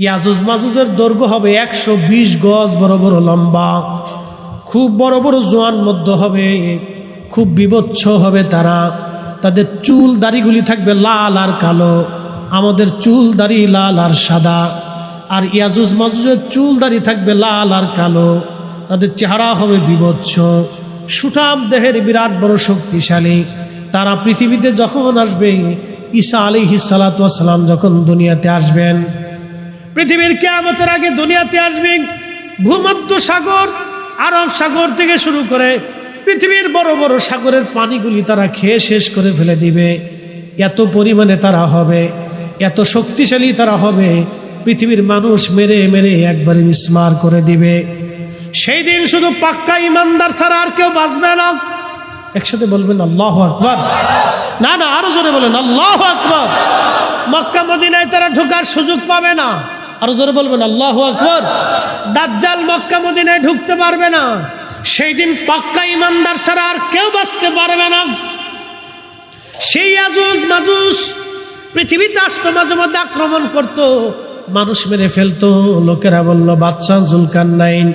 ইয়াজুজ মাজুজের দৈর্ঘ্য হবে 120 গজ, বড় বড় লম্বা, খুব বড় বড় জোয়ান মধ্য হবে, খুব বিভৎস হবে তারা। তাদের চুল দাড়িগুলি থাকবে লাল আর কালো, আমাদের চুল দাড়ি লাল আর সাদা। আর ইয়াজুজ মাজুজের চুল দাড়ি থাকবে লাল আর কালো, তাদের চেহারা হবে বিভৎস, সুঠাম দেহের, বিরাট বড় শক্তিশালী। তারা পৃথিবীতে যখন আসবে, ঈসা আলাইহিস সালাতু ওয়াস সালাম যখন দুনিয়াতে আসবেন, পৃথিবীর কিয়ামতের আগে দুনিয়াতে আসবেন, ভূমধ্য সাগর, আরব সাগর থেকে শুরু করে পৃথিবীর বড় বড় সাগরের পানিগুলি তারা খেয়ে শেষ করে ফেলে দিবে। এত পরিমাণে তারা হবে, এত শক্তিশালী তারা হবে, পৃথিবীর মানুষ মেরে মেরে একবারে মিসমার করে দিবে। সেই দিন শুধু পাক্কা ইমানদার ছাড়া আর কেউ বাঁচবে না। একসাথে বলবেন আল্লাহু আকবার। না না, আরো জোরে বলেন আল্লাহু আকবার। মক্কা মদিনায় তারা ঢোকার সুযোগ পাবে না। আরো জোরে বলবেন আল্লাহু আকবার। দাজ্জাল মক্কা মদিনায় ঢুকতে পারবে না। সেই দিন পাক্কা ইমানদার ছাড়া আর কেউ বাঁচতে পারবে না। সেই ইয়াজুজ মাজুজ পৃথিবীতে আসতো, মাঝে মধ্যে আক্রমণ করতো, মানুষ মেরে ফেলতো। লোকেরা বলল, বাদশা জুলকারনাইন,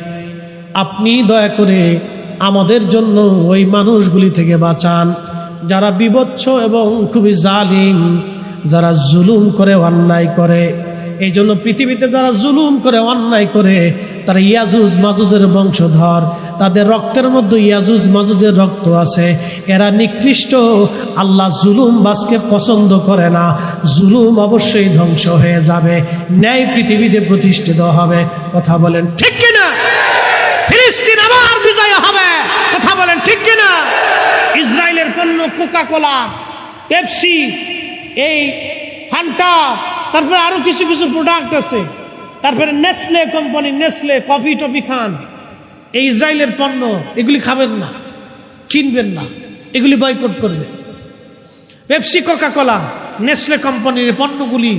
আপনি দয়া করে আমাদের জন্য ওই মানুষগুলি থেকে বাঁচান যারা বিভৎস এবং খুবই জালিম, যারা জুলুম করে, অন্যায় করে। এই জন্য পৃথিবীতে যারা জুলুম করে, অন্যায় করে, তারা ইয়াজুজ মাজুজের বংশধর, তাদের রক্তের মধ্যে ইয়াজুজ মাজুজের রক্ত আছে। এরা নিকৃষ্ট, আল্লাহ জুলুম বাসকে পছন্দ করে না। জুলুম অবশ্যই ধ্বংস হয়ে যাবে, ন্যায় পৃথিবীতে প্রতিষ্ঠিত হবে। কথা বলেন ঠিক কিনা? ফিলিস্তিন আবার বিজয় হবে। কথা বলেন ঠিক কিনা? ইসরায়েলের পণ্য কোকা কোলা, পেপসি, এই ফান্টা, তারপরে আরো কিছু কিছু প্রোডাক্ট আছে, তারপরে Nestle company, Nestle coffee toffee খান, এই ইসরায়েলের পণ্য, এগুলি খাবেন না, কিনবেন না, এগুলি বয়কট করবেন। পেপসি, কোকা কোলা, নেসলে কোম্পানির পণ্যগুলি,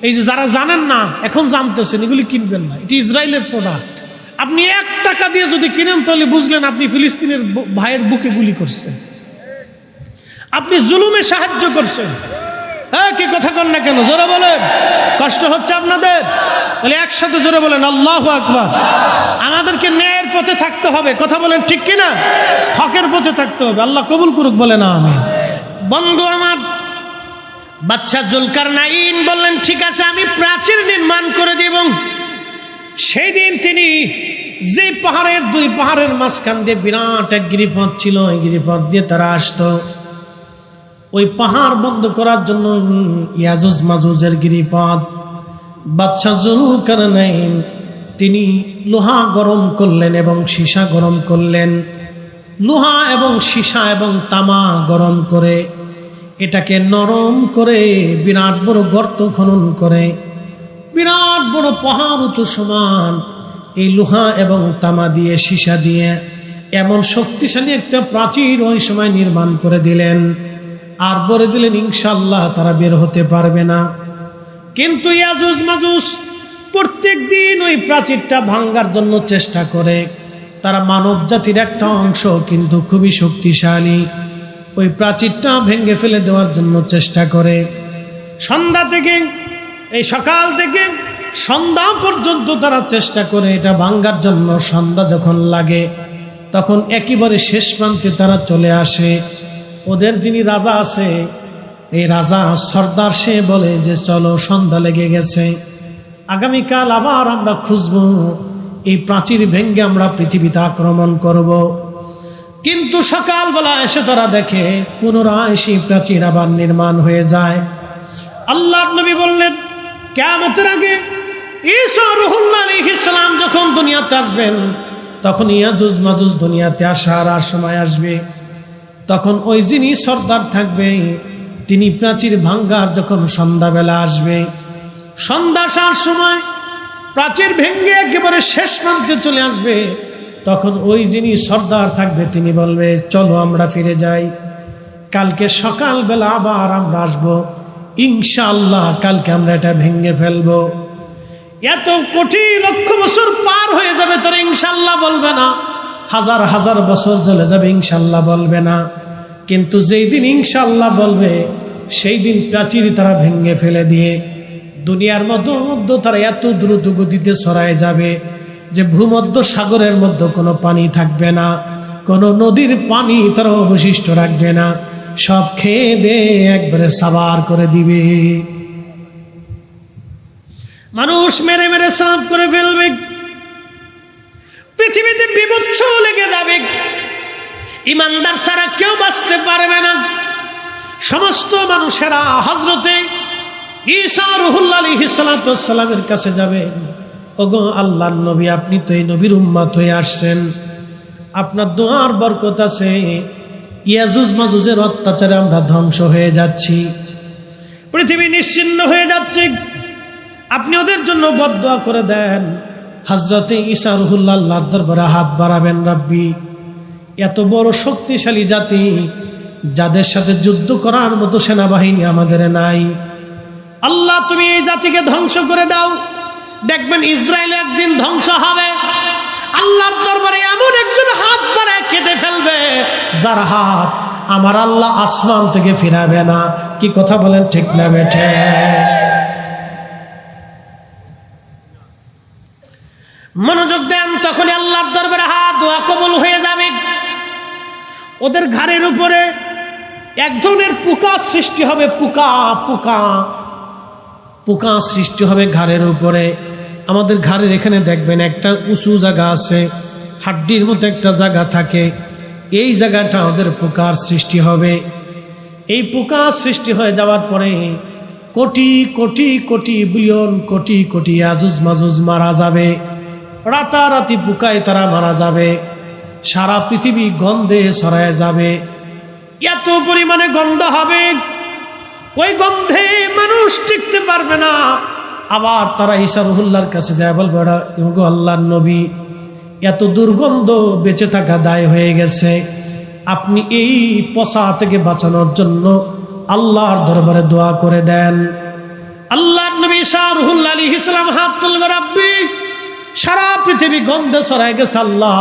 এই যে যারা জানেন না এখন জানতেছেন, এগুলি কিনবেন না, এটি ইসরায়েলের প্রোডাক্ট। আপনি 1 টাকা দিয়ে যদি কিনেন তাহলে বুঝলেন আপনি ফিলিস্তিনের ভাইয়ের বুকে গুলি করছেন, আপনি জুলুমে সাহায্য করছেন। হ্যাঁ, কি কথা কন না কেন? জোরে বলেন। কষ্ট হচ্ছে আপনাদের? তাহলে একসাথে জোরে বলেন আল্লাহু আকবার। আমাদেরকে ন্যায়ের পথে থাকতে হবে। কথা বলেন ঠিক কিনা? হকের পথে থাকতে হবে। আল্লাহ কবুল করুক, বলেন আমিন। বন্ধু আমার, বাদশা জুলকারনাইন বললেন, ঠিক আছে, আমি প্রাচীর নির্মাণ করে দিব। সেই দিন তিনি যে পাহাড়ের, 2 পাহাড়ের মাঝখান দিয়ে বিরাট এক গিরিপথ ছিল, এই গিরিপথ দিয়ে তারা আসতো। ওই পাহাড় বন্ধ করার জন্য ইয়াজুজ মাজুজের গিরিপথ, বাদশা জুলকারনাইন তিনি লোহা গরম করলেন এবং সীসা গরম করলেন। লোহা এবং সীসা এবং তামা গরম করে এটাকে নরম করে বিরাট বড় গর্ত খনন করে, বিরাট বড় পাহাড় উঁচু সমান এই লোহা এবং তামা দিয়ে, সীসা দিয়ে এমন শক্তিশালী একটা প্রাচীর ওই সময় নির্মাণ করে দিলেন। আর বলে দিলেন ইনশাআল্লাহ তারা বের হতে পারবে না। কিন্তু ইয়াজুজ মাজুজ প্রত্যেক দিন ওই প্রাচীরটা ভাঙার জন্য চেষ্টা করে। তারা মানব জাতির একটা অংশ, কিন্তু খুবই শক্তিশালী। ওই প্রাচীরটা ভেঙে ফেলে দেওয়ার জন্য চেষ্টা করে। সন্ধ্যা থেকে, এই সকাল থেকে সন্ধ্যা পর্যন্ত তারা চেষ্টা করে এটা ভাঙার জন্য। সন্ধ্যা যখন লাগে তখন একেবারে শেষ প্রান্তে তারা চলে আসে। ওদের যিনি রাজা আছে, এই রাজা সর্দার, সে বলে যে চলো, সন্ধ্যা লেগে গেছে, আগামীকাল আবার আমরা খুঁজবো, এই প্রাচীর ভেঙ্গে আমরা পৃথিবীতে আক্রমণ করব। কিন্তু সকালবেলা এসে তারা দেখে পুনরায় সেই প্রাচীর আবার নির্মাণ হয়ে যায়। আল্লাহর নবী বললেন, কিয়ামতের আগে ঈসা রূহুল্লাহ আলাইহিস সালাম যখন দুনিয়াতে আসবেন, তখন ইয়াজুজ মাজুজ দুনিয়াতে আসার আর সময় আসবে। তখন ওই যিনি সর্দার থাকবে, তিনি প্রাচীর ভাঙ্গার যখন সন্ধ্যাবেলা আসবে, সন্ধ্যা আসার সময় প্রাচীর ভেঙ্গে একেবারে শেষ প্রান্তে চলে আসবে, তখন ওই যিনি সর্দার থাকবে তিনি বলবে, চলো আমরা ফিরে যাই, কালকে সকালবেলা আবার আমরা আসবো, ইনশাআল্লাহ কালকে আমরা এটা ভেঙ্গে ফেলবো। এত কোটি লক্ষ বছর পার হয়ে যাবে, তারা ইনশাআল্লাহ বলবে না। হাজার হাজার বছর চলে যাবে, ইনশাআল্লাহ বলবে না। কিন্তু যেই দিন ইনশাআল্লাহ বলবে, সেই দিন প্রাচীর তারা ভেঙে ফেলে দিয়ে দুনিয়ার মধ্য তারা এত দ্রুত গতিতে ছড়ায় যাবে যে ভূমধ্য সাগরের মধ্যে কোনো পানি থাকবে না, কোনো নদীর পানি তারা অবশিষ্ট রাখবে না, সব খেয়ে দিয়ে একবারে সাবার করে দিবে। মানুষ মেরে মেরে সাফ করে ফেলবে, পৃথিবীতে বিভৎস লেগে যাবে, ইমানদার ছাড়া কেউ বাঁচতে পারবে না। সমস্ত মানুষেরা হযরতে ঈসা রূহুল্লাহ আলাইহিস সালাতু ওয়াস সালামের কাছে যাবে, ওগো আল্লাহর নবী, আপনি তো এই নবীর উম্মত হয়ে আসছেন, আপনার দোয়ার বরকত আছে, ইয়াজুজ মাজুজের অত্যাচারে আমরা ধ্বংস হয়ে যাচ্ছি, পৃথিবী নিশ্চিহ্ন হয়ে যাচ্ছে, আপনি ওদের জন্য বদদুয়া করে দেন। হযরতে ঈসা রূহুল্লাহ আল্লাহর দরবারে হাত বাড়াবেন, রাব্বি, এত বড় শক্তিশালী জাতি, যাদের সাথে যুদ্ধ করার মতো সেনাবাহিনী আমাদের নাই, আল্লাহ তুমি এই জাতিকে ধ্বংস করে দাও। দেখবেন ইসরায়েল একদিন ধ্বংস হবে, আল্লাহর দরবারে এমন একজন হাত বাড়ায় কেঁদে ফেলবে, যার হাত আমার আল্লাহ আসমান থেকে ফিরাবে না। কি কথা বলেন, ঠিক না বেঠে? মনোযোগ দেন, তখনই আল্লাহর দরবারে হাত দোয়া কবুল হয়ে যাবে। ওদের ঘাড়ের উপরে এক ধরনের পোকা সৃষ্টি হবে, পোকা পোকা পোকা সৃষ্টি হবে ঘাড়ের উপরে। আমাদের ঘাড়ের এখানে দেখবেন একটা উঁচু জায়গা আছে, হাড্ডির মতো একটা জায়গা থাকে, এই জায়গাটা ওদের পোকার সৃষ্টি হবে। এই পোকা সৃষ্টি হয়ে যাওয়ার পরে কোটি কোটি কোটি বিলিয়ন কোটি কোটি আজুজ মাজুজ মারা যাবে, রাতারাতি পোকায় তারা মারা যাবে, সারা পৃথিবী গন্ধে ছড়ায় যাবে, এত পরিমাণে গন্ধ হবে, ওই গন্ধে মানুষ টিকতে পারবে না। আবার তারা ঈসা রূহুল্লাহর কাছে যায়, বলবে, ওগো আল্লাহর নবী, এত দুর্গন্ধ বেঁচে থাকা দায় হয়ে গেছে, আপনি এই পচা থেকে বাঁচানোর জন্য আল্লাহর দরবারে দোয়া করে দেন। আল্লাহর নবী ঈসা রূহুল্লাহ আলাইহিস সালাম হাত তুলবে, রাব্বি, সারা পৃথিবী গন্ধে ছড়ায় গেছে, আল্লাহ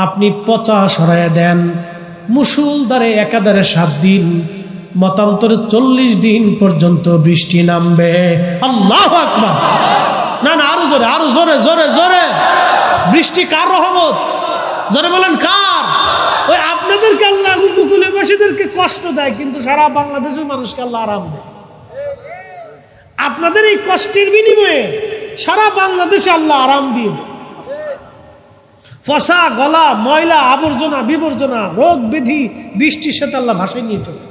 আপনি পচা সরায় দেন। মুসুলধারে একাধারে 7 দিন, মতান্তরে 40 দিন পর্যন্ত বৃষ্টি নামবে। আল্লাহু আকবার! না না, আরো জোরে, আরো জোরে, জোরে জোরে। বৃষ্টি কার রহমত? জোরে বলেন, কার? ওই আপনাদেরকে আল্লাহ উপকূলবাসীদেরকে কষ্ট দেয়, কিন্তু সারা বাংলাদেশের মানুষকে আল্লাহ আরাম দেয়। আপনাদের এই কষ্টের বিনিময়ে সারা বাংলাদেশে আল্লাহ আরাম দিয়ে দেয়। ফসা গলা, ময়লা, আবর্জনা, বিবর্জনা, রোগ ব্যাধি বৃষ্টির সাথে আল্লাহ ভাসায় নিয়ে চলে।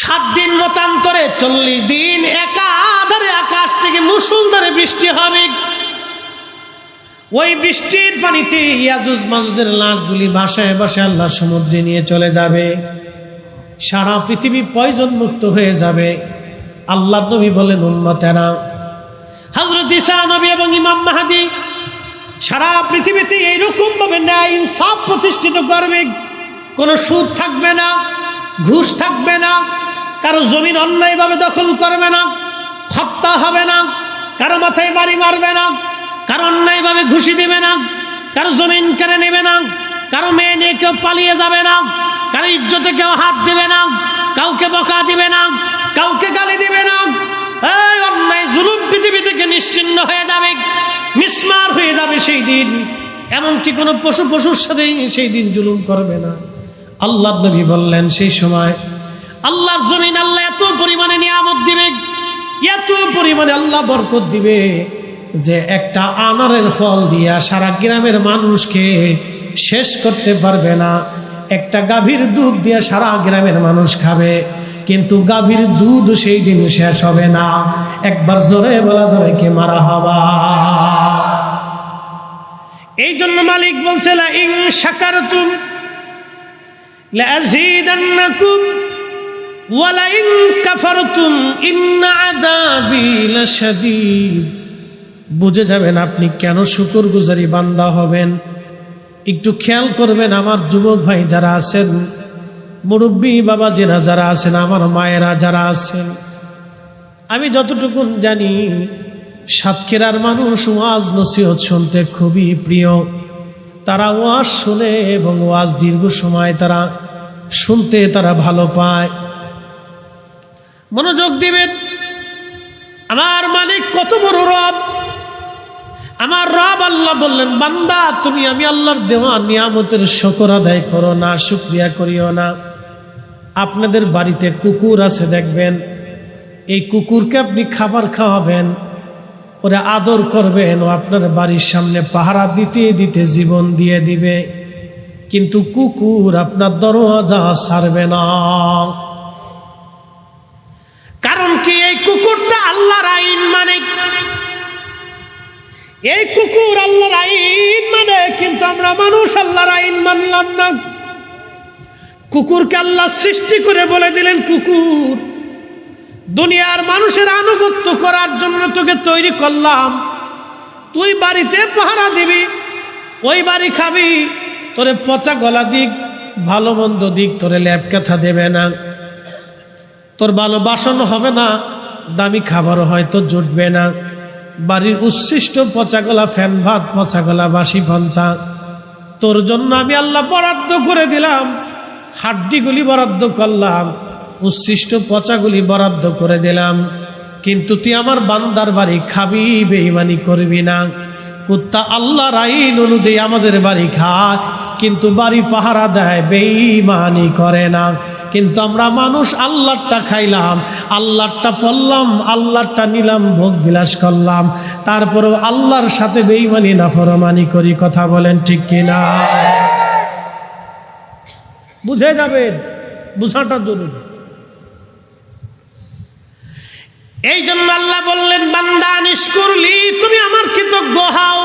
7 দিন মতান্তরে 40 দিন একাধারে আকাশ থেকে মুষলধারে বৃষ্টি হবে। ওই বৃষ্টির পানিতে ইয়াজুজ মাজুজের লাশগুলি ভাসায় ভাসায় আল্লাহ সমুদ্রে নিয়ে চলে যাবে, সারা পৃথিবী পয়জন মুক্ত হয়ে যাবে। আল্লাহ নবী বলেন, উম্মতেরা, হযরত ঈসা নবী এবং ইমাম মাহদী সারা পৃথিবীতে এইরকম ভাবে ন্যায় ইনসাফ প্রতিষ্ঠিত করবে। কোনো সুদ থাকবে না, ঘুষ থাকবে না, কারো জমিন অন্যায়ভাবে দখল করবে না, হত্যা হবে না, কারো মাথায় বাড়ি মারবে না, কারো অন্যায়ভাবে ঘুষি দিবে না, কারো জমিন কেড়ে নেবে না, কারো মেয়ে নিয়ে কেউ পালিয়ে যাবে না, কারো ইজ্জতে কেউ হাত দিবে না, কাউকে বকা দিবে না, কাউকে গালি দিবে না। এই অন্যায় জুলুম পৃথিবী থেকে নিশ্চিহ্ন হয়ে যাবে, মিসমার হয়ে যাবে সেই দিন। এমনকি কোনো পশুর সাথে সেই দিন জুলুম করবে না। আল্লাহ নবী বললেন, সেই সময় আল্লাহর জমিন আল্লাহ এত পরিমাণে নিয়ামত দিবে, এত পরিমাণে আল্লাহ বরকত দিবে যে একটা আনারের ফল দিয়া সারা গ্রামের মানুষকে শেষ করতে পারবে না। একটা গাভীর দুধ দিয়ে সারা গ্রামের মানুষ খাবে, কিন্তু গাভীর দুধ সেই দিন শেষ হবে না। একবার জোরে বলা যাবে কি মারহাবা। এই জন্য মালিক বলছে, লা ইন শাকারতুম লা আযীদান্নাকুম ওয়া লা ইন কাফারতুম ইন্না আযাবি লাশাদীদ। বুঝে যাবেন আপনি কেন শুকরগুজারি বান্দা হবেন। একটু খেয়াল করবেন, আমার যুবক ভাই যারা আছেন, মুরব্বী বাবাজিরা যারা আছেন, আমার মায়েরা যারা আছেন, আমি যতটুকু জানি সাতক্ষীরার মানুষ ওয়াজ নসিহত শুনতে খুবই প্রিয়। তারা ওয়াজ শুনে এবং ওয়াজ দীর্ঘ সময় তারা শুনতে তারা ভালো পায়। মনোযোগ দিবেন। আমার মালিক কত বড় রব। আমার রব আল্লাহ বললেন, বান্দা তুমি আমি আল্লাহর দেওয়া নিয়ামতের শুকর আদায় করো না, শুকরিয়া করিও না। আপনাদের বাড়িতে কুকুর আছে দেখবেন, এই কুকুরকে আপনি খাবার খাওয়াবেন, ওরা আদর করবেন, ও আপনার বাড়ির সামনে পাহারা দিতে দিতে জীবন দিয়ে দিবে, কিন্তু কুকুর আপনার দরওয়াজা ছাড়বে না। কারণ কি? এই কুকুরটা আল্লাহর আইন মানে, এই কুকুর আল্লাহর আইন মানে, কিন্তু আমরা মানুষ আল্লাহর আইন মানলাম না। কুকুরকে আল্লাহ সৃষ্টি করে বলে দিলেন, কুকুর দুনিয়ার মানুষের আনুগত্য করার জন্য তোকে তৈরি করলাম, তুই বাড়িতে পাহারা দিবি, ওই বাড়ি খাবি, তোরে পচা গলা দিক ভালো মন্দ দিক তোরে ল্যাপ কথা দেবে না, তোর ভালো বাসন হবে না, দামি খাবারও হয়তো জুটবে না, বাড়ির উচ্ছিষ্ট পচা গলা ফ্যান ভাত, পচা গলা বাসি পন্থা তোর জন্য আমি আল্লাহ বরাদ্দ করে দিলাম, হাড্ডিগুলি বরাদ্দ করলাম, উচ্ছিষ্ট পচাগুলি বরাদ্দ করে দিলাম, কিন্তু তুই আমার বান্দার বাড়ি খাবি, বেঈমানি করবি না। কুত্তা আল্লাহর আইন অনুযায়ী আমাদের বাড়ি খায়, কিন্তু বাড়ি পাহারা দেয়, বেঈমানি করে না। কিন্তু আমরা মানুষ আল্লাহরটা খাইলাম, আল্লাহরটা পড়লাম, আল্লাহরটা নিলাম, ভোগ বিলাস করলাম, তারপরেও আল্লাহর সাথে বেঈমানি নাফরমানি করি। কথা বলেন ঠিক কিনা? বুঝে যাবেন, বুঝাটা জরুরি। এই জন্য আল্লাহ বললেন, বান্দা আনিশকুরলি, তুমি আমার কৃতজ্ঞ হও,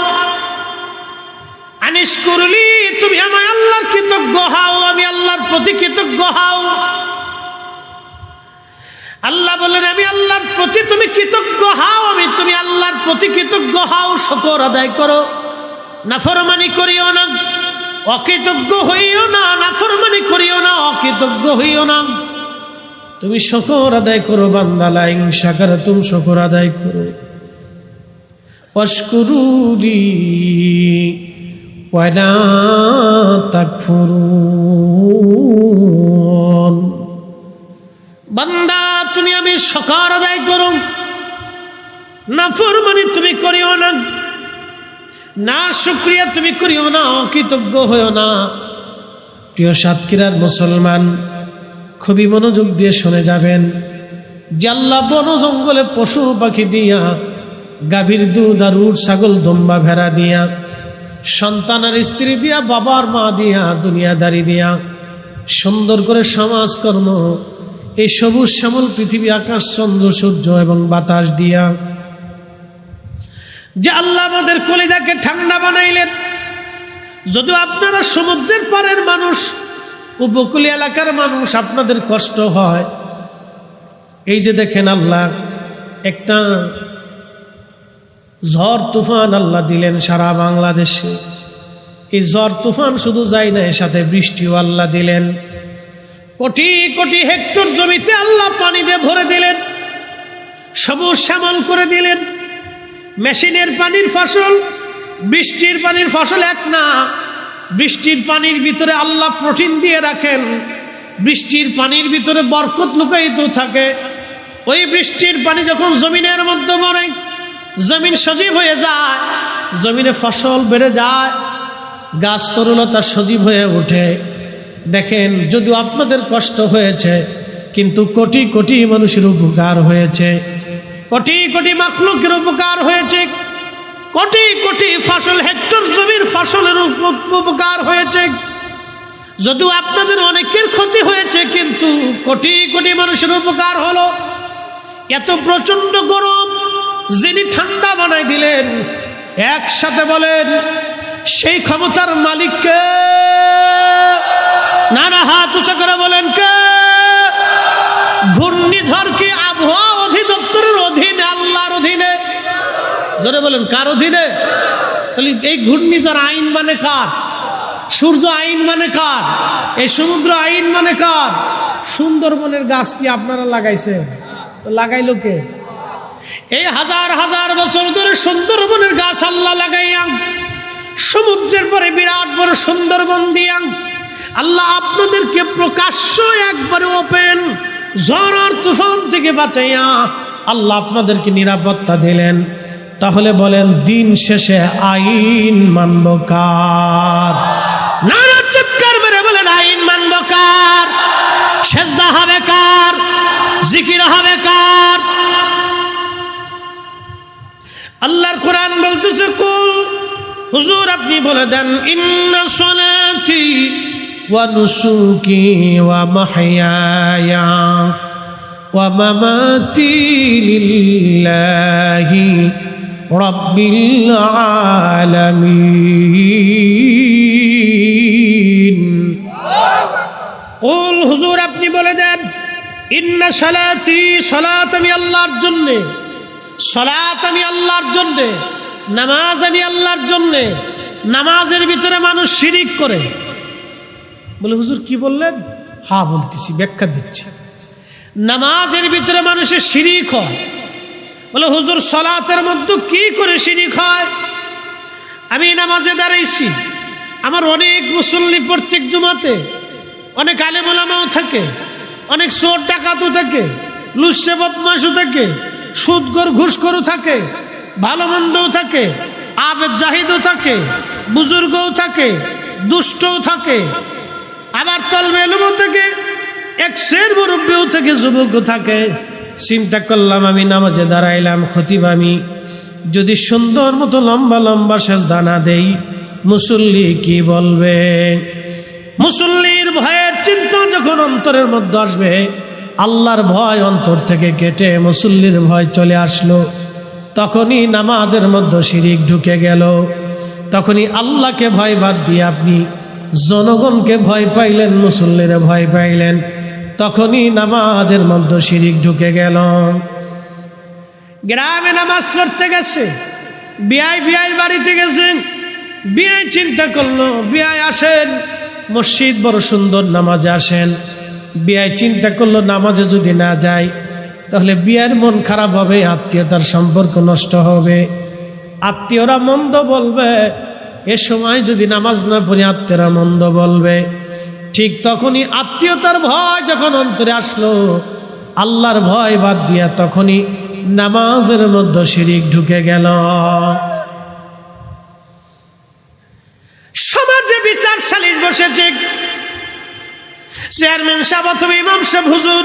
আনিশকুরলি, তুমি আমার আল্লাহর কৃতজ্ঞ হও, আমি আল্লাহর প্রতি কৃতজ্ঞ হও। আল্লাহ বললেন, আমি আল্লাহর প্রতি তুমি কৃতজ্ঞ হও, তুমি আল্লাহর প্রতি কৃতজ্ঞ হও, শুকর আদায় করো, নাফরমানি করিও না, অকৃতজ্ঞ হইও না, নাফরমানি করিও না, অকৃতজ্ঞ হইও না, তুমি শুকর আদায় করো। বান্দা লা ইন শাকারতুম, শুকর আদায় করো। ওয়াশকুরুলি ওয়া লা তাকফুরুন, বান্দা তুমি আমি শুকর আদায় করো, নাফরমানি তুমি করিও না, না শুকরিয়া তুমি করিও না, অকৃতজ্ঞ হইও না। প্রিয় সাতক্ষীরার মুসলমান, খুবই মনোযোগ দিয়ে শুনে যাবেন যে আল্লাহ বন জঙ্গলে পশু পাখি দিয়া, গাভীর দুধ আর উট ছাগল দম্বা ভেড়া দিয়া, সন্তান আর স্ত্রী দিয়া, বাবার মা দিয়া, দুনিয়াদারি দিয়া, সুন্দর করে সমাজকর্ম, এই সবুজ শ্যামল পৃথিবী, আকাশ, চন্দ্র, সূর্য এবং বাতাস দিয়া যে আল্লাহ আমাদের কলিজাকে ঠান্ডা বানাইলেন। যদিও আপনারা সমুদ্রের পারের মানুষ, উপকূলীয় এলাকার মানুষ, আপনাদের কষ্ট হয়। এই যে দেখেন আল্লাহ একটা ঝড় তুফান আল্লাহ দিলেন সারা বাংলাদেশে। এই ঝড় তুফান শুধু যায় না, এর সাথে বৃষ্টিও আল্লাহ দিলেন। কোটি কোটি হেক্টর জমিতে আল্লাহ পানি দিয়ে ভরে দিলেন, সবুজ শ্যামল করে দিলেন। মেশিনের পানির ফসল, বৃষ্টির পানির ফসল এক না। বৃষ্টির পানির ভিতরে আল্লাহ প্রোটিন দিয়ে রাখেন, বৃষ্টির পানির ভিতরে বরকত লুকায়িত থাকে। ওই বৃষ্টির পানি যখন জমিনের মধ্যে পড়ে, জমিন সজীব হয়ে যায়, জমিনে ফসল বেড়ে যায়, গাছ তরুলতা সজীব হয়ে ওঠে। দেখেন, যদিও আপনাদের কষ্ট হয়েছে, কিন্তু কোটি কোটি মানুষের উপকার হয়েছে, কোটি কোটি মাখলুকের উপকার হয়েছে, কোটি কোটি ফসল, হেক্টর জমির ফসলের উপকার হয়েছে। যদিও আপনাদের অনেকের ক্ষতি হয়েছে, কিন্তু কোটি কোটি মানুষের উপকার হলো। এত প্রচন্ড গরম যিনি ঠান্ডা বানাই দিলেন, একসাথে বলেন সেই ক্ষমতার মালিককে। নানা হাত উঁচা করে বলেন কে? ঘূর্ণিঝড় কি আবহাওয়া অধিদপ্তরের অধীনে, আল্লাহর অধীনে? জোরে বলেন, কার অধীনে? তাহলে এই ঘূর্ণিঝড় আইন মানে কার? সূর্য আইন মানে কার? এই সমুদ্র আইন মানে কার? সুন্দরবনের গাছ কি আপনারা লাগাইছে? তো লাগাইলো কে? এই হাজার হাজার বছর ধরে সুন্দরবনের গাছ আল্লাহ লাগাইয়া, সমুদ্রের পরে বিরাট বড় সুন্দরবন দিয়া আল্লাহ আপনাদেরকে প্রকাশ্য একবারে ওপেন ঝড় আর তুফান থেকে বাঁচাইয়া আল্লাহ আপনাদেরকে নিরাপত্তা দিলেন, তাহলে বলেন দিন শেষে আইন মানব কার? নারা চিৎকার মেরে বলেন আইন মানব কার? সেজদা হবে কার? জিকির হবে কার? আল্লাহর কোরআন বলতেছে কুল, হুজুর আপনি বলে দেন ইন্না সলাতি ওয়া নুসুকি ওয়া মাহইয়ায়া ওয়া মামাতি লিল্লাহি রাব্বিল আলামিন। কুল হুজুর আপনি বলে দেন ইন্না সলাতি, সালাত আমি আল্লাহর জন্য, সালাত আমি আল্লাহর জন্য, নামাজ আমি আল্লাহর জন্য। নামাজের ভিতরে মানুষ শিরিক করে। বলে হুজুর কি বললেন? হ্যাঁ বলতেছি, ব্যাখ্যা দিচ্ছি। নামাজের ভিতরে মানুষের শিরিক হয়। বলে হুজুর সালাতের মধ্যে কি করে শিরিক হয়? আমি নামাজে দাঁড়াইছি, আমার অনেক মুসল্লি প্রত্যেক জুমাতে, অনেক আলেম ওলামাও থাকে, অনেক চোর ডাকাতও থাকে, লুচ্চে বদমাশও থাকে, সুদখোর ঘুষখোরও থাকে, ভালো মন্দও থাকে, আবেদ জাহিদও থাকে, বুজুর্গও থাকে, দুষ্টও থাকে, আবার তলবে এলমও থাকে, এক শের মুরব্বীও থাকে, যুবকও থাকে। চিন্তা করলাম আমি নামাজে দাঁড়াইলাম, খতিব আমি যদি সুন্দর মতো লম্বা লম্বা সেজদা না দেই, মুসল্লি কি বলবে? মুসল্লির ভয়ের চিন্তা যখন অন্তরের মধ্যে আসবে, আল্লাহর ভয় অন্তর থেকে কেটে মুসল্লির ভয় চলে আসলো, তখনই নামাজের মধ্যে শিরিক ঢুকে গেল। তখনই আল্লাহকে ভয় বাদ দিয়ে আপনি জনগণকে ভয় পাইলেন, মুসল্লিরে ভয় পাইলেন, তখনই নামাজের মধ্যে শিরিক ঢুকে গেল। গ্রামে নামাজ পড়তে গেছে, বিআই বাড়িতে গেছেন, বিআই চিন্তা করলো বিআই আসেন, মসজিদ বড় সুন্দর, নামাজে আসেন। বিআই চিন্তা করলো নামাজে যদি না যায় তাহলে বিয়ের মন খারাপ হবে, আত্মীয়তার সম্পর্ক নষ্ট হবে, আত্মীয়রা মন্দ বলবে। এ সময় যদি নামাজ না পড়ি আত্মীয়রা মন্দ বলবে। ঠিক তখনই আত্মীয়তার ভয় যখন অন্তরে আসলো, আল্লাহর ভয় বাদ দিয়া তখনই নামাজের মধ্যে শিরিক ঢুকে গেল। সমাজে বিচার সালিশ বসেছে, চেয়ারম্যান সাহেব অথবা ইমাম সাহেব হুজুর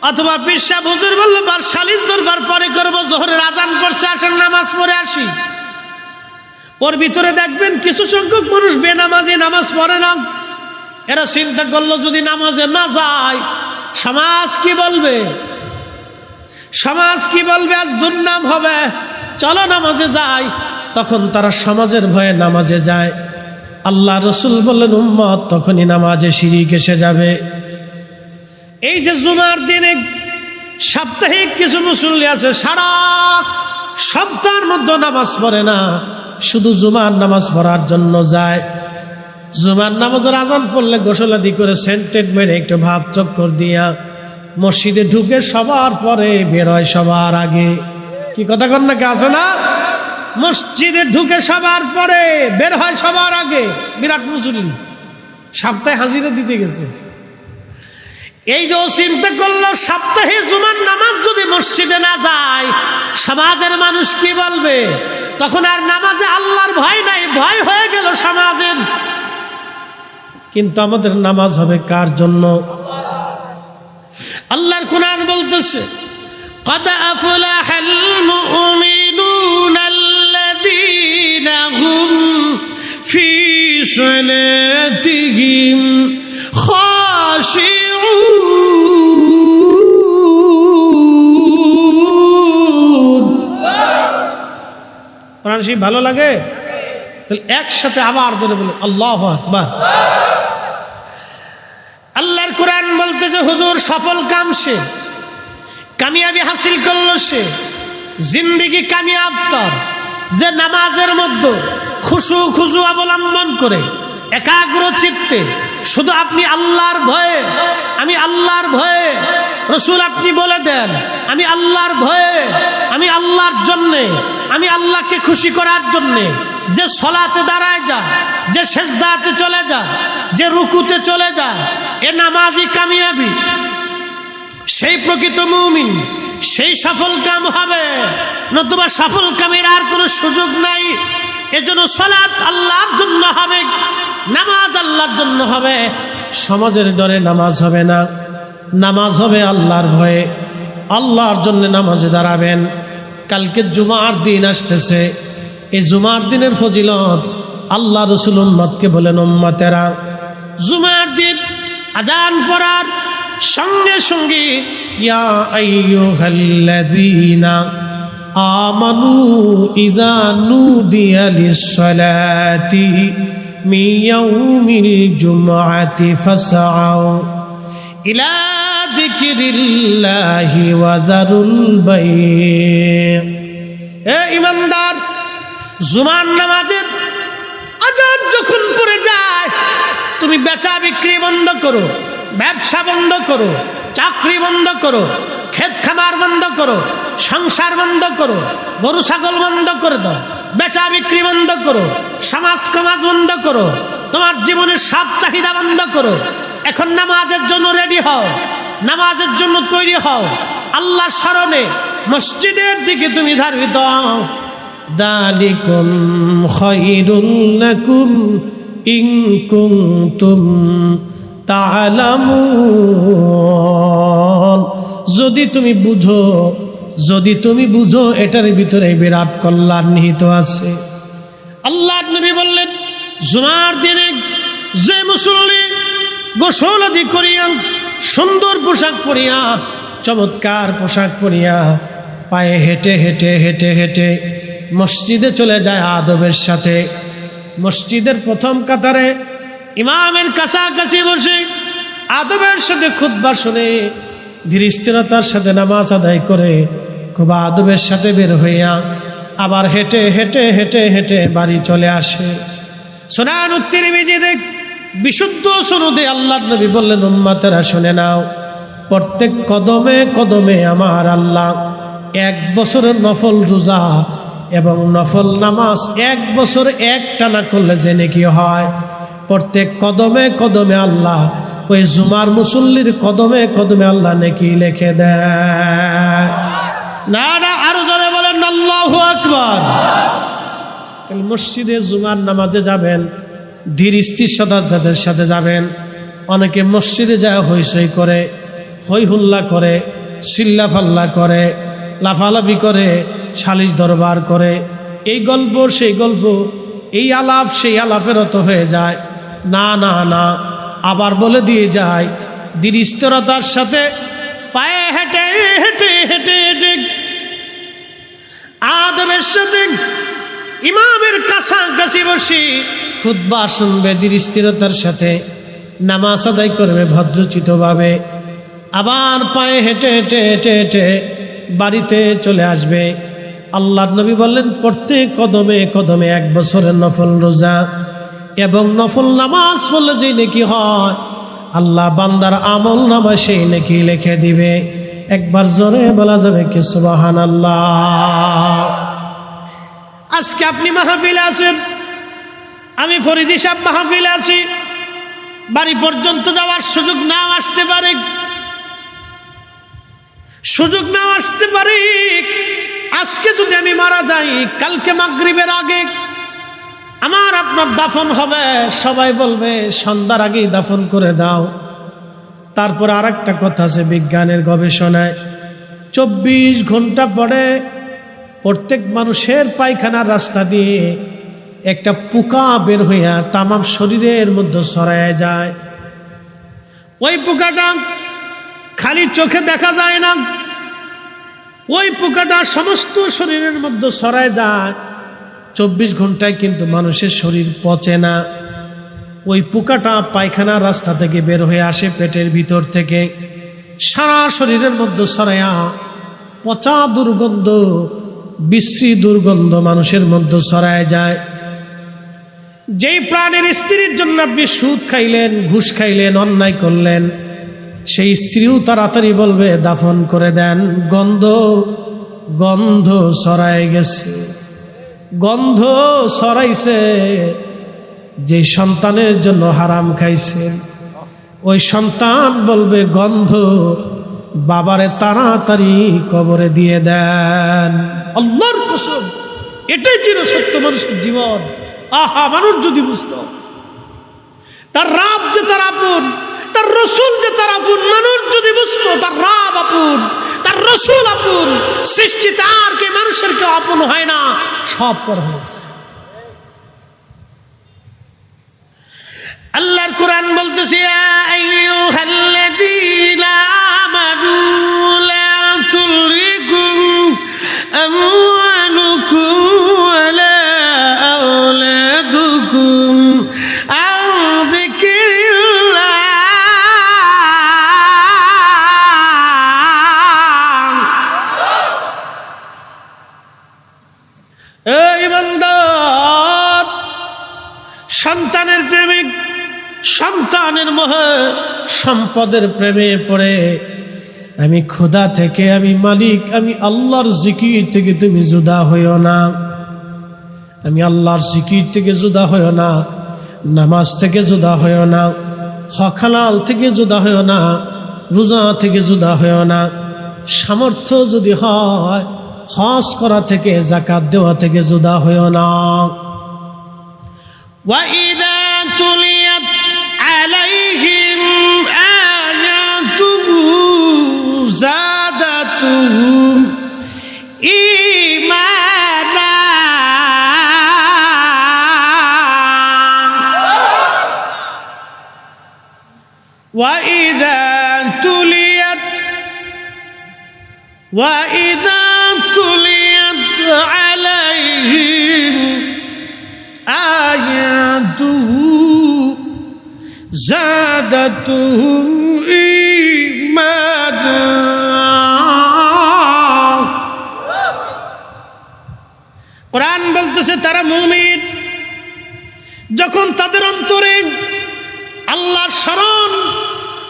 অথবা পীর সাহেব হুজুর বলল বার সালিশ দরবার পরে করবো, জোহরের আজান পড়ছে, আসেন নামাজ পড়ে আসি। ওর ভিতরে দেখবেন কিছু সংখ্যক মানুষ বেনামাজি, নামাজ পড়ে না। এরা চিন্তা করলো যদি নামাজে না যায় সমাজ কি বলবে, সমাজ কি বলবে, আজ দুর্নাম হবে, চলো নামাজে যাই। তখন তারা সমাজের ভয়ে নামাজে যায়। আল্লাহ রসুল বললেন উম্মত তখনই নামাজে শিরিক এসে যাবে। এই যে জুমার দিনে সাপ্তাহিক কিছু মুসল্লি আছে, সারা সপ্তাহের মধ্যে নামাজ পড়ে না, শুধু জুমার নামাজ পড়ার জন্য যায়। জুমার নামাজের আজান পড়লে গোসলাদি করে সেন্টেড মেরে একটু ভাব চক্কর দিয়া মসজিদে ঢুকে সবার পরে বের হয় সবার আগে। কি কথা কন না, কে আছে না? মসজিদে ঢুকে সবার পরে বের হয় সবার আগে। বিরাট মুসল্লি, সপ্তাহে হাজিরা দিতে গেছে। এই যে চিন্তা করলো সপ্তাহে জুমার নামাজ যদি মসজিদে না যায় সমাজের মানুষ কি বলবে, তখন আর নামাজে আল্লাহর ভয় নাই, ভয় হয়ে গেল সমাজের। কিন্তু আমাদের নামাজ হবে কার জন্য? আল্লাহর কোরআন বলতেছে قد أفلح المؤمنون الذين هم في صلاتهم خاشعون। কোরআন শরীফ ভালো লাগে? তাহলে একসাথে আবার জোরে বলুন আল্লাহু আকবার। আল্লাহর কোরআন বলতেছে হুজুর সফল কাম সে, কামিয়াবি হাসিল করলো সে, জিন্দেগি কামিয়াব তার যে নামাজের মধ্যে খুশু অবলম্বন করে একাগ্র চিত্তে শুধু আপনি আল্লাহর ভয়ে, আমি আল্লাহর ভয়ে, রসুল আপনি বলে দেন আমি আল্লাহর ভয়ে, আমি আল্লাহর জন্যে, আমি আল্লাহকে খুশি করার জন্যে যে সলাতে দাঁড়ায় যায়, যে সেজদাতে চলে যায়, যে রুকুতে চলে যায়, এ নামাজি কামিয়াবি। সেই প্রকৃত মুমিন, সেই সফল কাম হবে, নতুবা সফল কামের আর কোনো সুযোগ নাই। এজন্য সালাত আল্লাহর জন্য হবে, নামাজ আল্লাহর জন্য হবে। সমাজের ডরে নামাজ হবে না, নামাজ হবে আল্লাহর ভয়ে। আল্লাহর জন্য নামাজে দাঁড়াবেন। কালকে জুমার দিন আসতেছে, এই জুমার দিনের ফজিলত আল্লাহ রাসূল উম্মতকে বলেন, উম্মতেরা জুমার দিন আজান পড়ার সঙ্গে সঙ্গে ইয়া আইয়ুহাল্লাযীনা আমানু ইযা নুদিয়া লিস-সালাতি মিন ইয়াউমিল জুমআতি ফাসআউ ইলা যিকরিল্লাহি ওয়া যারুল বাই'। হে ঈমানদার, জুমার নামাজের আজান যখন পড়ে যায়, তুমি বেচা বিক্রি বন্ধ করো, ব্যবসা বন্ধ করো, চাকরি বন্ধ করো, ক্ষেত খামার বন্ধ করো, সংসার বন্ধ করো, গরু ছাগল বন্ধ করে দাও, বেচা বিক্রি বন্ধ করো, সমাজ সমাজ বন্ধ করো, তোমার জীবনের সব চাহিদা বন্ধ করো। এখন নামাজের জন্য রেডি হও, নামাজের জন্য তৈরি হও। আল্লাহ স্মরণে মসজিদের দিকে তুমি ধাবিত হও। যালিকুম খায়রুল লাকুম ইন কুনতুম তা'লামুন। যদি তুমি বুঝো এটার ভিতরে বিরাট কল্যাণ নিহিত আছে। আল্লাহর নবী বললেন, জুমার দিনে যে মুসল্লি গোসল আদি করিয়া, সুন্দর পোশাক পরিয়া, চমৎকার পোশাক পরিয়া, পায়ে হেঁটে হেঁটে হেঁটে হেঁটে মসজিদে চলে যায় আদবের সাথে, মসজিদের প্রথম কাতারে ইমামের কাছাকাছি বসে আদবের সাথে খুতবা শুনে, ধীর স্থিরতার সাথে নামাজ আদায় করে, খুব আদবের সাথে বের হইয়া আবার হেঁটে হেঁটে হেঁটে হেঁটে বাড়ি চলে আসে। সুনান তিরমিজিতে বিশুদ্ধ সনদে আল্লাহর নবী বললেন, উম্মতেরা শুনে নাও, প্রত্যেক কদমে কদমে আমার আল্লাহ 1 বছরের নফল রোজা এবং নফল নামাজ 1 বছর একটানা করলে যে নেকি হয়, প্রত্যেক কদমে কদমে আল্লাহ ওই জুমার মুসল্লির কদমে কদমে আল্লাহ নেকি লিখে দেয়। না না, আরো জোরে বলেন আল্লাহু আকবার। তাহলে মসজিদে জুমার নামাজে যাবেন, ধীর স্থিরতার সাথে যাবেন। অনেকে মসজিদে যায় হইচই করে, হই হুল্লা করে, চিল্লা ফাল্লা করে, লাফালাফি করে, সালিশ দরবার করে, এই গল্প সেই গল্প, এই আলাপ সেই আলাপের অত হয়ে যায়। না না না, আবার বলে দিয়ে যায়, ধীর স্থিরতার সাথে পায়ে হেঁটে হেঁটে হেঁটে হেঁটে আদবের সাথে ইমামের কাছাকাছি বসে খুতবা শুনবে, ধীর স্থিরতার সাথে নামাজ আদায় করবে ভদ্রচিতভাবে, আবার পায়ে হেঁটে হেঁটে হেঁটে হেঁটে বাড়িতে চলে আসবে। আল্লাহর নবী বললেন, প্রত্যেক কদমে কদমে 1 বছরের নফল রোজা এবং নফল নামাজ পড়লে যে নেকি হয়, আল্লাহ বান্দার আমল নামা সেই নেকি লিখে দিবে। একবার জোরে বলা যাবে কি সুবহানাল্লাহ। আজকে আপনি মাহফিলে আছেন, আমি ফরিদি সাহেব মাহফিলে আছি, বাড়ি পর্যন্ত যাওয়ার সুযোগ নাও আসতে পারে, সুযোগ নাও আসতে পারে। আজকে যদি আমি মারা যাই, কালকে মাগরিবের আগে আমার আপনার দাফন হবে, সবাই বলবে সন্ধ্যার আগেই দাফন করে দাও। তারপর আর একটা কথা আছে, বিজ্ঞানের গবেষণায় 24 ঘন্টা পরে প্রত্যেক মানুষের পায়খানার রাস্তা দিয়ে একটা পোকা বের হইয়া তামাম শরীরের মধ্যে ছড়ায় যায়। ওই পোকাটা খালি চোখে দেখা যায় না, ওই পোকাটা সমস্ত শরীরের মধ্যে ছড়ায় যায়। 24 ঘন্টায় কিন্তু মানুষের শরীর পচে না। ওই পোকাটা পায়খানার রাস্তা থেকে বের হয়ে আসে, পেটের ভিতর থেকে সারা শরীরের মধ্যে ছড়ায়া পচা দুর্গন্ধ, বিশ্রী দুর্গন্ধ মানুষের মধ্যে ছড়ায় যায়। যেই প্রাণের স্ত্রীর জন্য আপনি সুদ খাইলেন, ঘুষ খাইলেন, অন্যায় করলেন, সেই স্ত্রীও তাড়াতাড়ি বলবে দাফন করে দেন, গন্ধ গন্ধ ছড়ায় গেছে, গন্ধ ছড়াইছে। যে সন্তানের জন্য হারাম খাইছেন, ওই সন্তান বলবে গন্ধ বাবারে তাড়াতাড়ি কবরে দিয়ে দেন। আল্লাহর কসম, এটাই ছিল সত্য মানুষের জীবন। আহা, মানুষ যদি বুঝতো তার রাব যে তার আপন, তার রসুল যে তার আপন, মানুষ যদি বুঝতো তার রাব আপন, তার রসুল আপন, সৃষ্টি তার কে মানুষের কেউ আপন হয় না, সব পর হয়ে যায়। আল্লাহর কোরআন বলতেছে, ইয়া আইয়ুহাল্লাযীনা আমানু লা তুলহিকুম আমওয়ালুকুম ওয়ালা আওলাদুকুম আন যিকরিল্লাহ। এই বান্দা, সন্তানের প্রেমিক, সন্তানের মোহে, সম্পদের প্রেমে পড়ে আমি খোদা থেকে, আমি মালিক, আমি আল্লাহর জিকির থেকে তুমি জুদা হইও না। আমি আল্লাহর জিকির থেকে জুদা হইও না, নামাজ থেকে জুদা হইও না, হক হালাল থেকে জুদা হইও না, রোজা থেকে জুদা হইও না। সামর্থ্য যদি হয় হজ করা থেকে, যাকাত দেওয়া থেকে জুদা হইও না। وَإِذَا تُلِيَتْ عَلَيْهِمْ آيَاتُهُ زَادَتْهُمْ إِيمَانًا وَإِذَا تُلِيَتْ عَلَيْهِمْ آيَاتُهُ زَادَتْهُمْ إِيمَانًا। কোরআন বলতেছে তারা মুমিন যখন তাদের অন্তরে আল্লাহর স্মরণ,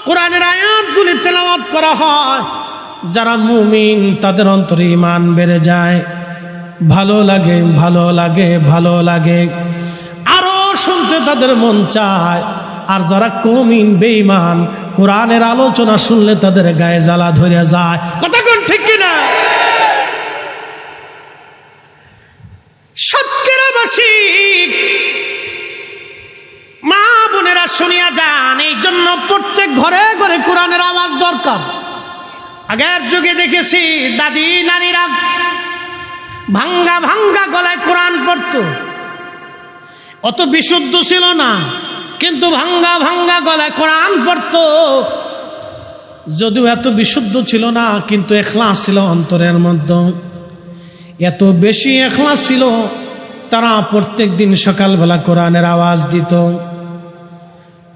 কোরআনের আয়াতগুলি তেলাওয়াত করা হয়, যারা মুমিন তাদের অন্তরে ঈমান বেড়ে যায়, ভালো লাগে, ভালো লাগে, ভালো লাগে, আরো শুনতে তাদের মন চায়। আর যারা কমিন বেঈমান, কোরআনের আলোচনা শুনলে তাদের গায়ে জ্বালা ধরে যায়। কথা কোন ঠিক কিনা? সৎকেরাবাসী মা বোনেরা শুনিয়া যান, এই জন্য প্রত্যেক ঘরে ঘরে কোরআনের আওয়াজ দরকার। আগের যুগে দেখেছি দাদি নানিরা ভাঙ্গা ভাঙ্গা গলায় কোরআন পড়তো। অত বিশুদ্ধ ছিল না, কিন্তু ভাঙ্গা ভাঙ্গা গলায় কোরআন পড়তো। যদিও এত বিশুদ্ধ ছিল না, কিন্তু ইখলাস ছিল অন্তরের মধ্যে। এত বেশি ইখলাস ছিল, তারা প্রত্যেক দিন সকালবেলা কোরআনের আওয়াজ দিত।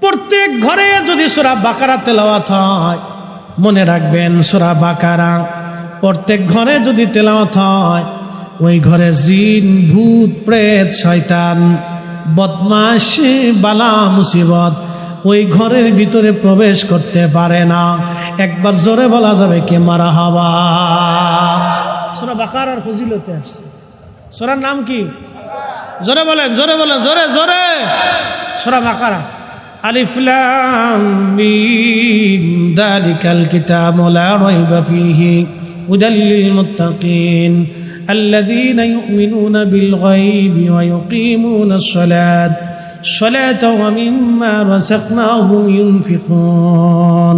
প্রত্যেক ঘরে যদি সূরা বাকারা তেলাওয়াত হয়, মনে রাখবেন সূরা বাকারা প্রত্যেক ঘরে যদি তেলাওয়াত হয়, ওই ঘরে জিন, ভূত, প্রেত, শয়তান, বদমাশ, বালা মুসিবত ওই ঘরের ভিতরে প্রবেশ করতে পারে না। একবার জোরে বলা যাবে কি মারহাবা। সূরা বাকারার ফজিলতে আসছে। সূরার নাম কি? জোরে বলেন, জোরে বলেন, জোরে জোরে। সূরা বাকারা। আলিফ লাম মিম যালিকাল কিতাবু লা রাইবা ফীহি হুদাল লিল মুত্তাকিন الذين يؤمنون بالغيب ويقيمون الصلاة ومما رزقناهم ينفقون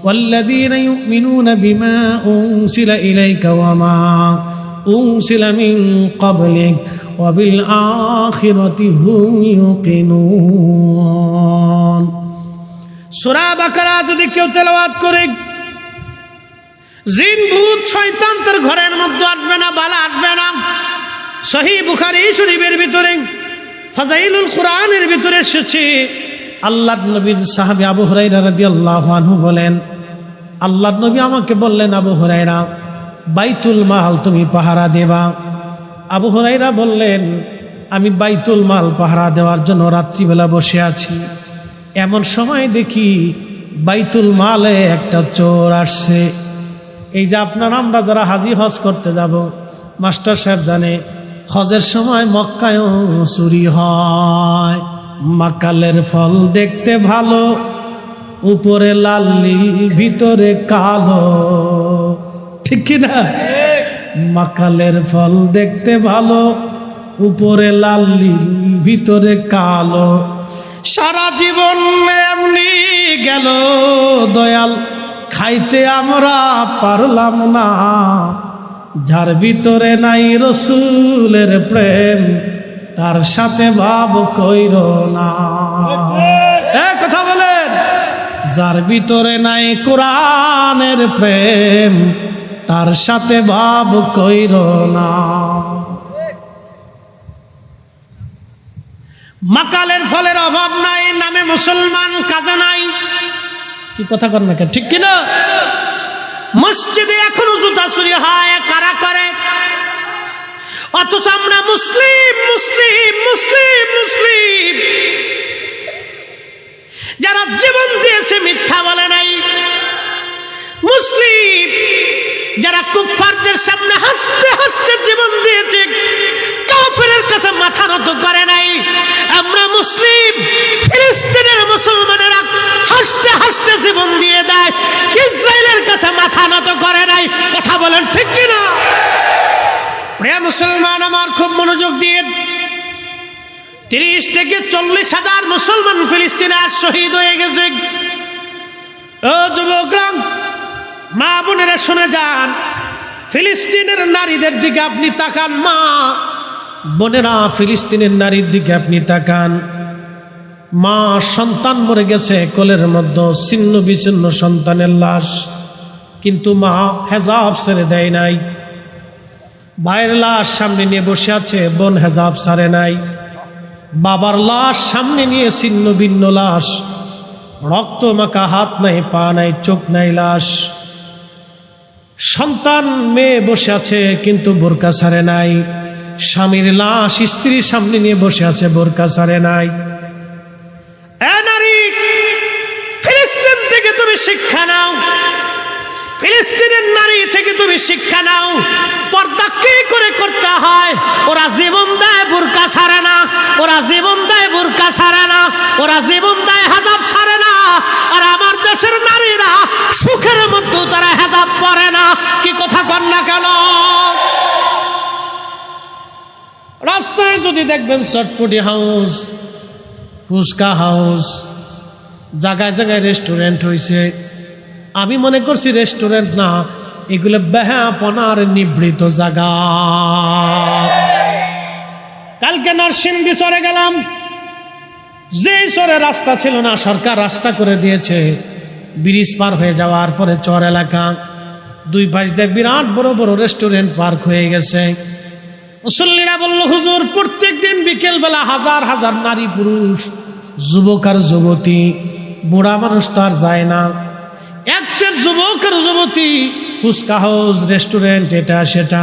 والذين يؤمنون بما أنزل إليك وما أنزل من قبلك وبالآخرة هم يوقنون। সূরা বাকারা যদি কেউ তেলাওয়াত করে, জিন, ভূত, শয়তান তার ঘরের মধ্যে আসবে না, বালা আসবে না। সহিহ বুখারী শরীফের ভিতরে ফাজাইলুল কোরআনের ভিতরে এসেছে, আল্লাহর নবীর সাহাবী আবু হুরায়রা রাদিয়াল্লাহু আনহু বলেন, আল্লাহর নবী আমাকে বললেন, আবু হুরায়রা, বাইতুল মাল তুমি পাহারা দেবা। আবু হুরায়রা বললেন, আমি বাইতুল মাল পাহারা দেওয়ার জন্য রাত্রিবেলা বসে আছি। এমন সময় দেখি বাইতুল মালে একটা চোর আসছে। এই যে আপনারা, আমরা যারা হাজি হজ করতে যাব, মাস্টার সাহেব জানে, হজের সময় মক্কায়ও চুরি হয়। মাকালের ফল দেখতে ভালো, উপরে লাল নীল ভিতরে কালো, ঠিক কিনা? মাকালের ফল দেখতে ভালো, উপরে লাল নীল ভিতরে কালো। সারা জীবন এমনি গেল দয়াল, খাইতে আমরা পারলাম না। যার ভিতরে নাই রসুলের প্রেম, তার সাথে ভাব কইর না। কথা বলেন, যার ভিতরে নাই কোরআনের প্রেম, তার সাথে ভাব কইর না। মাকালের ফলের অভাব নাই, নামে মুসলমান কাজে নাই। কি কথা কর না, ঠিক কিনা? মসজিদে এখনো জুতা চুরি হয়, কারা করে? অথচ আমরা মুসলিম মুসলিম মুসলিম মুসলিম, যারা জীবন দিয়েছে মিথ্যা বলে নাই। মুসলিম যারা কুফফারদের সামনে হাসতে হাসতে জীবন দিয়েছে, কাফেরের কাছে মাথা নত করে নাই। আমরা মুসলিম, ফিলিস্তিনের মুসলমানেরা হাসতে হাসতে জীবন দিয়ে দেয়, ইসরায়েলের কাছে মাথা নত করে নাই। কথা বলেন ঠিক কিনা? প্রিয় মুসলমান আমার, খুব মনোযোগ দিয়ে, 30 থেকে 40,000 মুসলমান ফিলিস্তিনে আজ শহীদ হয়ে গেছে। ও যুবকরা, মা বোনেরা শুনে যান, ফিলিস্তিনের নারীদের দিকে আপনি তাকান। মা বোনেরা, ফিলিস্তিনের নারীর দিকে আপনি তাকান। মা সন্তান মরে গেছে কোলের মধ্যে, ছিন্ন বিচ্ছিন্ন সন্তানের লাশ, কিন্তু মা হেজাব ছেড়ে দেয় নাই। ভাইয়ের লাশ সামনে নিয়ে বসে আছে, বোন হেজাব ছাড়ে নাই। বাবার লাশ সামনে নিয়ে ছিন্ন ভিন্ন লাশ, রক্ত মাখা, হাত নাই, পা নাই, চোখ নাই, লাশ। সন্তান মেয়ে বসে আছে, কিন্তু বোরকা ছাড়ে নাই। স্বামীর লাশ স্ত্রীর সামনে নিয়ে বসে আছে, বোরকা ছাড়ে নাই। এ নারী, ফিলিস্তিন থেকে তুমি শিক্ষা নাও, ফিলিস্তিনের নারী থেকে তুমি শিক্ষা নাও। পর্দা কি করে করতে হয়? ওরা জীবন দেয়, বোরকা ছাড়ে না। ওরা জীবন দেয়, বোরকা ছাড়ে না। ওরা জীবন দেয়, হেজাব ছাড়ে না। আর আমার দেশের নারীরা সুখের মধ্যে তারা হেজাব পরে না। কি কথা কন না কেন? রাস্তায় যদি দেখবেন চটপটি হাউস, ফুচকা হাউস, জায়গায় জায়গায় রেস্টুরেন্ট হয়েছে, আমি মনে করছি রেস্টুরেন্ট না, এগুলো বেহাপনার নিবৃত জায়গা। কালকে নরসিংদী চরে গেলাম, যে চরে রাস্তা ছিল না, সরকার রাস্তা করে দিয়েছে। ব্রিজ পার হয়ে যাওয়ার পরে চর এলাকা, দুই পাশ দিয়ে বিরাট বড় বড় রেস্টুরেন্ট পার্ক হয়ে গেছে। মুসল্লিরা বলল, হুজুর, প্রত্যেক দিন বিকেল বেলা হাজার হাজার নারী পুরুষ, যুবক আর যুবতী, বুড়া মানুষ তো আর যায় না, একশের যুবক আর যুবতী, ফুচকা হাউস, রেস্টুরেন্ট, এটা সেটা।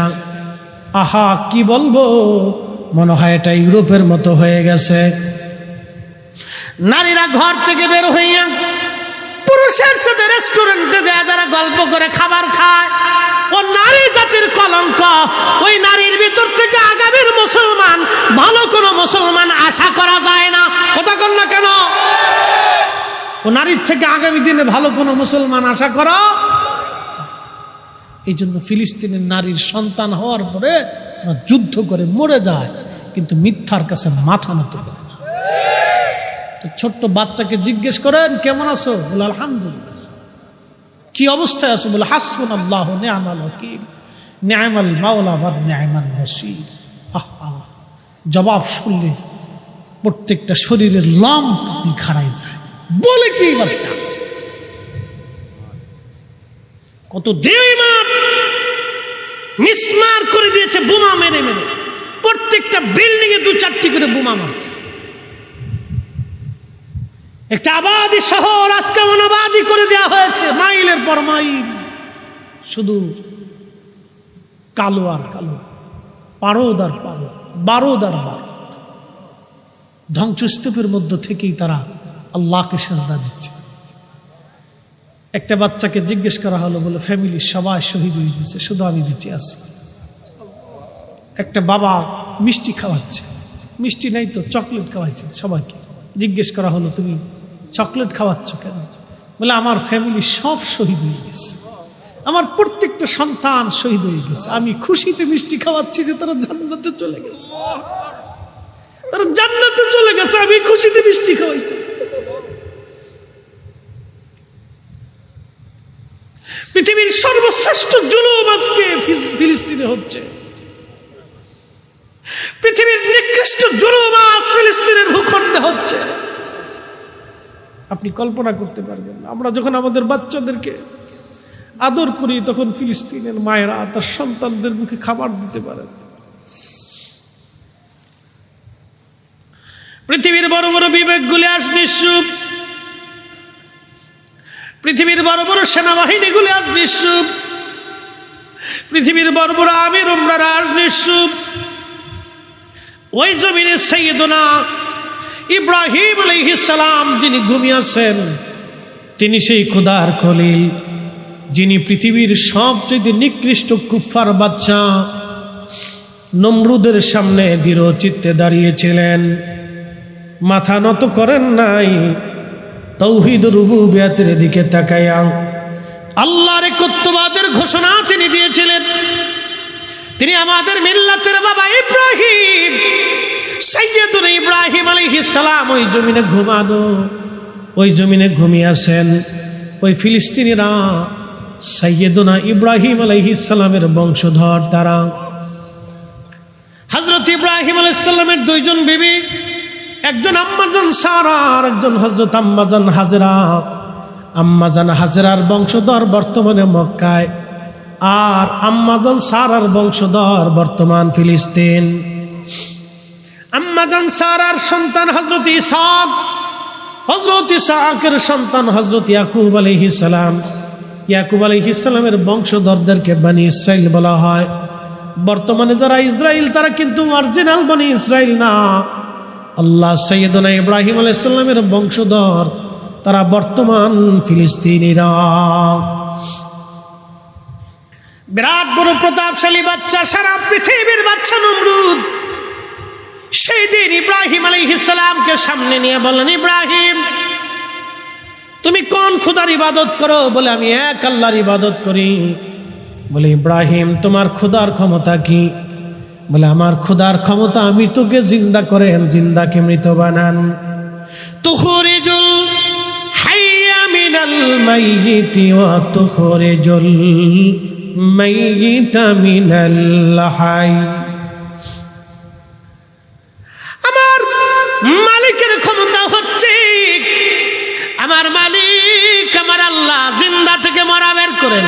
আহা, কি বলবো, মনে হয় এটা ইউরোপের মতো হয়ে গেছে। নারীরা ঘর থেকে বের হইয়া পুরুষের সাথে রেস্টুরেন্টে যায়, যারা গল্প করে খাবার খায়, ও নারী জাতির কলঙ্ক। ওই নারীর ভিতর থেকে আগামীর মুসলমান, ভালো কোনো মুসলমান আশা করা যায় না। কথা কন না কেন? ও নারীর থেকে আগামী দিনে ভালো কোনো মুসলমান আশা করা। এই জন্য ফিলিস্তিনের নারীর সন্তান হওয়ার পরে যুদ্ধ করে মরে যায়, কিন্তু মিথ্যার কাছে মাথা নত করে না। ছোট্ট বাচ্চাকে জিজ্ঞেস করেন, কেমন আছো? বলে আলহামদুলিল্লাহ। কি অবস্থায় আছো? বলে হাসবুনাল্লাহু নি'মাল ওয়াকিল, নি'মাল মাওলা ওয়া নি'মান নাসির। আহা, জবাব শুনলে প্রত্যেকটা শরীরের লোম খাড়াই যায়। বলে কি বাচ্চা, কত দেওয়ান মিসমার করে দিয়েছে, বোমা মেরে মেরে। প্রত্যেকটা বিল্ডিং এ 2-4টি করে বোমা মারছে। একটা আবাদী শহর আজকে অনাবাদী করে দেওয়া হয়েছে, মাইলের পর মাইল, শুধু কালো আর কালো, পারদ আর পারদ, বারদ আর বারদ। ধ্বংসস্তূপের মধ্য থেকেই তারা আল্লাহকে সেজদা দিচ্ছে। একটা বাচ্চাকে জিজ্ঞেস করা হলো, বলে ফ্যামিলির সবাই শহীদ হয়ে গেছে, শুধু আমি বেঁচে আছি। একটা বাবা মিষ্টি খাওয়াচ্ছে, মিষ্টি নাই তো চকলেট খাওয়াইছে সবাইকে। জিজ্ঞেস করা হলো, তুমি চকলেট খাওয়াচ্ছ কেন? বলে আমার ফ্যামিলি সব শহীদ হয়ে গেছে, আমার প্রত্যেকটা সন্তান শহীদ হয়ে গেছে, আমি খুশিতে মিষ্টি খাওয়াচ্ছি যে তারা জান্নাতে চলে গেছে, তারা জান্নাতে চলে গেছে, আমি খুশিতে মিষ্টি খাওয়াইতেছি। পৃথিবীর সর্বশ্রেষ্ঠ জুলুম আজকে ফিলিস্তিনে হচ্ছে, পৃথিবীর নিকৃষ্ট জুলুম আজ ফিলিস্তিনের ভূখণ্ডে হচ্ছে। আপনি কল্পনা করতে পারবেন না, আমরা যখন আমাদের বাচ্চাদেরকে আদর করি তখন ফিলিস্তিনের মায়েরা তার সন্তানদের মুখে খাবার দিতে পারেন। পৃথিবীর বড় বড় বিবেকগুলি আজ নিঃসুপ, পৃথিবীর বড় বড় সেনাবাহিনীগুলি আজ নিঃসুপ, পৃথিবীর বড় বড় আমির উমরারা আজ নিঃসুপ। ওই জমিনে সাইয়েদনা ইব্রাহিম আলাইহিস সালাম যিনি ঘুমিয়েছেন, তিনি সেই খোদার খলিল, যিনি পৃথিবীর সবচেয়ে নিকৃষ্ট কুফফার বাচ্চা নমরুদের সামনে দৃঢ় চিত্তে দাঁড়িয়েছিলেন, মাথা নত করেন নাই, তাওহীদ রুবুবিয়তের দিকে তাকায়া আল্লাহর একত্ববাদের ঘোষণা তিনি দিয়েছিলেন। তিনি আমাদের মিল্লাতের বাবা ইব্রাহিম, সাইয়েদুনা ইব্রাহিম আলাইহিস সালাম ওই জমিনে ঘুমানো, ওই জমিনে ঘুমিয়ে আছেন। ওই ফিলিস্তিনিরা সাইয়েদুনা ইব্রাহিম আলাইহিস সালামের বংশধর। তারা হযরত ইব্রাহিম আলাইহিস সালামের দুইজন বিবি, একজন আম্মাজান সারা আর একজন হযরত আম্মাজান হাজেরা। আম্মাজান হাজেরার বংশধর বর্তমানে মক্কায়, আর আম্মাজান সারার বংশধর বর্তমান ফিলিস্তিন। আম্মাজান সারার সন্তান হযরত ইসহাক, হযরত ইসহাকের সন্তান হযরত ইয়াকুব আলাইহিস সালাম। ইয়াকুব আলাইহিস সালামের বংশধরদেরকে বনি ইসরাইল বলা হয়। বর্তমানে যারা ইসরাইল তারা কিন্তু অরিজিনাল বনি ইসরাইল না। আল্লাহ সাইয়েদনা ইব্রাহিম আলাইহিস সালামের বংশধর, তারা বর্তমান ফিলিস্তিনিরা। বিরাট বড় প্রতাপশালী বাচ্চা, সারা পৃথিবীর বাচ্চা নমরুদ। সেই দিন ইব্রাহিম আলাইহিস সালামকে সামনে নিয়ে বললেন, ইব্রাহিম তুমি কোন খোদার ইবাদত করো? বলে আমি এক আল্লাহর ইবাদত করি। বলে ইব্রাহিম তোমার খোদার ক্ষমতা কি? বলে আমার খোদার ক্ষমতা আমি তোকে জিন্দা করেন, জিন্দাকে মৃত বানান। তুখরিজুল হাইয়া মিনাল মাইয়িতি ওয়া তুখরিজুল মাইয়িতা মিনাল হাই। আমার মালিকের ক্ষমতা হচ্ছে, আমার মালিক আমার আল্লাহ জিন্দা থেকে মরা বের করেন,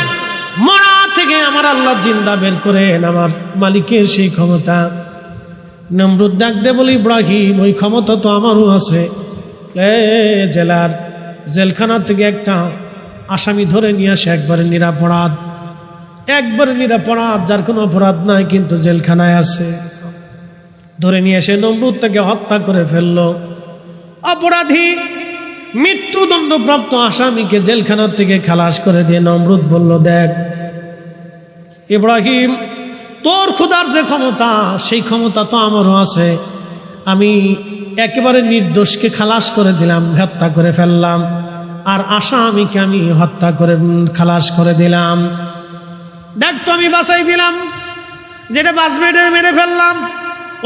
মরা থেকে আমার আল্লাহ জিন্দা বের করেন, আমার মালিকের সেই ক্ষমতা। নমরুদ ডাক দে বলে, ইব্রাহিম ওই ক্ষমতা তো আমারও আছে। জেলার জেলখানা থেকে একটা আসামি ধরে নিয়ে আসে, একবারে নিরাপরাধ, একবারে নিরাপরাধ, যার কোনো অপরাধ নাই কিন্তু জেলখানায় আছে। ধরে নিয়ে এসে নমরুদ তাকে হত্যা করে ফেললো। অপরাধী মৃত্যুদণ্ডপ্রাপ্ত আসামিকে জেলখানার থেকে খালাস করে দিয়ে নমরুদ বলল, দেখ ইব্রাহিম তোর খোদার যে ক্ষমতা সেই ক্ষমতা তো আমারও আছে। আমি একেবারে নির্দোষকে খালাস করে দিলাম, হত্যা করে ফেললাম, আর আসামিকে আমি হত্যা করে খালাস করে দিলাম। দেখ তো আমি বাঁচাই দিলাম, যেটা বাঁচবে মেরে ফেললাম,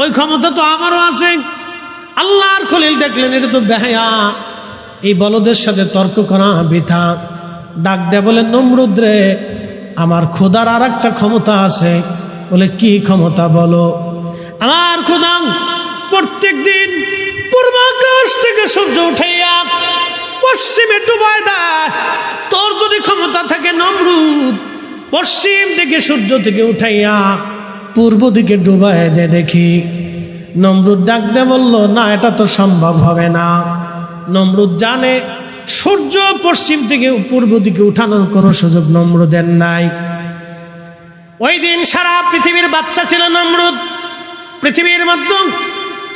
ওই ক্ষমতা তো আমারও আছে। আল্লাহর খলিল দেখলেন এটা তো বেহায়া, এই বলদের সাথে তর্ক করা বৃথা। ডাক দেয়া বলে, নমরুদ রে আমার খোদার আর একটা ক্ষমতা আছে। বলে কি ক্ষমতা বলো? আমার খোদা প্রত্যেক দিন পূর্বাকাশ থেকে সূর্য উঠাইয়া পশ্চিমে ডুবায় দেয়। তোর যদি ক্ষমতা থাকে নমরুদ, পশ্চিম থেকে সূর্য থেকে উঠাইয়া পূর্ব দিকে ডুবায় দে দেখি। নমরুদ ডাক দে বলল, না এটা তো সম্ভব হবে না। নমরুদ জানে সূর্য পশ্চিম থেকে পূর্ব দিকে উঠানোর কোনো সুযোগ নমরুদের নাই। ওই দিন সারা পৃথিবীর বাচ্চা ছিল নমরুদ। পৃথিবীর মধ্যে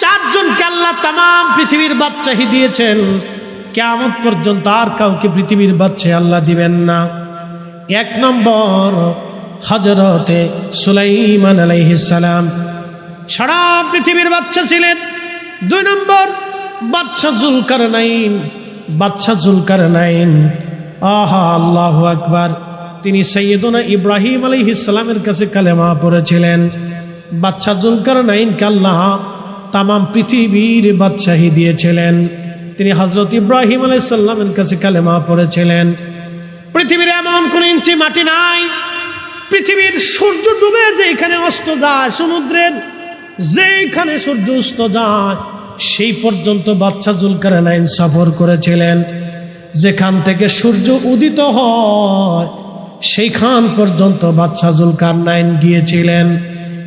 4 জনকে আল্লাহ তামাম পৃথিবীর বাচ্চাহি দিয়েছেন। কিয়ামত পর্যন্ত আর কাউকে পৃথিবীর বাচ্চা আল্লাহ দিবেন না। 1 নম্বর হযরতে সুলাইমান আলাইহিস সালাম সারা পৃথিবীর বাচ্চা ছিলেন। 2 নম্বর বাদশা জুলকারনাইন আহা, আল্লাহু আকবার। তিনি সাইয়্যিদুনা ইব্রাহিম আলাইহিস সালামের কাছে কালেমা পড়েছিলেন। বাদশা যুলকারনাইনকে আল্লাহ তামাম পৃথিবীর বাদশাহী দিয়েছিলেন। তিনি হযরত ইব্রাহিম আলাইহিস সালামের কাছে কালেমা পড়েছিলেন। পৃথিবীর এমন কোন ইঞ্চি মাটি নাই, পৃথিবীর সূর্য ডুবে যেখানে অস্ত যায়, সমুদ্রের যেখানে সূর্য অস্ত যায় সেই পর্যন্ত বাদশা যুলকারনাইন সফর করেছিলেন। যেখান থেকে সূর্য উদিত হয় সেইখান পর্যন্ত বাদশা যুলকারনাইন গিয়েছিলেন।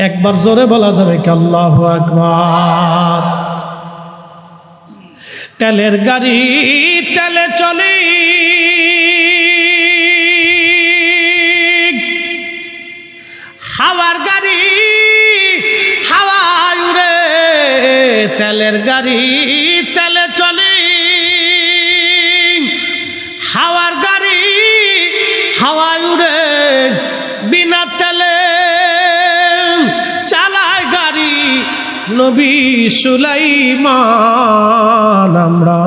একবার জোরে বলা যাবে কি আল্লাহু আকবার। তেলের গাড়ি তেলে চলে, হাওয়ার গাড়ি হাওয়ায় উড়ে, তেলের গাড়ি তেলে চলে, হাওয়ার গাড়ি হাওয়ায় উড়ে, বিনা তেলে চালায় গাড়ি নবী সুলাইমান। আমরা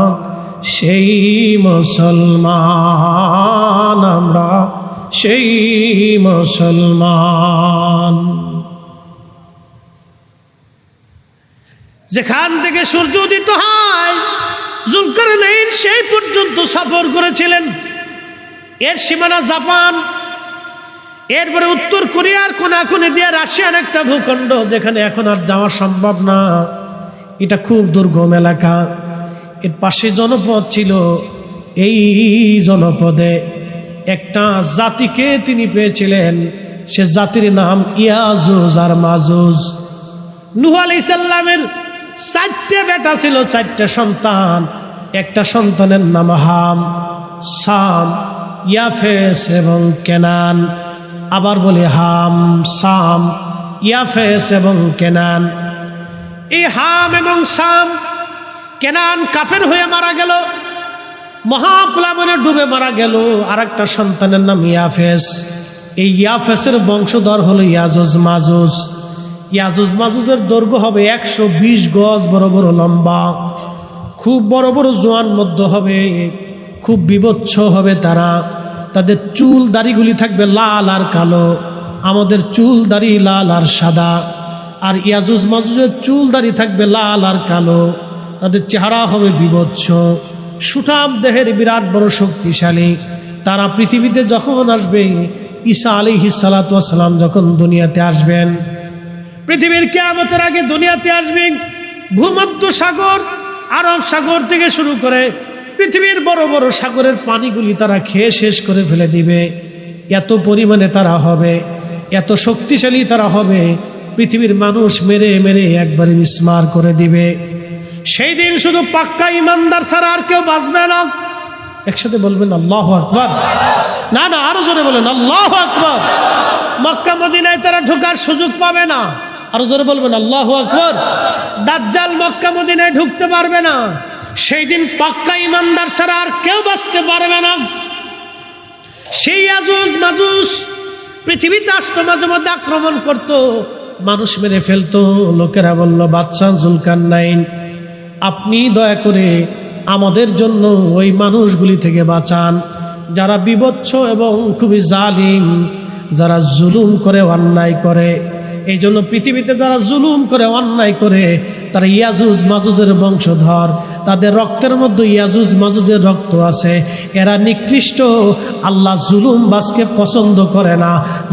সেই মুসলমান, আমরা সেই মুসলমান। যেখান থেকে সূর্য উদিত হয় যুলকারনাইন সেই পর্যন্ত সফর করেছিলেন। এর সীমানা জাপান, এরপরে উত্তর কোরিয়ার কোনাকুনি দিয়ে রাশিয়ার একটা ভূখণ্ড, যেখানে এখন আর যাওয়া সম্ভব না। এটা খুব দুর্গম এলাকা। এর পাশে জনপদ ছিল। এই জনপদে একটা জাতিকে তিনি পেয়েছিলেন। সে জাতির নাম ইয়াজুজ আর মাজুজ। নূহ আলাইহিস সালামের 4টে বেটা ছিল, 4টে সন্তান। একটা সন্তানের নাম হাম, সাম, ইয়াফেস এবং কেনান। আবার বলি হাম, সাম, ইয়াফেস এবং কেনান। এই হাম এবং সাম, কেনান কাফের হয়ে মারা গেল, মহাপ্লাবনে ডুবে মারা গেল। আর একটা সন্তানের নাম ইয়াফেস। এই ইয়াফেসের বংশধর হলো ইয়াজুজ মাজুজ। ইয়াজুজ মাজুজের দৈর্ঘ্য হবে 120 গজ, বড় বড় লম্বা, খুব বড় বড় জোয়ান মধ্য হবে, খুব বিভৎস হবে তারা। তাদের চুল দাড়িগুলি থাকবে লাল আর কালো। আমাদের চুল দাড়ি লাল আর সাদা, আর ইয়াজুজ মাজুজের চুল দাড়ি থাকবে লাল আর কালো। তাদের চেহারা হবে বিভৎস, সুঠাম দেহের, বিরাট বড় শক্তিশালী। তারা পৃথিবীতে যখন আসবে, ঈসা আলাইহিস সালাতু ওয়াস সালাম যখন দুনিয়াতে আসবেন, পৃথিবীর কিয়ামতের আগে দুনিয়াতে আসবেন, ভূমধ্য সাগর, আরব সাগর থেকে শুরু করে পৃথিবীর বড় বড় সাগরের পানিগুলি তারা খেয়ে শেষ করে ফেলে দিবে। এত পরিমাণে তারা হবে, এত শক্তিশালী তারা হবে, পৃথিবীর মানুষ মেরে মেরে একবারে মিসমার করে দিবে। সেই দিন শুধু পাক্কা ইমানদার ছাড়া আর কেউ বাঁচবে না। একসাথে বলবেন আল্লাহু আকবার। না না, আরো জোরে বলেন আল্লাহু আকবার। মক্কা মদিনায় তারা ঢোকার সুযোগ পাবে না। আরো জোরে বলবেন আল্লাহু আকবার। দাজ্জাল মক্কা মদিনায় ঢুকতে পারবে না। সেই দিন পাক্কা ইমানদার ছাড়া আর কেউ বাঁচতে পারবে না। সেই ইয়াজুজ মাজুজ পৃথিবীতে আসতো, মাঝে মধ্যে আক্রমণ করতো, মানুষ মেরে ফেলতো। লোকেরা বলল, বাদশা যুলকারনাইন, আপনি দয়া করে আমাদের জন্য ওই মানুষগুলি থেকে বাঁচান যারা বিভৎস এবং খুবই জালিম, যারা জুলুম করে, অন্যায় করে। এই জন্য পৃথিবীতে যারা জুলুম করে, অন্যায় করে, তারা ইয়াজুজ মাজুজের বংশধর। তাদের রক্তের মধ্যে ইয়াজুজ মাজুজের রক্ত আছে। এরা নিকৃষ্ট। আল্লাহ জুলুম বাসকে পছন্দ করে না।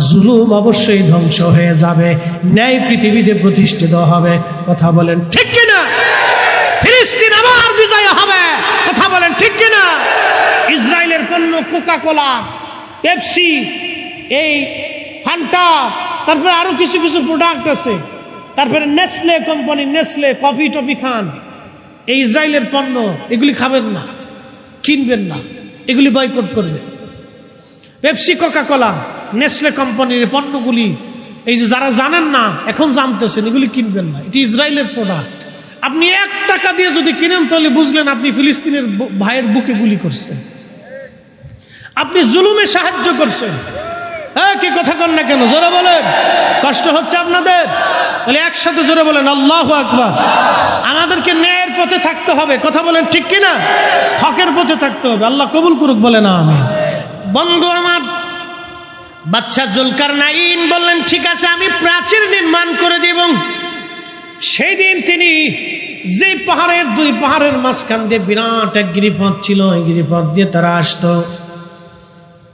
জুলুম অবশ্যই ধ্বংস হয়ে যাবে, ন্যায় পৃথিবীতে প্রতিষ্ঠিত হবে। কথা বলেন ঠিক কিনা? ফিলিস্তিন আবার বিজয় হবে। কথা বলেন ঠিক কিনা? ইসরায়েলের পণ্য কোকা কোলা, পেপসি, এই ফান্টা, তারপরে আরো কিছু কিছু প্রোডাক্ট আছে, তারপরে Nestle company, Nestle coffee toffee খান, এই ইসরায়েলের পণ্য, এগুলি খাবেন না, কিনবেন না, এগুলি বয়কট করবেন। পেপসি, কোকা কোলা, নেসলে কোম্পানির পণ্যগুলি, এই যে যারা জানেন না এখন জানতেছেন, এগুলি কিনবেন না, এটি ইসরায়েলের প্রোডাক্ট। আপনি 1 টাকা দিয়ে যদি কিনেন তাহলে বুঝলেন আপনি ফিলিস্তিনের ভাইয়ের বুকে গুলি করছেন, আপনি জুলুমে সাহায্য করছেন। হ্যাঁ, কি কথা কন না কেন? জোরে বলেন। কষ্ট হচ্ছে আপনাদের? তাহলে একসাথে জোরে বলেন আল্লাহু আকবার। আমাদেরকে ন্যায়ের পথে থাকতে হবে। কথা বলেন ঠিক কিনা? হকের পথে থাকতে হবে। আল্লাহ কবুল করুক, বলেন আমিন। বন্ধু আমার, বাদশা জুলকারনাইন বললেন ঠিক আছে আমি প্রাচীর নির্মাণ করে দেব। সেই দিন তিনি যে পাহাড়ের, দুই পাহাড়ের মাঝখান দিয়ে বিরাট এক গিরিপথ ছিল, ওই গিরিপথ দিয়ে তারা আসতো।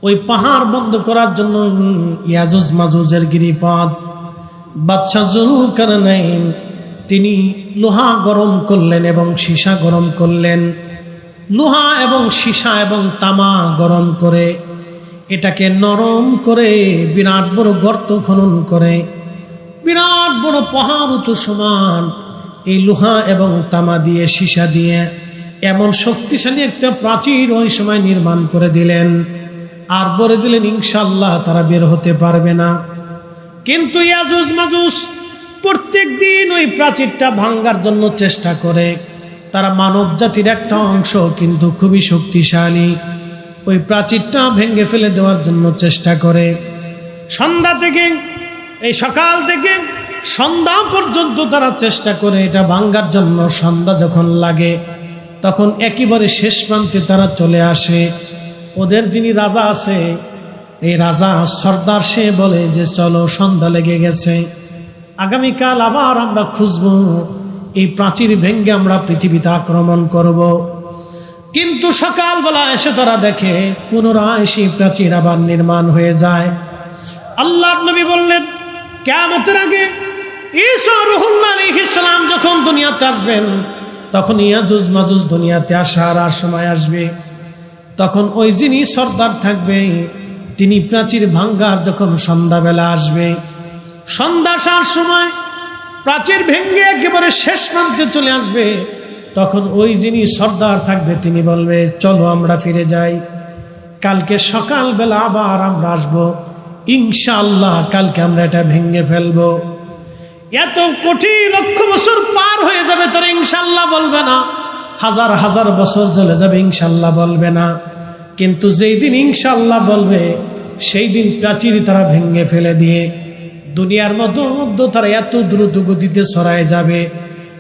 ওই পাহাড় বন্ধ করার জন্য ইয়াজুজ মাজুজের গিরিপথ, বাদশা জুলকারনাইন তিনি লোহা গরম করলেন এবং সীসা গরম করলেন। লোহা এবং সীসা এবং তামা গরম করে এটাকে নরম করে বিরাট বড় গর্ত খনন করে বিরাট বড় পাহাড় উঁচু সমান এই লোহা এবং তামা দিয়ে, সীসা দিয়ে এমন শক্তিশালী একটা প্রাচীর ওই সময় নির্মাণ করে দিলেন। আর বলে দিলেন ইনশাআল্লাহ তারা বের হতে পারবে না। কিন্তু ইয়াজুজ মাজুজ প্রত্যেক দিন ওই প্রাচীরটা ভাঙ্গার জন্য চেষ্টা করে। তারা মানব জাতির একটা অংশ, কিন্তু খুবই শক্তিশালী। ওই প্রাচীরটা ভেঙে ফেলে দেওয়ার জন্য চেষ্টা করে। সন্ধ্যা থেকে, এই সকাল থেকে সন্ধ্যা পর্যন্ত তারা চেষ্টা করে এটা ভাঙ্গার জন্য। সন্ধ্যা যখন লাগে তখন একেবারে শেষ প্রান্তে তারা চলে আসে। ওদের যিনি রাজা আছে, এই রাজা সর্দার, সে বলে যে চলো সন্ধ্যা লেগে গেছে, আগামীকাল আবার আমরা খুঁজবো, এই প্রাচীর ভেঙ্গে আমরা পৃথিবীতে আক্রমণ করব। কিন্তু সকালবেলা এসে তারা দেখে পুনরায় সেই প্রাচীর আবার নির্মাণ হয়ে যায়। আল্লাহর নবী বললেন কিয়ামতের আগে ঈসা রূহুল্লাহ আলাইহিস সালাম যখন দুনিয়াতে আসবেন, তখন ইয়াজুজ মাজুজ দুনিয়াতে আসার আর সময় আসবে। তখন ওই যিনি সর্দার থাকবে তিনি প্রাচীর ভাঙ্গার যখন সন্ধ্যাবেলা আসবে, সন্ধ্যা আসার সময় প্রাচীর ভেঙ্গে একেবারে শেষ প্রান্তে চলে আসবে, তখন ওই যিনি সর্দার থাকবে তিনি বলবে চলো আমরা ফিরে যাই, কালকে সকালবেলা আবার আমরা আসবো, ইনশাআল্লাহ কালকে আমরা এটা ভেঙে ফেলবো। এত কোটি লক্ষ বছর পার হয়ে যাবে, তারা ইনশাআল্লাহ বলবে না। হাজার হাজার বছর চলে যাবে, ইনশাআল্লাহ বলবে না। কিন্তু যেই দিন ইনশাআল্লাহ বলবে সেই দিন প্রাচীর তারা ভেঙে ফেলে দিয়ে দুনিয়ার মধ্যে তারা এত দ্রুত গতিতে ছড়ায় যাবে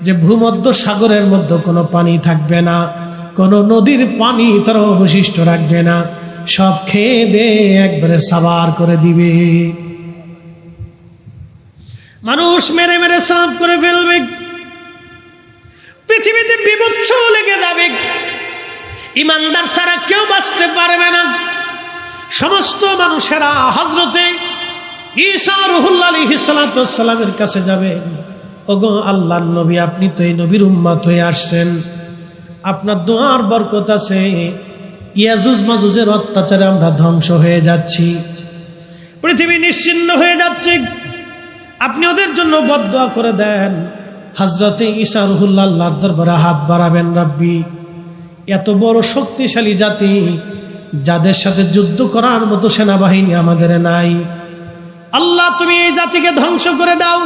যে ভূমধ্য সাগরের মধ্যে কোনো পানি থাকবে না, কোনো নদীর পানি তারা অবশিষ্ট রাখবে না, সব খেয়ে দিয়ে একবারে সাবার করে দিবে। মানুষ মেরে মেরে সাফ করে ফেলবে, পৃথিবীতে বিভৎস লেগে যাবে, ইমানদার ছাড়া কেউ বাঁচতে পারবে না। সমস্ত মানুষেরা হযরতে ঈসা রূহুল্লাহ আলাইহিস সালামের কাছে যাবে, ওগো আল্লাহর নবী, আপনি তো এই নবীর উম্মত হয়ে আসছেন, আপনার দোয়ার বরকত আছে, ইয়াজুজ মাজুজের অত্যাচারে আমরা ধ্বংস হয়ে যাচ্ছি, পৃথিবী নিশ্চিহ্ন হয়ে যাচ্ছে, আপনি ওদের জন্য বদদোয়া করে দেন। হযরতে ঈসা রূহুল্লাহ আল্লাহর দরবারে হাত বাড়াবেন, রাব্বি, এত বড় শক্তিশালী জাতি যাদের সাথে যুদ্ধ করার মতো সেনাবাহিনী আমাদের নাই, আল্লাহ তুমি এই জাতিকে ধ্বংস করে দাও।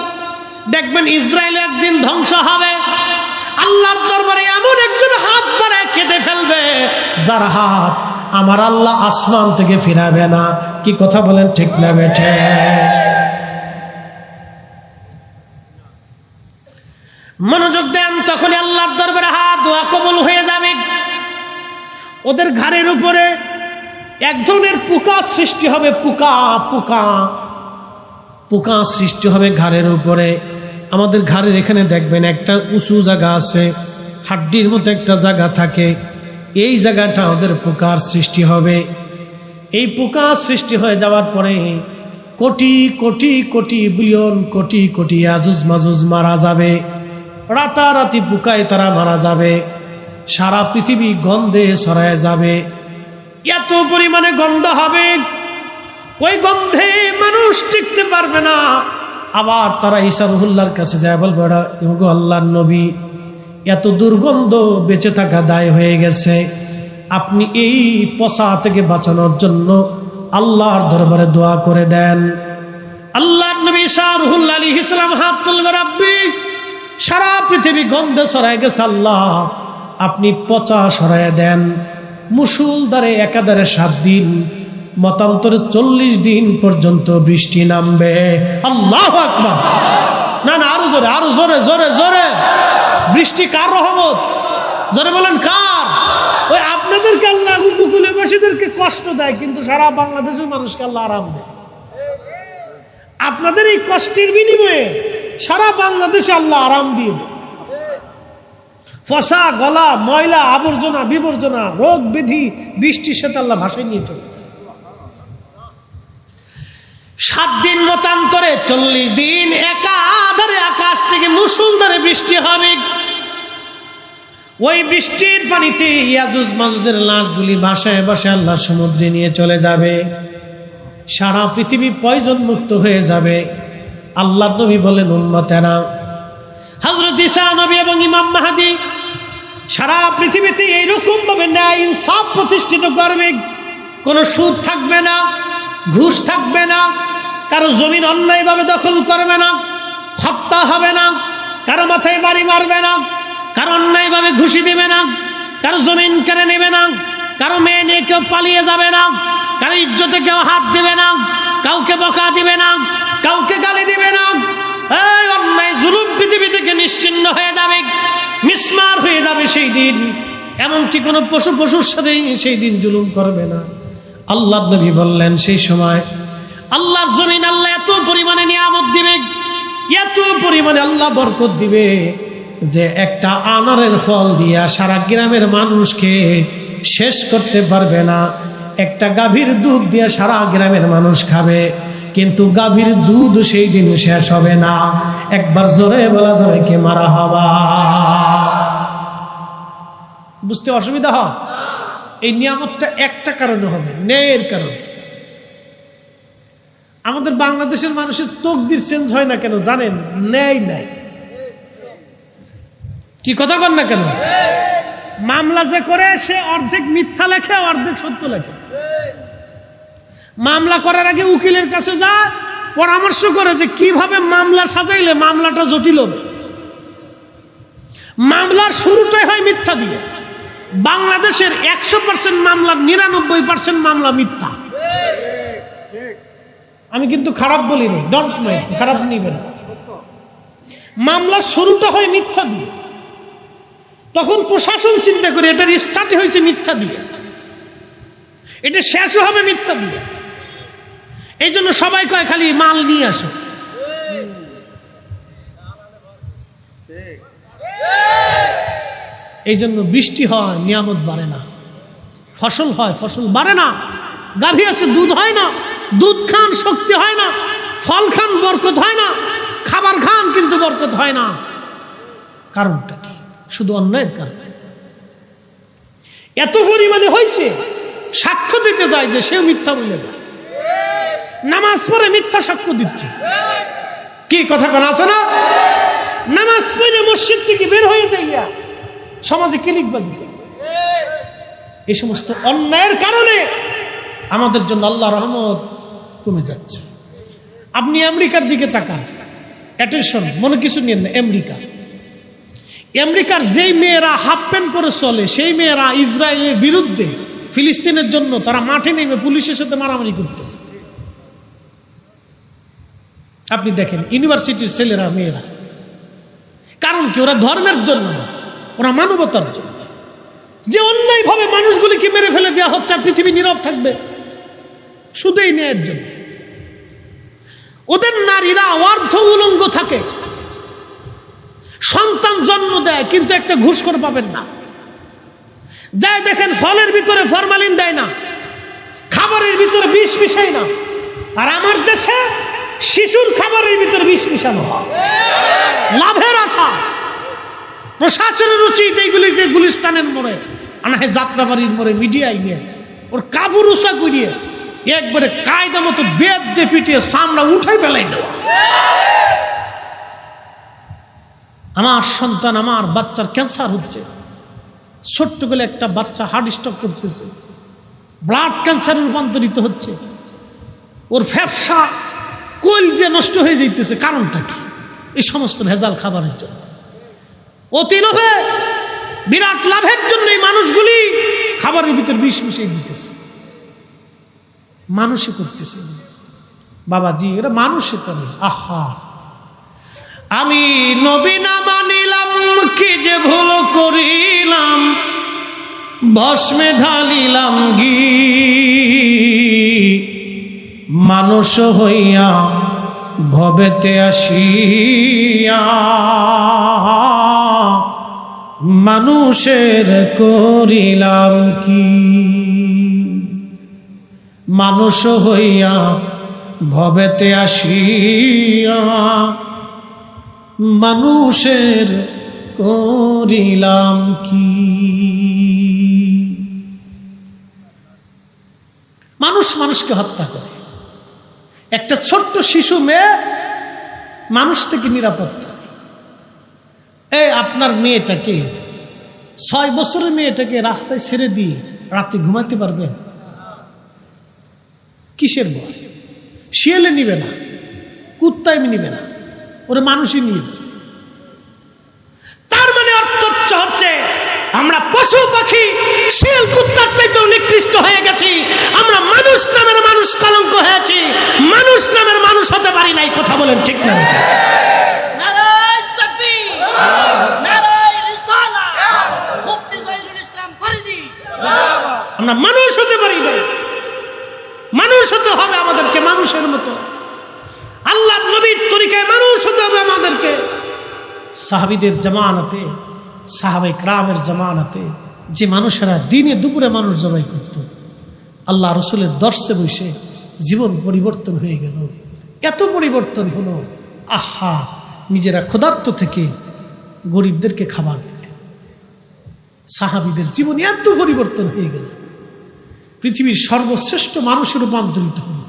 দেখবেন ইসরায়েল একদিন ধ্বংস হবে, আল্লাহর দরবারে এমন একজন হাত বাড়ায় কেঁদে ফেলবে যার হাত আমার আল্লাহ আসমান থেকে ফিরাবে না। কি কথা বলেন, ঠিক না বেঠে? মনোযোগ দেন, তখন আল্লাহর দরবারে হাত দোয়া কবুল হয়ে যাবে। ওদের ঘাড়ের উপরে এক ধরনের পোকা সৃষ্টি হবে, পোকা পোকা পোকা সৃষ্টি হবে ঘাড়ের উপরে। আমাদের ঘাড়ের এখানে দেখবেন একটা উঁচু জায়গা আছে, হাড্ডির মতো একটা জায়গা থাকে, এই জায়গাটা ওদের পোকার সৃষ্টি হবে। এই পোকা সৃষ্টি হয়ে যাওয়ার পরে কোটি কোটি কোটি বিলিয়ন কোটি কোটি ইয়াজুজ মাজুজ মারা যাবে, রাতারাতি পোকায় তারা মারা যাবে, সারা পৃথিবী গন্ধে ছড়ায় যাবে, এত পরিমাণে গন্ধ হবে, ওই গন্ধে মানুষ টিকতে পারবে না। আবার তারা ঈসা রূহুল্লাহর কাছে যায়, বলবে ওগো আল্লাহর নবী, এত দুর্গন্ধ বেঁচে থাকা দায় হয়ে গেছে, আপনি এই পচা থেকে বাঁচানোর জন্য আল্লাহর দরবারে দোয়া করে দেন। আল্লাহর নবী ঈসা রূহুল্লাহ আলাইহিস সালাম হাত তুলবে, রাব্বি, সারা পৃথিবী গন্ধে ছড়ায় গেছে, আল্লাহ আপনি পচা সরায় দেন। মুসুলধারে একাধারে 7 দিন, মতান্তরে 40 দিন পর্যন্ত বৃষ্টি নামবে। আল্লাহু আকবার! না না, আরো জোরে, আরো জোরে, জোরে জোরে। বৃষ্টি কার রহমত? জোরে বলেন কার? ওই আপনাদেরকে আল্লাহ উপকূলবাসীদেরকে কষ্ট দেয়, কিন্তু সারা বাংলাদেশের মানুষকে আল্লাহ আরাম দেয়। আপনাদের এই কষ্টের বিনিময়ে সারা বাংলাদেশে আল্লাহ আরাম দিয়ে দেয়। ফসা গলা, ময়লা, আবর্জনা, বিবর্জনা, রোগ ব্যাধি বৃষ্টির সাথে আল্লাহ ভাসায় নিয়ে চলে। 7 দিন মতান্তরে 40 দিন একাধারে আকাশ থেকে মুষলধারে বৃষ্টি হবে। ওই বৃষ্টির পানিতে ইয়াজুজ মাজুজের লাশগুলি ভাসায় ভাসায় আল্লাহ সমুদ্রে নিয়ে চলে যাবে। সারা পৃথিবী পয়জন মুক্ত হয়ে যাবে। আল্লাহ নবী বলেন, উম্মতেরা, হযরত ঈসা নবী এবং ইমাম মাহদী সারা পৃথিবীতে এইরকম ভাবে ন্যায় ইনসাফ প্রতিষ্ঠিত করবে। কোনো সুদ থাকবে না, ঘুষ থাকবে না, কারো জমিন অন্যায়ভাবে দখল করবে না, হত্যা হবে না, কারো মাথায় বাড়ি মারবে না, কারো অন্যায়ভাবে ঘুষি দেবে না, কারো জমিন কেড়ে নেবে না, কারো মেয়ে নিয়ে কেউ পালিয়ে যাবে না, কারো ইজ্জতে কেউ হাত দিবে না, কাউকে বকা দিবে না, কাউকে গালি দিবে না। এই অন্যায় জুলুম পৃথিবী থেকে নিশ্চিহ্ন হয়ে যাবে, মিসমার হয়ে যাবে সেই দিন। এমনকি কোনো পশুর সাথে সেই দিন জুলুম করবে না। আল্লাহ নবী বললেন, সেই সময় আল্লাহর জমিন আল্লাহ এত পরিমাণে নিয়ামত দিবে, এত পরিমাণে আল্লাহ বরকত দিবে যে একটা আনারের ফল দিয়া সারা গ্রামের মানুষকে শেষ করতে পারবে না। একটা গাভীর দুধ দিয়ে সারা গ্রামের মানুষ খাবে, কিন্তু গাভীর দুধ সেই দিন শেষ হবে না। একবার জোরে বলা যাবে কি মারহাবা। বুঝতে অসুবিধা হয়? এই নিয়ামতটা একটা কারণে হবে, ন্যায়ের কারণে। আমাদের বাংলাদেশের মানুষের তকদির চেঞ্জ হয় না কেন জানেন? ন্যায় নাই। কি কথা কন না কেন? মামলা যে করে সে অর্ধেক মিথ্যা লেখে, অর্ধেক সত্য লেখে। মামলা করার আগে উকিলের কাছে যায়, পরামর্শ করে যে কিভাবে মামলা সাজাইলে মামলাটা জটিল হবে। মামলার শুরুটাই হয় মিথ্যা দিয়ে। বাংলাদেশের 100% মামলার 99% মামলা মিথ্যা। আমি কিন্তু খারাপ বলিনি, ডোন্ট মাইন্ড, খারাপ নিবেন। মামলার শুরুটা হয় মিথ্যা দিয়ে। তখন প্রশাসন চিন্তা করে এটার স্টার্ট হয়েছে মিথ্যা দিয়ে, এটা শেষও হবে মিথ্যা দিয়ে। এই জন্য সবাই কয় খালি মাল নিয়ে আসো। এই জন্য বৃষ্টি হয়, নিয়ামত বাড়ে না। ফসল হয়, ফসল বাড়ে না। গাভী আছে, দুধ হয় না। দুধ খান, শক্তি হয় না। ফল খান, বরকত হয় না। খাবার খান, কিন্তু বরকত হয় না। কারণটা কি? শুধু অন্যায়ের কারণে। এত পরিমাণে হয়েছে, সাক্ষ্য দিতে যায় যে সেও মিথ্যা বলে যায়। নামাজ পড়ে মিথ্যা সাক্ষ্য দিচ্ছে। কি কথা কোন আছে না? নামাজ পড়ে মসজিদ থেকে বের হয়ে যাইয়া সমাজে ক্লিকবাজি। এই সমস্ত অন্যায়ের কারণে আমাদের জন্য আল্লাহ রহমত কমে যাচ্ছে। আপনি আমেরিকার দিকে তাকান, অ্যাটেনশন, মনে কিছু নিয়েন না। আমেরিকার যেই মেয়েরা হাফ প্যান্ট পরে চলে, সেই মেয়েরা ইসরায়েলের বিরুদ্ধে, ফিলিস্তিনের জন্য তারা মাঠে নেমে পুলিশের সাথে মারামারি করতেছে। আপনি দেখেন ইউনিভার্সিটির ছেলেরা, মেয়েরা। কারণ কি? ওরা ধর্মের জন্য, ওরা মানবতার জন্য। যে অন্যায়ভাবে মানুষগুলিকে মেরে ফেলে দেওয়া হচ্ছে, আর পৃথিবী নীরব থাকবে শুধু এই ন্যায়ের জন্য। ওদের নারীরা অর্ধ উলঙ্গ থাকে, সন্তান জন্ম দেয়, কিন্তু একটা ঘুষ করে পাবেন না। যাই দেখেন ফলের ভিতরে ফরমালিন দেয় না, খাবারের ভিতরে বিষ মিশায় না। আর আমার দেশে শিশুর খাবারের ভিতরে বিষ মিশানো হয় লাভের আশা। প্রশাসনের উচিত এইগুলিকে গুলিস্তানের মোড়ে, আনাহে যাত্রাবাড়ির মোড়ে মিডিয়ায় নিয়ে ওর কাপড় উষা করিয়ে একবারে কায়দা মতো বেদ দিয়ে পিটিয়ে সামনে উঠাই ফেলাই দেওয়া। আমার সন্তান, আমার বাচ্চার ক্যান্সার হচ্ছে, ছোট্ট করে একটা বাচ্চা হার্ট স্ট্রোক করতেছে, ব্লাড ক্যান্সারে রূপান্তরিত হচ্ছে, ওর ফ্যাপসা কলজে নষ্ট হয়ে যাইতেছে। কারণটা কি? এই সমস্ত ভেজাল খাবারের জন্য। অতি লোভে, বিরাট লাভের জন্য এই মানুষগুলি খাবারের ভিতর বিষ মিশিয়ে দিতেছে। মানুষে করতেছে বাবাজি, এটা মানুষে করে। আহা, আমি নবী না মানিলাম, কি যে ভুল করিলাম, ভস্মে ঢালিলাম ঘি, মানুষ হইয়া ভবেতে আসিয়া মানুষের করিলাম কি। মানুষ হইয়া ভবেতে আসিয়া মানুষের করিলাম কি। মানুষ মানুষকে হত্যা করে। একটা ছোট্ট শিশু মেয়ে মানুষ থেকে নিরাপত্তা নেই। আপনার মেয়েটাকে 6 বছরের মেয়েটাকে রাস্তায় ছেড়ে দিয়ে রাতে ঘুমাতে পারবেন? কিসের ভয়? শিয়ালে নিবে না, কুত্তায় নিবে না, ওরা মানুষই নিয়ে যাবে। তার মানে অর্থ হচ্ছে আমরা পশু পাখি শিয়াল কুত্তার চাইতেও নিকৃষ্ট হয়ে গেছি। আমরা মানুষ নামের মানুষ কলঙ্ক হয়েছি, মানুষ নামের মানুষ হতে পারি নাই। কথা বলেন ঠিক না? নারায়ে তাকবীর, নারায়ে রিসালাত, মুফতি জহিরুল ইসলাম ফরিদী। আমরা মানুষ হতে পারি না। মানুষ হতে হবে আমাদেরকে মানুষের মতো। আল্লাহর নবীর তরিকায় মানুষ হতে হবে আমাদেরকে। সাহাবীদের জামানাতে, সাহাবায়ে কেরামের জামানাতে যে মানুষেরা দিনে দুপুরে মানুষ জবাই করত, আল্লাহ রসুলের দর্শে বসে জীবন পরিবর্তন হয়ে গেল। এত পরিবর্তন হলো, আহা, নিজেরা ক্ষুধার্ত থেকে গরিবদেরকে খাবার দিতেন। সাহাবীদের জীবন এত পরিবর্তন হয়ে গেল, পৃথিবীর সর্বশ্রেষ্ঠ মানুষে রূপান্তরিত হল।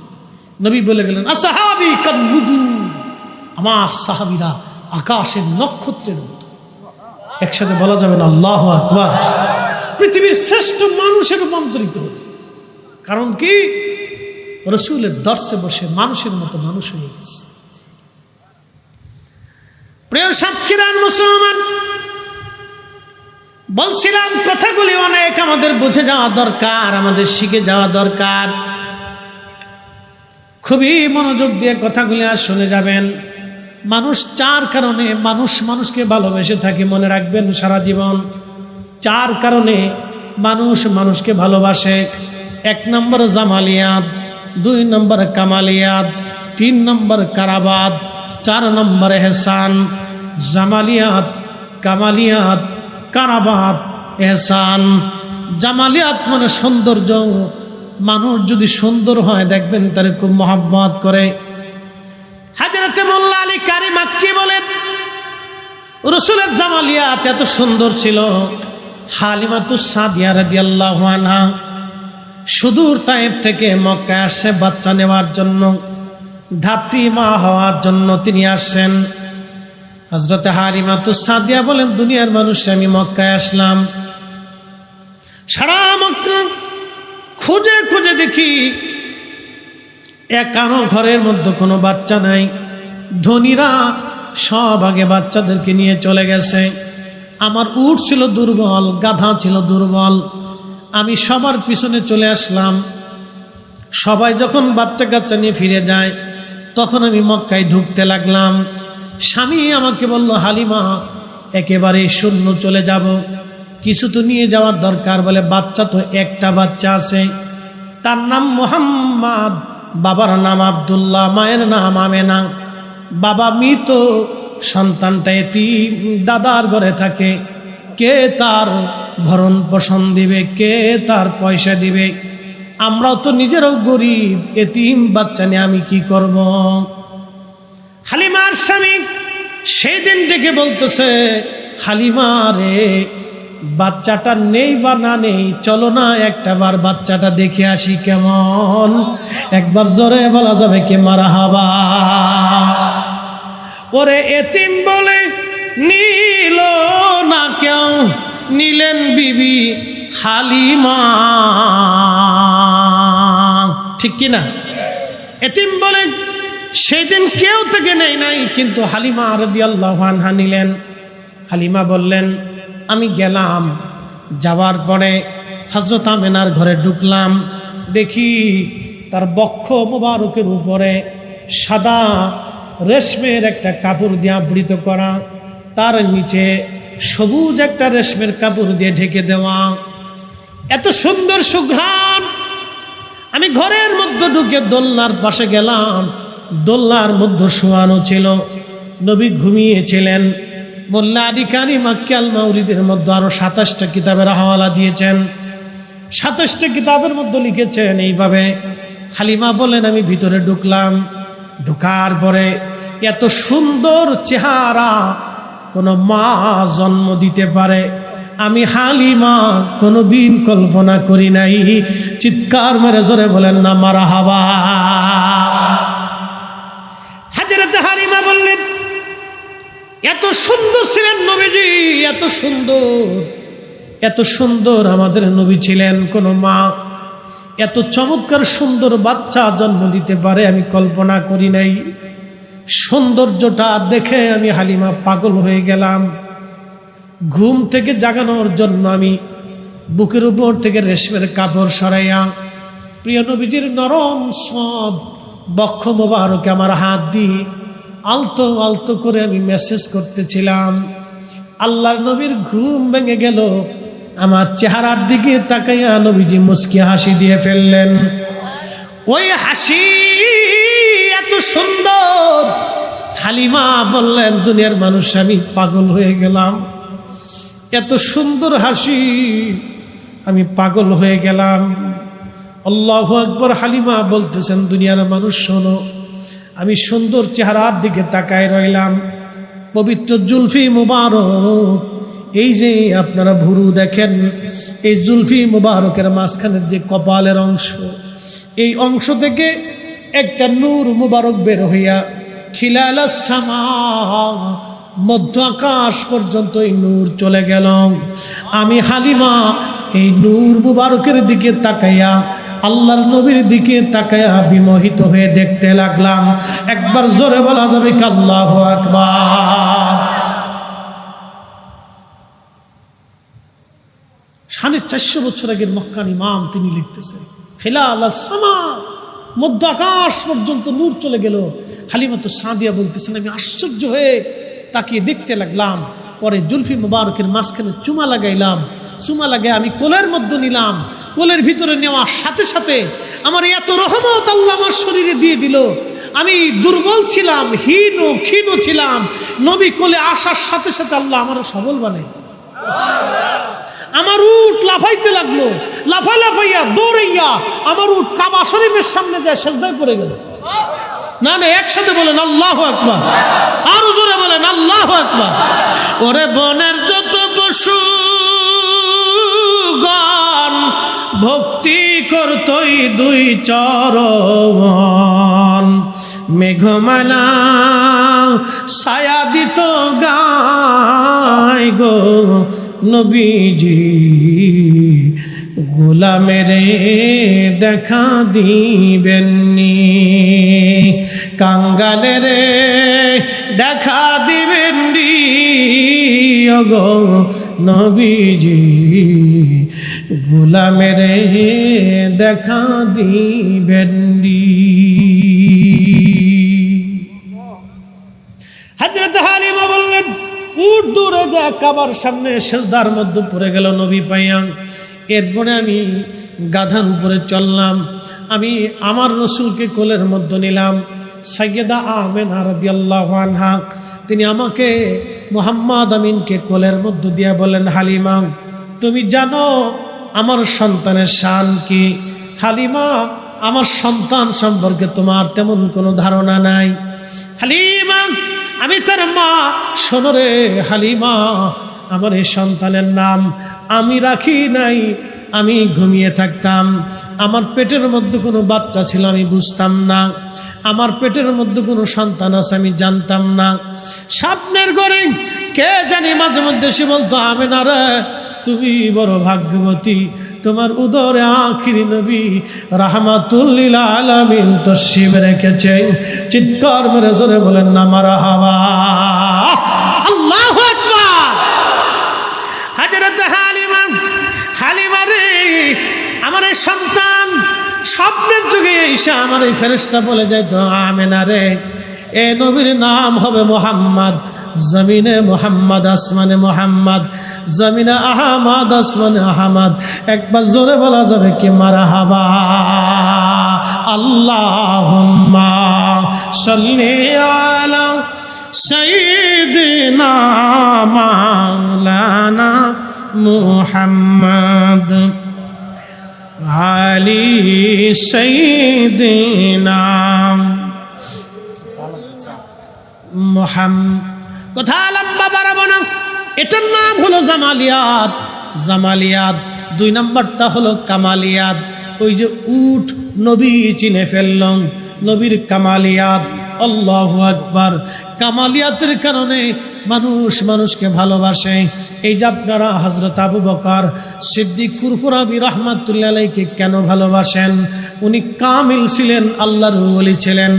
নবী বলে গেলেন, আসহাবী কান্নুজুম, আমার সাহাবীরা আকাশের নক্ষত্রের মতো। একসাথে বলা যাবে না আল্লাহু আকবার? পৃথিবীর শ্রেষ্ঠ মানুষে রূপান্তরিত হল। কারণ কি? রাসূলের দর্শে বসে মানুষের মতো মানুষ হয়ে গেছে। প্রিয় সাক্ষীরান মুসলমান, বলছিলাম কথাগুলি অনেক আমাদের বুঝে যাওয়া দরকার, আমাদের শিখে যাওয়া দরকার। খুবই মনোযোগ দিয়ে কথাগুলি আর শুনে যাবেন। মানুষ 4 কারণে মানুষ মানুষকে ভালোবেসে থাকে, মনে রাখবেন সারা জীবন। 4 কারণে মানুষ মানুষকে ভালোবাসে। 1 নম্বর জামালিয়াত, 2 নম্বর কামালিয়াত, 3 নম্বর কারাবাত, 4 নম্বর এহসান। জামালিয়াত, কামালিয়াত, কারাবাত, এহসান। জামালিয়াত মানে সৌন্দর্য। মানুষ যদি সুন্দর হয় দেখবেন তারে খুব মহব্বত করে। হযরতে মোল্লা আলী কারি মাক্কি বলেন, রাসূলের জামালিয়াত এত সুন্দর ছিল, হালিমাতুস সাদিয়া রাদিয়াল্লাহু আনহা সুদূর তায়েফ থেকে মক্কায় আসছে বাচ্চা নেওয়ার জন্য, ধাত্রী মা হওয়ার জন্য তিনি আসছেন। হযরতে হালিমাতুস সাদিয়া বলেন, দুনিয়ার মানুষ আমি মক্কায় আসলাম, সারা মক্কা খুঁজে খুঁজে দেখি একানো ঘরের মধ্যে কোনো বাচ্চা নাই। ধনীরা সব আগে বাচ্চাদেরকে নিয়ে চলে গেছে। আমার উট ছিল দুর্বল, গাধা ছিল দুর্বল, আমি সবার পিছনে চলে আসলাম। সবাই যখন বাচ্চা কাচ্চা নিয়ে ফিরে যায় তখন আমি মক্কায় ঢুকতে লাগলাম। স্বামী আমাকে বলল, হালিমা একেবারে শূন্য চলে যাব, কিছু তো নিয়ে যাওয়ার দরকার। বলে, বাচ্চা তো একটা বাচ্চা আছে, তার নাম মুহাম্মদ, বাবার নাম আব্দুল্লাহ, মায়ের নাম আমেনা। বাবা মৃত, সন্তানটা এতিম, দাদার ঘরে থাকে। কে তার ভরণ পোষণ দিবে, কে তার পয়সা দিবে? আমরাও তো নিজেরাও গরিব, এতিম বাচ্চা নিয়ে আমি কি করব? হালিমার স্বামী সেই দিন ডেকে বলতেছে, হালিমা রে, বাচ্চাটা নেই বা না নেই, চলো না একটাবার বাচ্চাটা দেখে আসি কেমন। একবার জোরে বলা যাবে কি মারহাবা? ওরে এতিম বলে নিল না কেউ, নিলেন বিবি হালিমা। ঠিক কিনা? এতিম বলে সেদিন কেউ থেকে নেই নাই, কিন্তু হালিমা রাদিয়াল্লাহু আনহা নিলেন। হালিমা বললেন, আমি গেলাম, যাওয়ার পরে হযরত আমেনার ঘরে ঢুকলাম, দেখি তার বক্ষ মোবারকের উপরে সাদা রেশমের একটা কাপড় দিয়ে আবৃত করা, তার নিচে সবুজ একটা রেশমের কাপড় দিয়ে ঢেকে দেওয়া। এত সুন্দর সুঘ্রাণ। আমি ঘরের মধ্যে ঢুকে দোলনার পাশে গেলাম, দোলনার মধ্যে শোয়ানো ছিল, নবী ঘুমিয়েছিলেন। মোল্লা আলী কারি মাক্কি আল মাউরিদের মধ্যে আরো 27টা কিতাবের হাওয়ালা দিয়েছেন। 27টা কিতাবের মধ্যে লিখেছেন এইভাবে। হালিমা বলেন আমি ভিতরে ঢুকলাম, ঢুকার পরে এত সুন্দর চেহারা কোন মা জন্ম দিতে পারে আমি হালিমা কোনদিন কল্পনা করি নাই। চিৎকার মেরে জোরে বলেন না মারহাবা। হযরত হালিমা বললেন এত সুন্দর ছিলেন নবীজি, এত সুন্দর, এত সুন্দর আমাদের নবী ছিলেন। কোন মা এত চমৎকার সুন্দর বাচ্চা জন্ম দিতে পারে আমি কল্পনা করি নাই। সৌন্দর্যটা দেখে আমি হালিমা পাগল হয়ে গেলাম। ঘুম থেকে জাগানোর জন্য আমি বুকের উপর থেকে রেশমের কাপড় সরাইয়া প্রিয় নবীজির নরম সব বক্ষ মোবারকে আমার হাত দিয়ে আলতো আলতো করে আমি মেসেজ করতেছিলাম। আল্লাহর নবীর ঘুম ভেঙে গেল। আমার চেহারার দিকে তাকাইয়া নবীজি মুস্কি হাসি দিয়ে ফেললেন। ওই হাসি এত সুন্দর, হালিমা বললেন দুনিয়ার মানুষ আমি পাগল হয়ে গেলাম। এত সুন্দর হাসি, আমি পাগল হয়ে গেলাম। আল্লাহু আকবার। হালিমা বলতেছেন দুনিয়ার মানুষ শোনো, আমি সুন্দর চেহারার দিকে তাকায় রইলাম। পবিত্র জুলফি মুবারক, এই যে আপনারা ভুরু দেখেন, এই জুলফি মুবারকের মাঝখানের যে কপালের অংশ, এই অংশ থেকে একটা নূর মুবারক বের হইয়া খিলালাস সামা, মধ্য আকাশ পর্যন্ত এই নূর চলে গেল। আমি হালিমা এই নূর মুবারকের দিকে তাকাইয়া আল্লাহর নবীর দিকে তাকাইয়া বিমোহিত হয়ে দেখতে লাগলাম। একবার জোরে বলা যাবে কি আল্লাহু আকবার। 450 বছর আগের মক্কার ইমাম তিনি লিখতেছেন খিলালাস সামা, মধ্য আকাশ পর্যন্ত নূর চলে গেল। হালিমাতু সাদিয়া বলতেছেন আমি আশ্চর্য হয়ে তাকিয়ে দেখতে লাগলাম। পরে জুলফি মুবারকের মাঝখানে চুমা লাগাইলাম। চুমা লাগাই আমি কোলের মধ্যে নিলাম। কোলের ভিতরে নেওয়ার সাথে সাথে আমার এত রহমত আল্লাহ আমার শরীরে দিয়ে দিল। আমি দুর্বল ছিলাম, ক্ষীণ ছিলাম। নবী কোলে আসার সাথে সাথে আল্লাহ আমার সবল বানাই দিল। আমার উট লাফাইতে লাগলো, লাফাইয়া দৌড়াইয়া আমার উট কাবা শরীফের সামনে যায় সেজদায় পড়ে গেল। না না, একসাথে বলেন আল্লাহু আকবার, আরো জোরে বলেন আল্লাহু আকবার। ওরে বনের যত পশু গান ভক্তি করতই দুই চরণ, মেঘমালা ছায়া দিত গায় গো নবীজি, গোলামেরে দেখা দিবেননি, কাঙ্গালেরে দেখা দিবেননি ওগো নবীজি, গোলামেরে দেখা দিবেননি। হযরত হালিমা বললেন উট দূরে যা কাবার সামনে সেজদার মধ্যে পড়ে গেল নবী পাইয়া। এরপরে আমি গাধার উপরে চললাম। আমি আমার রসুলকে কোলের মধ্যে নিলাম। সাইয়েদা আমেনা রাদিয়াল্লাহু আনহা তিনি আমাকে মুহাম্মদ আমিনকে কোলের মধ্যে দিয়া বলেন হালিমা তুমি জানো আমার সন্তানের শান কি? হালিমা আমার সন্তান সম্পর্কে তোমার তেমন কোনো ধারণা নাই। হালিমা আমি তার মা। শোনো রে হালিমা, আমার এই সন্তানের নাম আমি রাখি নাই। আমি ঘুমিয়ে থাকতাম, আমার পেটের মধ্যে কোনো বাচ্চা ছিল আমি বুঝতাম না, আমার পেটের মধ্যে কোনো সন্তান আছে আমি জানতাম না। স্বপ্নের ঘরে কে জানি মাঝে মধ্যে সে বলতো আমেনা রে তুমি বড় ভাগ্যবতী, তোমার উদরে আখিরি নবী রাহমাতুল লিল আলামিন তশরিফ রেখেছেন। চিৎকার মেরে জোরে বলেন না মারহাবা, আল্লাহু আকবার। হযরত হালিমা রে আমার এই সন্তান স্বপ্নের যুগে এসে আমার এই ফেরেশতা বলে যায় তো আমেনা রে এ নবীর নাম হবে মুহাম্মদ জমিনে মোহাম্মদ আসমানে মোহাম্মদ, জমিনে আহমদ আসমানে আহমদ। একবার জোরে বলা যাবে কি মারহাবা। আল্লাহুম্মা সাল্লি আলা সাইয়্যিদিনা মাওলানা মুহাম্মদ আলি সাইয়্যিদিনা মুহাম্মদ। কথা লম্বা বাড়াবো না, এটার নাম হলো জামালিয়াত। জামালিয়াত। 2 নম্বরটা হলো কামালিয়াত। ওই যে উট নবী চিনে ফেলল, নবীর কামালিয়াত। আল্লাহু আকবার। কামালিয়াতের কারণে মানুষ মানুষকে ভালোবাসে। এই যে আপনারা হযরত আবু বকর সিদ্দিক ফুরফুরাবি রাহমাতুল্লাহ আলাইহি কেন ভালোবাসেন? উনি কামিল ছিলেন, আল্লাহর ওলি ছিলেন।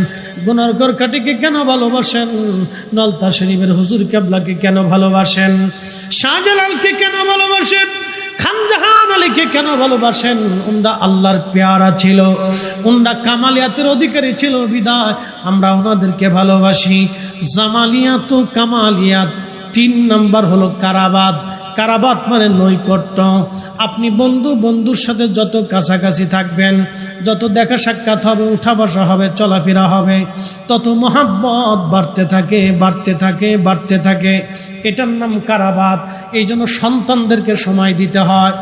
গুনাহগার কাটিকে কেন ভালোবাসেন? নলতা শরীফের হুজুর কেবলাকে কেন ভালোবাসেন? শাহজালালকে কেন ভালোবাসেন? খানজাহান আলীকে কেন ভালোবাসেন? উনরা আল্লাহর পেয়ারা ছিল, উনরা কামালিয়াতের অধিকারী ছিল, বিদায় আমরা ওনাদেরকে ভালোবাসি। জামালিয়াত ও কামালিয়াত। 3 নম্বর হলো কারাবাত। কারাবাত মানে নৈকট্য। আপনি বন্ধুর সাথে যত কাছাকাছি থাকবেন, যত দেখা সাক্ষাৎ হবে, উঠা বসা হবে, চলাফেরা হবে, তত মহাব্বত বাড়তে থাকে বাড়তে থাকে বাড়তে থাকে। এটার নাম কারাবাত। এই জন্য সন্তানদেরকে সময় দিতে হয়,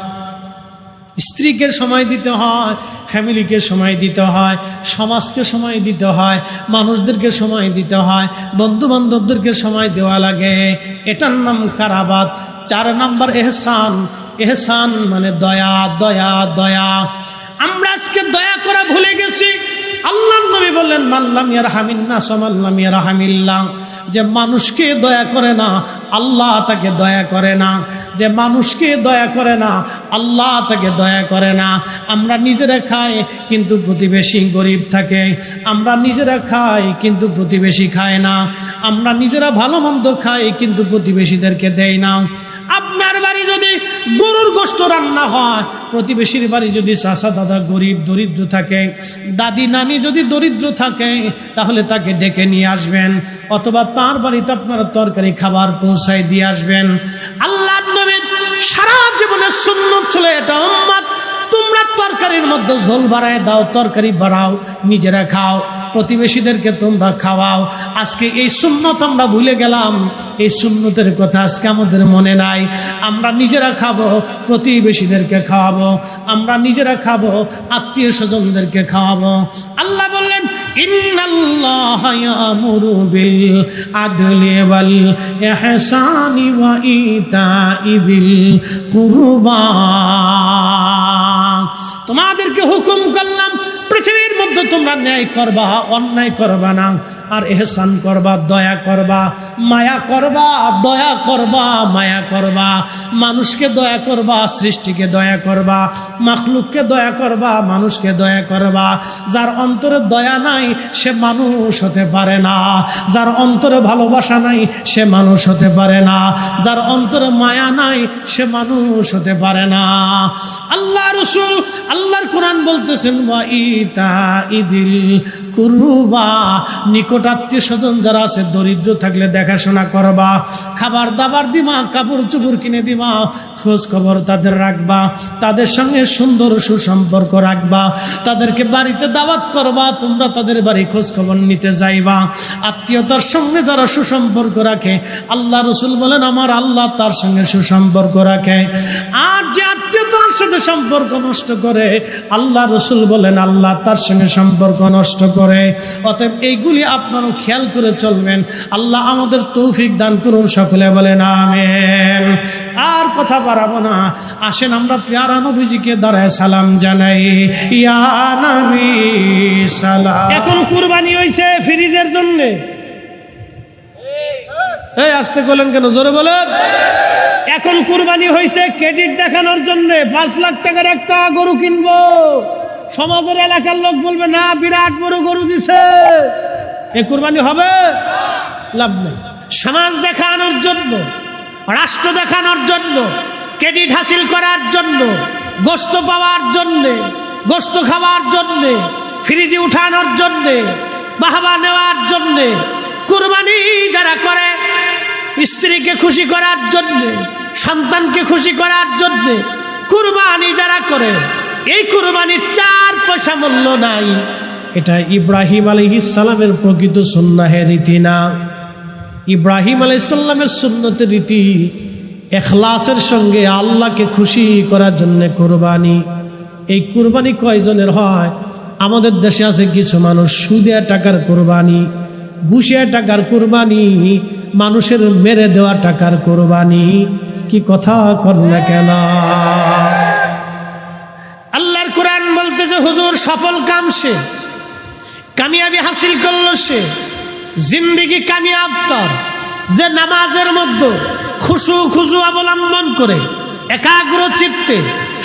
স্ত্রীকে সময় দিতে হয়, ফ্যামিলিকে সময় দিতে হয়, সমাজকে সময় দিতে হয়, মানুষদেরকে সময় দিতে হয়, বন্ধু বান্ধবদেরকে সময় দেওয়া লাগে। এটার নাম কারাবাত। 4 নম্বর এহসান। এহসান মানে দয়া। দয়া দয়া। আমরা আজকে দয়া করা ভুলে গেছি। আল্লাহর নবী বললেন মাল্লাম ইয়ারহামিন নাস মাল্লাম ইয়ারহামিল্লাহ। যে মানুষকে দয়া করে না, আল্লাহ তাকে দয়া করে না। যে মানুষকে দয়া করে না, আল্লাহ তাকে দয়া করে না। আমরা নিজেরা খাই কিন্তু প্রতিবেশী গরিব থাকে, আমরা নিজেরা খাই কিন্তু প্রতিবেশী খায় না, আমরা নিজেরা ভালো মন্দ খাই কিন্তু প্রতিবেশীদেরকে দেয় না। আপনার বাড়ি যদি গরুর গোশত রান্না হয়, প্রতিবেশীর বাড়ি যদি চাচা দাদা গরিব দরিদ্র থাকে, দাদি নানি যদি দরিদ্র থাকে, তাহলে তাকে ডেকে নিয়ে আসবেন, অথবা তার বাড়িতে আপনারা তরকারি খাবার পৌঁছায় দিয়ে আসবেন। আল্লাহর নবীর সারা জীবনের সুন্নাত ছিল এটা, উম্মত তোমরা তরকারির মধ্যে ঝোল বাড়ায় দাও, তরকারি বাড়াও, নিজেরা খাও, প্রতিবেশীদেরকে তোমরা খাওয়াও। আজকে এই সুন্নত আমরা ভুলে গেলাম, এই সুন্নতের কথা আজকে আমাদের মনে নাই। আমরা নিজেরা খাবো, প্রতিবেশীদেরকে খাওয়াবো, আমরা নিজেরা খাবো, আত্মীয় স্বজনদেরকে খাওয়াবো। আল্লাহ বললেন ইন্নাল্লাহা ইয়ামুরু বিল আদলি ওয়াল ইহসানি ওয়া ইতাইযিল কুরবা। তোমাদেরকে হুকুম করলাম পৃথিবীর মধ্যে তোমরা ন্যায় করবা, অন্যায় করবা না, আর ইহসান করবা, দয়া করবা, মায়া করবা, দয়া করবা, মায়া করবা। মানুষকে দয়া করবা, সৃষ্টিকে দয়া করবা, মাখলুককে দয়া করবা, মানুষকে দয়া করবা। যার অন্তরে দয়া নাই সে মানুষ হতে পারে না, যার অন্তরে ভালোবাসা নাই সে মানুষ হতে পারে না, যার অন্তরে মায়া নাই সে মানুষ হতে পারে না। আল্লাহ রাসূল আল্লাহর কোরআন বলতেছেন ওয়া ইতাইযিল কুরবা। নিকট আত্মীয় স্বজন যারা আছে, দরিদ্র থাকলে দেখাশোনা করবা, খাবার দাবার দিবা, কাপড় চোপড় কিনে দিবা, খোঁজ খবর তাদের রাখবা, তাদের সঙ্গে সুন্দর সুসম্পর্ক রাখবা, তাদেরকে বাড়িতে দাওয়াত করবা, তোমরা তাদের বাড়ি খোঁজ খবর নিতে যাইবা। আত্মীয়তার সঙ্গে যারা সুসম্পর্ক রাখে, আল্লাহ রাসূল বলেন আমার আল্লাহ তার সঙ্গে সুসম্পর্ক রাখে। আর যে আত্মীয়তার সাথে সম্পর্ক নষ্ট করে, আল্লাহ রাসূল বলেন আল্লাহ তার সঙ্গে সম্পর্ক নষ্ট করে। অতএব এইগুলি আপনারও খেয়াল করে চলবেন। আল্লাহ আমাদের তৌফিক দান করুন, সকলে বলেন আমিন। আর কথা বাড়াবো না, আসেন আমরা প্যারা নবীজিকে দাঁড়ায় সালাম জানাই। ইয়া নবী সালাম। এখন কুরবানি হইছে ফ্রিজের জন্য। এই আসতে বলেন কেন, জোরে বলেন। এখন কুরবানি হয়েছে ক্রেডিট দেখানোর জন্য। 5 লাখ টাকার একটা গরু কিনবো, সমাজের এলাকার লোক বলবে না বিরাট বড় গরু দিছে, এ কুরবানি হবে? লাভ নেই। সমাজ দেখানোর জন্য, রাষ্ট্র দেখানোর জন্য, ক্রেডিট হাসিল করার জন্য, গোশত পাওয়ার জন্য, গোশত খাওয়ার জন্য, ফ্রিজে উঠানোর জন্য, বাহবা নেওয়ার জন্য কুরবানি যারা করে স্ত্রীকে খুশি করার জন্য, সন্তানকে খুশি করার জন্য কুরবানি যারা করে, এই কুরবানির 4 পয়সা মূল্য নাই। এটা ইব্রাহিম আলাইহিস সালামের প্রকৃত সুন্নাহের রীতি না। ইব্রাহিম আলাইহিস সালামের সুন্নতের রীতি ইখলাসের সঙ্গে আল্লাহকে খুশি করার জন্য কুরবানি। এই কুরবানি কয়জনের হয়? আমাদের দেশে আছে কিছু মানুষ সুদে টাকার কুরবানি, ঘুষিয়া টাকার কুরবানি, মানুষের মেরে দেওয়া টাকার কুরবানি। কি কথা কর না কেন? আল্লাহর কোরআন বলতেছে হুজুর সফল কাম সে, কামিয়াবি হাসিল করলো সে, জিন্দেগি কামিয়াব তার যে নামাজের মধ্যে খুশু অবলম্বন করে একাগ্র চিত্তে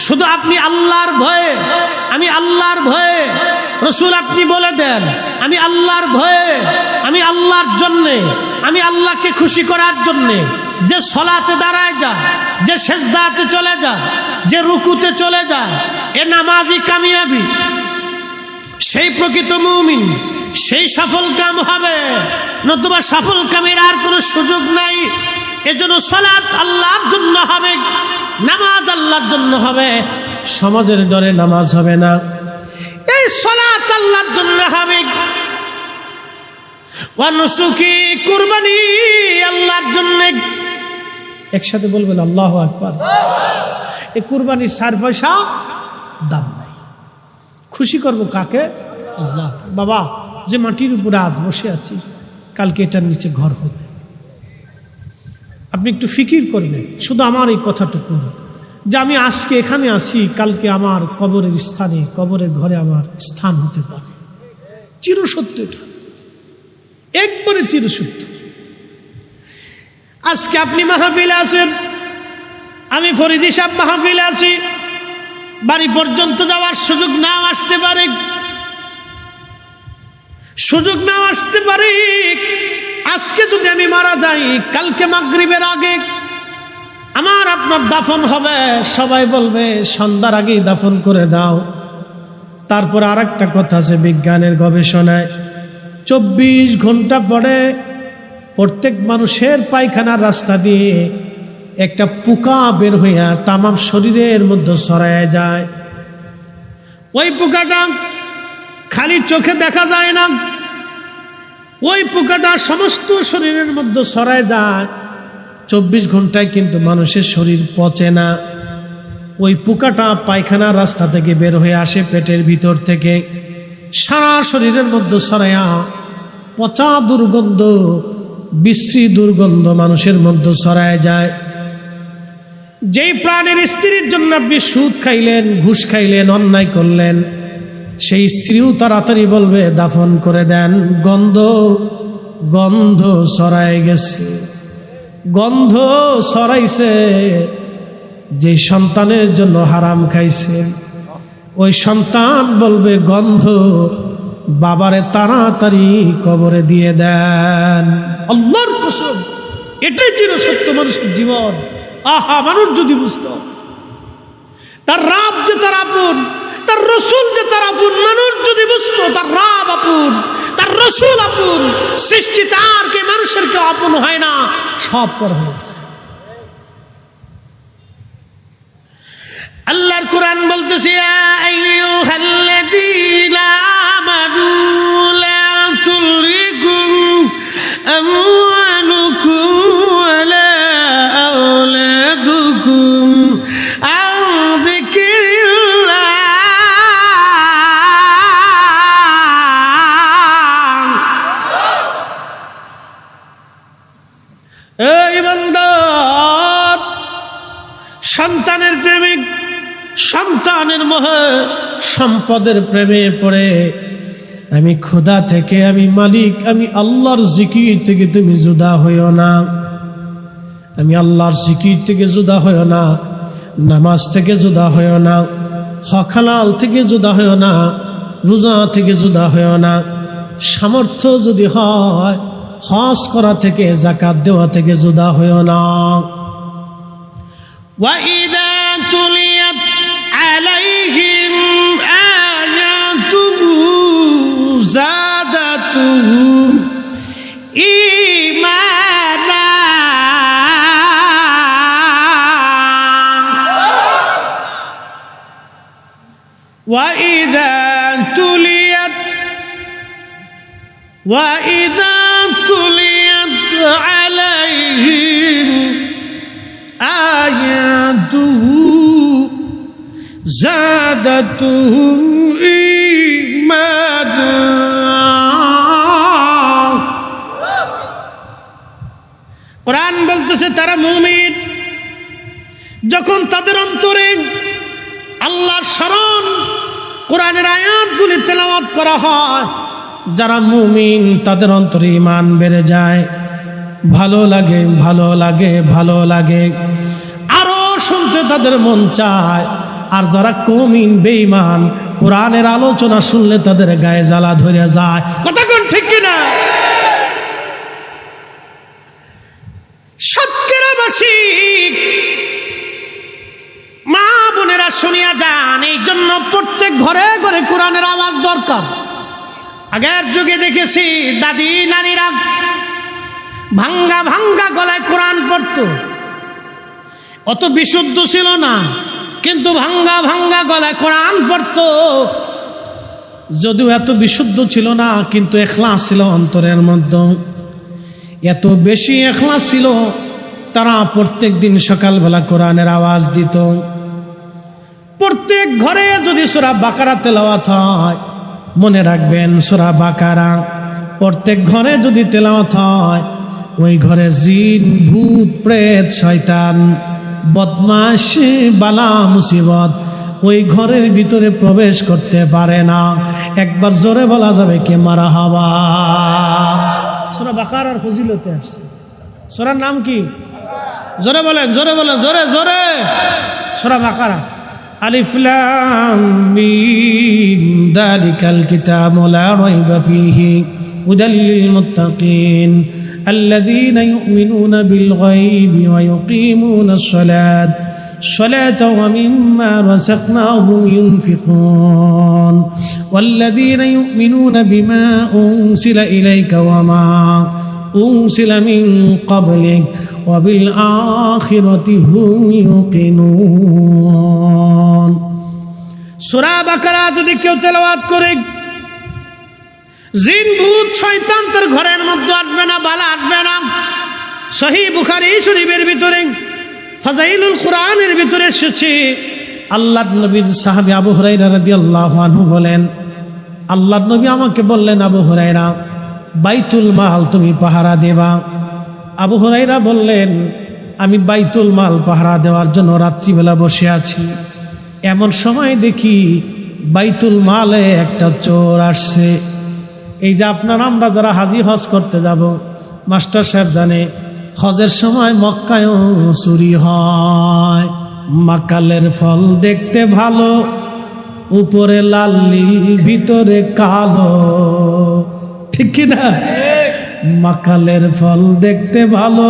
শুধু আপনি আল্লাহর ভয়ে, আমি আল্লাহর ভয়ে, রসুল আপনি বলে দেন আমি আল্লাহর ভয়ে, আমি আল্লাহর জন্যে, আমি আল্লাহকে খুশি করার জন্যে যে সলাতে দাঁড়ায় যায়, যে সেজদাতে চলে যায়, যে রুকুতে চলে যায়, এ নামাজি কামিয়াবি। সেই প্রকৃত মুমিন, সেই সফল কাম হবে, নতুবা সফল কামের আর কোনো সুযোগ নাই। এজন্য সালাত আল্লাহর জন্য হবে, নামাজ আল্লাহর জন্য হবে, সমাজের ডরে নামাজ হবে না। এই সালাত আল্লাহর জন্য হবে, ওয়া নুসুকি কুরবানি আল্লাহর জন্য। একসাথে বলবেন আল্লাহু আকবার। এই কুরবানির 4 পয়সা দাম নাই। খুশি করব কাকে? আল্লাহ। বাবা, যে মাটির উপরে আজ বসে আছি, কালকে এটার নিচে ঘর হবে। আপনি একটু ফিকির করবেন শুধু আমার এই কথাটুকু, যে আমি আজকে এখানে আসি, কালকে আমার কবরের স্থানে, কবরের ঘরে আমার স্থান হতে পারে। চিরসত্য, এটা একবারে চিরসত্য। আজকে আপনি মাহফিলে আছেন, আমি ফরিদি সাহেব মাহফিলে আছি, বাড়ি পর্যন্ত যাওয়ার সুযোগ নাও আসতে পারে, সুযোগ নাও আসতে পারে। আজকে যদি আমি মারা যাই, কালকে মাগরিবের আগে আমার আপনার দাফন হবে, সবাই বলবে সন্ধ্যার আগেই দাফন করে দাও। তারপর আর একটা কথা আছে, বিজ্ঞানের গবেষণায় 24 ঘন্টা পরে প্রত্যেক মানুষের পায়খানার রাস্তা দিয়ে একটা পোকা বের হইয়া তামাম শরীরের মধ্যে ছড়ায় যায়। ওই পোকাটা খালি চোখে দেখা যায় না, ওই পোকাটা সমস্ত শরীরের মধ্যে ছড়ায় যায়। 24 ঘন্টায় কিন্তু মানুষের শরীর পচে না। ওই পোকাটা পায়খানার রাস্তা থেকে বের হয়ে আসে, পেটের ভিতর থেকে সারা শরীরের মধ্যে ছড়ায়া পচা দুর্গন্ধ, বিশ্রী দুর্গন্ধ মানুষের মধ্যে ছড়ায় যায়। যেই প্রাণের স্ত্রীর জন্য আপনি সুদ খাইলেন, ঘুষ খাইলেন, অন্যায় করলেন, সেই স্ত্রীও তাড়াতাড়ি বলবে দাফন করে দেন, গন্ধ ছড়ায় গেছে। গন্ধ ছড়াইছে যে সন্তানের জন্য হারাম খাইছে, ওই সন্তান বলবে গন্ধ, বাবারে তাড়াতাড়ি কবরে দিয়ে দেন। আল্লাহর কসম, এটাই ছিল সত্য মানুষের জীবন। আহা, মানুষ যদি বুঝতো তার রাব যে তার আপন, তার রসুল যে তার আপন, মানুষ যদি বুঝতো তার রাব আপন, তার রসুল আপন, সৃষ্টি তার কে মানুষের কেউ আপন হয় না, সব পর হয়ে যায়। আল্লাহর কোরআন বলতেছে, ইয়া আইয়ুহাল্লাযীনা আমানু লা তুলহিকুম আমওয়ালুকুম ওয়ালা আওলাদুকুম আন যিকরিল্লাহ। এই বান্দা, সন্তানের প্রেমিক, সন্তানের মোহে, সম্পদের প্রেমে পড়ে আমি খোদা থেকে, আমি মালিক, আমি আল্লাহর জিকির থেকে তুমি জুদা হইও না। আমি আল্লাহর জিকির থেকে জুদা হইও না, নামাজ থেকে জুদা হইও না, হক হালাল থেকে জুদা হইও না, রোজা থেকে জুদা হইও না। সামর্থ্য যদি হয়, হজ করা থেকে, যাকাত দেওয়া থেকে জুদা হইও না। وَإِذَا تُلِيَتْ عَلَيْهِمْ آيَاتُهُ زَادَتْهُمْ إِيمَانًا وإذا تليت عليهم آياته زادتهم إيمانا কোরআন বলতেছে তারা মুমিন যখন তাদের অন্তরে আল্লাহর স্মরণ কোরআনের আয়াতগুলি তেলাওয়াত করা হয়, যারা মুমিন তাদের অন্তরে ঈমান বেড়ে যায়, ভালো লাগে ভালো লাগে ভালো লাগে, আরো শুনতে তাদের মন চায়। আর যারা মুমিন বেঈমান কোরআনের আলোচনা শুনলে তাদের গায়ে জ্বালা ধরে যায়। কথা কোন ঠিক কিনা? সৎকেরাবাসী মা বোনেরা শুনিয়া যান, এই জন্য প্রত্যেক ঘরে ঘরে কোরআনের আওয়াজ দরকার। আগের যুগে দেখেছি দাদি নানিরা ভাঙ্গা ভাঙ্গা গলায় কোরআন পড়তো, অত বিশুদ্ধ ছিল না, কিন্তু ভাঙ্গা ভাঙ্গা গলায় কোরআন পড়তো। যদিও এত বিশুদ্ধ ছিল না, কিন্তু ইখলাস ছিল অন্তরের মধ্যে, এত বেশি ইখলাস ছিল। তারা প্রত্যেক দিন সকালবেলা কোরআনের আওয়াজ দিত। প্রত্যেক ঘরে যদি সূরা বাকারা তেলাওয়াত হয়, মনে রাখবেন সূরা বাকারা প্রত্যেক ঘরে যদি তেলাওয়াত হয়, ওই ঘরে জিন ভূত প্রেত শয়তান বদমাশ বালা মুসিবত ওই ঘরের ভিতরে প্রবেশ করতে পারে না। একবার জোরে বলা যাবে কি মারহাবা। সূরা বাকারার ফজিলতে আসছে। সূরার নাম কি? জোরে বলেন, জোরে বলেন, জোরে জোরে। সূরা বাকারা। আলিফ লাম মিম যালিকাল কিতাবু লা রাইবা ফীহি হুদাল লিল মুত্তাকিন الذين يؤمنون بالغيب ويقيمون الصلاة ومما رزقناهم ينفقون والذين يؤمنون بما أنزل إليك وما أنزل من قبلك وبالآخرة هم يوقنون সূরা বাকারা যদি কেউ তেলাওয়াত করে, জিন ভূত শয়তান তার ঘরের মধ্যে আসবে না, বালা আসবে না। সহিহ বুখারী শরীফের ভিতরে ফাজাইলুল কোরআনের ভিতরে এসেছে, আল্লাহর নবীর সাহাবী আবু হুরায়রা রাদিয়াল্লাহু আনহু বলেন, আল্লাহর নবী আমাকে বললেন, আবু হুরায়রা বাইতুল মাল তুমি পাহারা দেবা। আবু হুরায়রা বললেন, আমি বাইতুল মাল পাহারা দেওয়ার জন্য রাত্রিবেলা বসে আছি, এমন সময় দেখি বাইতুল মালে একটা চোর আসছে। এই যে আমরা যারা হাজি হজ করতে যাব, মাস্টার সাহেব জানে হজের সময় মক্কায়ও চুরি হয়। মাকালের ফল দেখতে ভালো, উপরে লাল নীল ভিতরে কালো, ঠিক কিনা? মাকালের ফল দেখতে ভালো,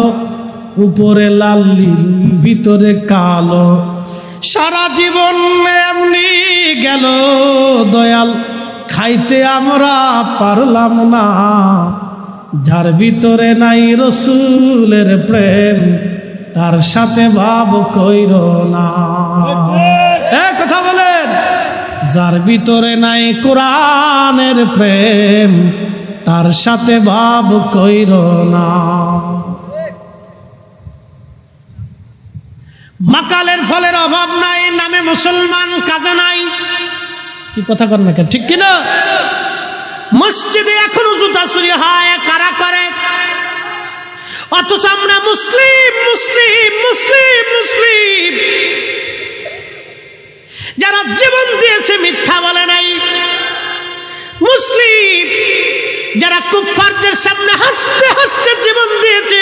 উপরে লাল নীল ভিতরে কালো। সারা জীবন এমনি গেল দয়াল, খাইতে আমরা পারলাম না। যার ভিতরে নাই রসুলের প্রেম, তার সাথে ভাব কইর না। কথা বলেন, যার ভিতরে নাই কোরআনের প্রেম, তার সাথে ভাব কইর না। মাকালের ফলের অভাব নাই, নামে মুসলমান কাজে নাই। কি কথা কর না কেন, ঠিক কিনা? মসজিদে এখনো জুতা চুরি হয়, কারা করে? অথচ আমরা মুসলিম মুসলিম মুসলিম মুসলিম, যারা জীবন দিয়েছে মিথ্যা বলে নাই, মুসলিম যারা কুফফারদের সামনে হাসতে হাসতে জীবন দিয়েছে,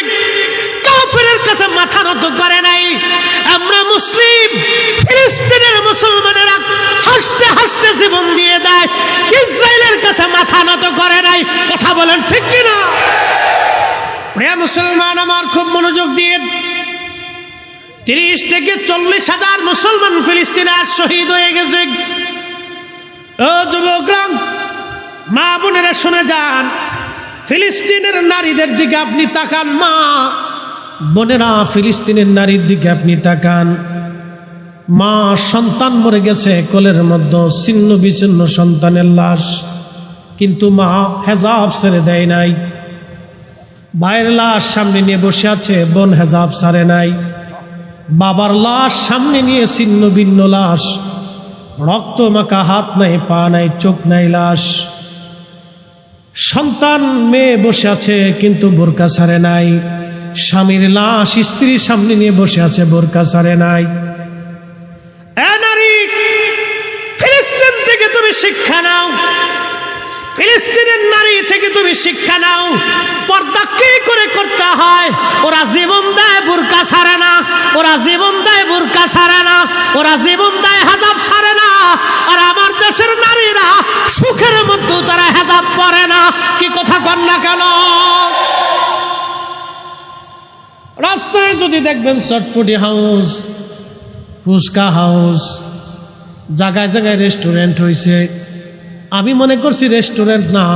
কাফেরের কাছে মাথা নত করে নাই। আমরা মুসলিম, ফিলিস্তিনের মুসলমানেরা হাসতে হাসতে জীবন দিয়ে দেয়, ইসরায়েলের কাছে মাথা নত করে নাই। কথা বলেন ঠিক কিনা? প্রিয় মুসলমান আমার, খুব মনোযোগ দিয়ে, 30 থেকে 40 হাজার মুসলমান ফিলিস্তিনে আজ শহীদ হয়ে গেছে। ও যুবকরা, মা বোনেরা শুনে যান, ফিলিস্তিনের নারীদের দিকে আপনি তাকান, মা বোনেরা ফিলিস্তিনের নারীর দিকে আপনি তাকান। মা সন্তান মরে গেছে কোলের মধ্যে, ছিন্ন বিচ্ছিন্ন সন্তানের লাশ, কিন্তু মা হেজাব ছেড়ে দেয় নাই। ভাইয়ের লাশ সামনে নিয়ে বসে আছে, বোন হেজাব ছাড়ে নাই। বাবার লাশ সামনে নিয়ে ছিন্ন ভিন্ন লাশ, রক্ত মাখা, হাত নাই, পা নাই, চোখ নাই, লাশ। সন্তান মেয়ে বসে আছে কিন্তু বোরকা ছাড়ে নাই। স্বামীর লাশ স্ত্রীর সামনে নিয়ে বসে আছে, বোরকা ছাড়ে নাই। এ নারী, ফিলিস্তিন থেকে তুমি শিক্ষা নাও, ফিলিস্তিনের নারী থেকে তুমি শিক্ষা নাও। পর্দা কি করে করতে হয়। ওরা জীবন দেয় বোরকা ছাড়ে না, ওরা জীবন দেয় বোরকা ছাড়ে না, ওরা জীবন দেয় হেজাব ছাড়ে না। আর আমার দেশের নারীরা সুখের মধ্যে তারা হেজাব পরে না। কি কথা কন না কেন? রাস্তায় যদি দেখবেন চটপটি হাউস, ফুচকা হাউস, জায়গায় জায়গায় রেস্টুরেন্ট হয়েছে, আমি মনে করছি রেস্টুরেন্ট না,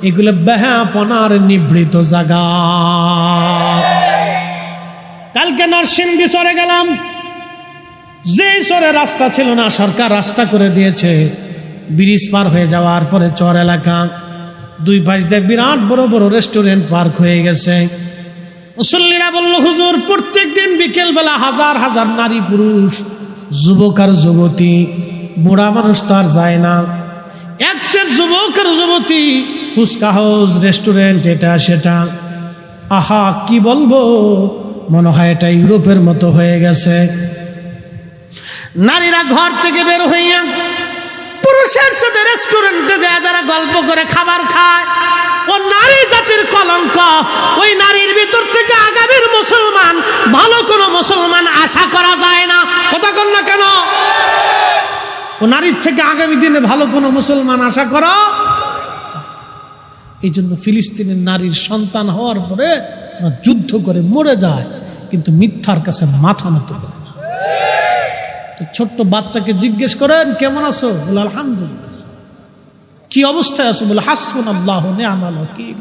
এগুলো বেহাপনার নিবৃত জায়গা। কালকে নরসিংদী চরে গেলাম, যে চরে রাস্তা ছিল না সরকার রাস্তা করে দিয়েছে। ব্রিজ পার হয়ে যাওয়ার পরে চর এলাকা, দুই পাশ দিয়ে বিরাট বড় বড় রেস্টুরেন্ট পার্ক হয়ে গেছে। মুসল্লিরা বলল, হুজুর প্রত্যেক দিন বিকেল বেলা হাজার হাজার নারী পুরুষ, যুবক আর যুবতী, বুড়া মানুষ তো আর যায় না, একশের যুবক আর যুবতী, ফুচকা হাউস, রেস্টুরেন্ট, এটা সেটা। আহা, কি বলবো, মনে হয় এটা ইউরোপের মতো হয়ে গেছে। নারীরা ঘর থেকে বের হইয়া পুরুষের সাথে রেস্টুরেন্টে যায়, যারা গল্প করে খাবার খায়, ও নারী জাতির কলঙ্ক। ওই নারীর ভিতর থেকে আগামীর মুসলমান, ভালো কোনো মুসলমান আশা করা যায় না। কথা কন না কেন? ও নারীর থেকে আগামী দিনে ভালো কোনো মুসলমান আশা করা। এই জন্য ফিলিস্তিনের নারীর সন্তান হওয়ার পরে যুদ্ধ করে মরে যায়, কিন্তু মিথ্যার কাছে মাথা নত করে না। ছোট্ট বাচ্চাকে জিজ্ঞেস করেন, কেমন আছো? বলে আলহামদুলিল্লাহ। কি অবস্থায় আছো? বলে হাসবুনাল্লাহু নি'মাল ওয়াকিল,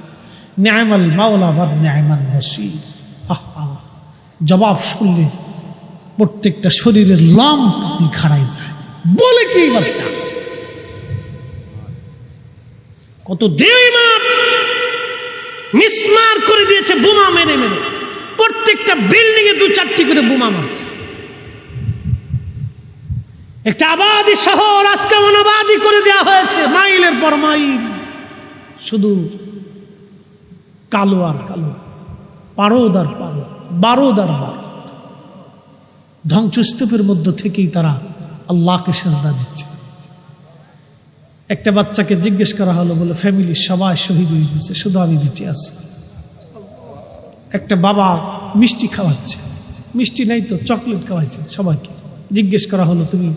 নি'মাল মাওলা ওয়া নি'মান নাসীর। আহা, জবাব শুনলে প্রত্যেকটা শরীরের লোম খাড়াই যায়। বলে কি বাচ্চা, কত বেঈমান মিসমার করে দিয়েছে, বোমা মেরে মেরে প্রত্যেকটা বিল্ডিং এ 2-4টি করে বোমা মারছে। একটা আবাদী শহর আজকে অনাবাদী করে দেওয়া হয়েছে, মাইলের পর মাইল, শুধু কালো আর কালো, পারদ আর পারদ, বারদ আর বারদ। ধ্বংসস্তূপের মধ্য থেকেই তারা আল্লাহকে সেজদা দিচ্ছে। একটা বাচ্চাকে জিজ্ঞেস করা হলো, বলে ফ্যামিলির সবাই শহীদ হয়ে গেছে, শুধু আমি বেঁচে আছি। একটা বাবা মিষ্টি খাওয়াচ্ছে, মিষ্টি নাই তো চকলেট খাওয়াইছে সবাইকে। জিজ্ঞেস করা হলো, তুমি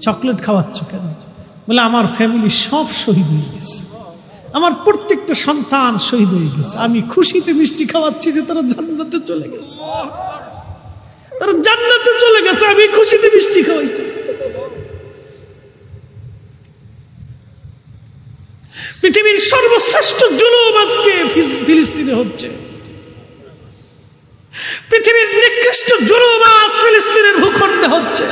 চকলেট খাওয়াচ্ছ কেন? বলে আমার ফ্যামিলি সব শহীদ হয়ে গেছে, আমার প্রত্যেকটা সন্তান শহীদ হয়ে গেছে, আমি খুশিতে মিষ্টি খাওয়াচ্ছি যে তারা জান্নাতে চলে গেছে, তারা জান্নাতে চলে গেছে, আমি খুশিতে মিষ্টি খাওয়াইতেছি। পৃথিবীর সর্বশ্রেষ্ঠ জুলুম আজকে ফিলিস্তিনে হচ্ছে। পৃথিবীর নিকৃষ্ট জুলুম আজ ফিলিস্তিনের ভূখণ্ডে হচ্ছে।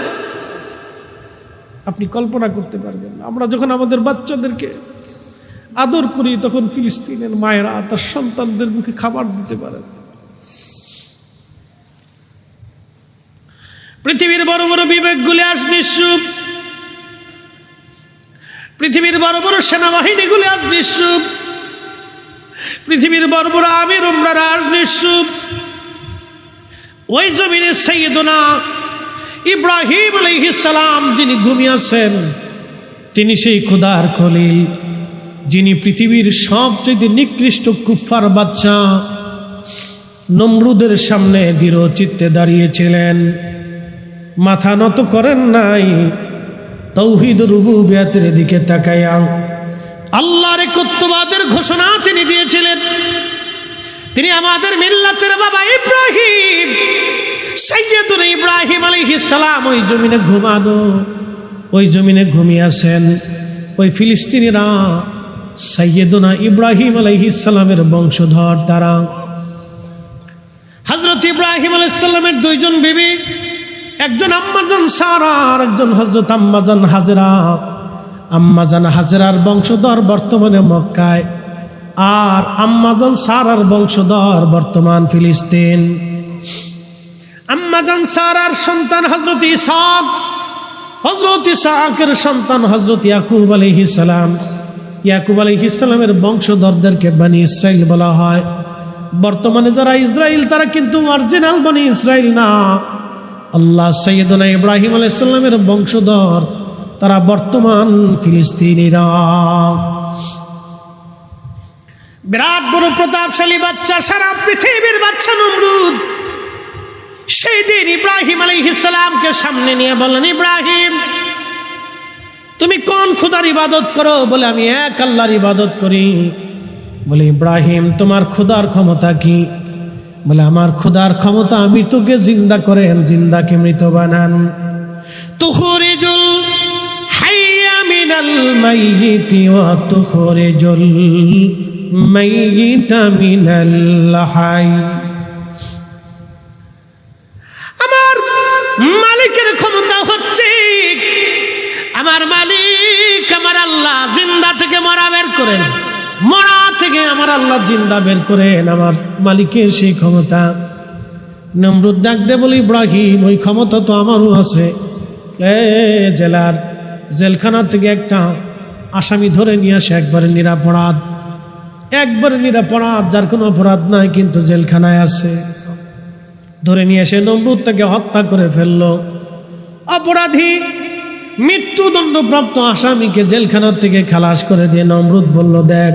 আপনি কল্পনা করতে পারবেন না। আমরা যখন আমাদের বাচ্চাদেরকে আদর করি, তখন ফিলিস্তিনের মায়েরা তার সন্তানদের মুখে খাবার দিতে পারেন। পৃথিবীর বড় বড় বিবেকগুলি আজ নিঃসুপ, পৃথিবীর বড় বড় সেনাবাহিনীগুলি আজ নিঃসুপ, পৃথিবীর বড় বড় আমির উমরারা আজ নিঃসুপ। ওই জমিনে সাইয়েদনা ইব্রাহিম আলাইহিস সালাম যিনি ঘুমিয়েছেন, তিনি সেই খোদার খলিল, যিনি পৃথিবীর সবচেয়ে নিকৃষ্ট কুফফার বাচ্চা নমরুদের সামনে দৃঢ় চিত্তে দাঁড়িয়েছিলেন, মাথা নত করেন নাই, তাওহীদ রুবুবিয়তের দিকে তাকায়া আল্লাহর একাত্মবাদের ঘোষণা তিনি দিয়েছিলেন। তিনি আমাদের মিল্লাতের বাবা ইব্রাহিম, সাইয়েদুনা ইব্রাহিম আলাইহিস সালাম ওই জমিনে ঘুমানো, ওই জমিনে ঘুমিয়ে আছেন। ওই ফিলিস্তিনিরা সাইয়েদুনা ইব্রাহিম আলাইহিস সালামের বংশধর। তারা হযরত ইব্রাহিম আলাইহিস সালামের দুইজন বিবি, একজন আম্মাজান সারা আর একজন হযরত আম্মাজান হাজেরা। আম্মাজান হাজেরার বংশধর বর্তমানে মক্কায়, আর আম্মাজান সারার বংশধর বর্তমান ফিলিস্তিন। আম্মাজান সারার সন্তান হযরত ইসহাক, হযরত ইসহাকের সন্তান হযরত ইয়াকুব আলাইহিস সালাম। ইয়াকুব আলাইহিস সালামের বংশধরদেরকে বনি ইসরাইল বলা হয়। বর্তমানে যারা ইসরাইল তারা কিন্তু অরিজিনাল বনি ইসরাইল না। আল্লাহ সাইয়েদনা ইব্রাহিম আলাইহিস সালামের বংশধর, তারা বর্তমান ফিলিস্তিনিরা। বিরাট বড় প্রতাপশালী বাচ্চা, সারা পৃথিবীর বাচ্চা নমরুদ। সেই দিন ইব্রাহিম আলাইহিস সালামকে সামনে নিয়ে বললেন, ইব্রাহিম তুমি কোন খোদার ইবাদত করো? বলে আমি এক আল্লাহর ইবাদত করি। বলে ইব্রাহিম তোমার খোদার ক্ষমতা কি? বলে আমার খোদার ক্ষমতা মৃতকে জিন্দা করেন, জিন্দাকে মৃত বানান। তুখরিজুল হাইয়া মিনাল মাইয়িতি ওয়া তুখরিজুল মাইয়িতা মিনাল হাই। আমার মালিকের ক্ষমতা হচ্ছে, আমার মালিক আমার আল্লাহ জিন্দা থেকে মরা বের করেন, মরা থেকে আমার আল্লাহ জিন্দা বের করেন, আমার মালিকের সেই ক্ষমতা। নমরুদ ডাক দে বলি, ইব্রাহিম ওই ক্ষমতা তো আমারও আছে। জেলার জেলখানা থেকে একটা আসামি ধরে নিয়ে আসে, একবারে নিরাপরাধ, একবারে নিরাপরাধ, যার কোনো অপরাধ নাই কিন্তু জেলখানায় আছে। ধরে নিয়ে এসে নমরুদ তাকে হত্যা করে ফেললো। অপরাধী মৃত্যুদণ্ডপ্রাপ্ত আসামিকে জেলখানা থেকে খালাস করে দিয়ে নমরুদ বলল, দেখ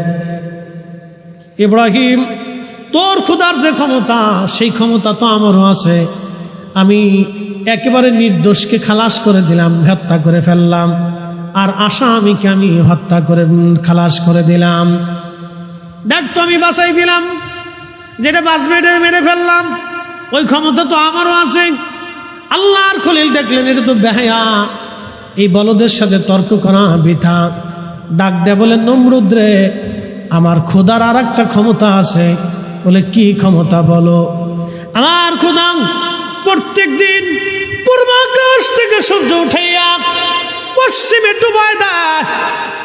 ইব্রাহিম তোর খোদার যে ক্ষমতা সেই ক্ষমতা তো আমারও আছে। আমি একেবারে নির্দোষকে খালাস করে দিলাম, হত্যা করে ফেললাম, আর আসামিকে আমি হত্যা করে খালাস করে দিলাম। দেখ তো আমি বাঁচাই দিলাম, যেটা বাঁচবে এটা মেরে ফেললাম, ওই ক্ষমতা তো আমারও আছে। আল্লাহর খলিল দেখলেন এটা তো বেহায়া, এই বলদের সাথে তর্ক করা বৃথা। ডাক দেয়া বলে, নমরুদ রে আমার খোদার আর একটা ক্ষমতা আছে। বলে কি ক্ষমতা বলো? আমার খোদা প্রত্যেক দিন পূর্বাকাশ থেকে সূর্য উঠাইয়া পশ্চিমে ডুবায় দেয়।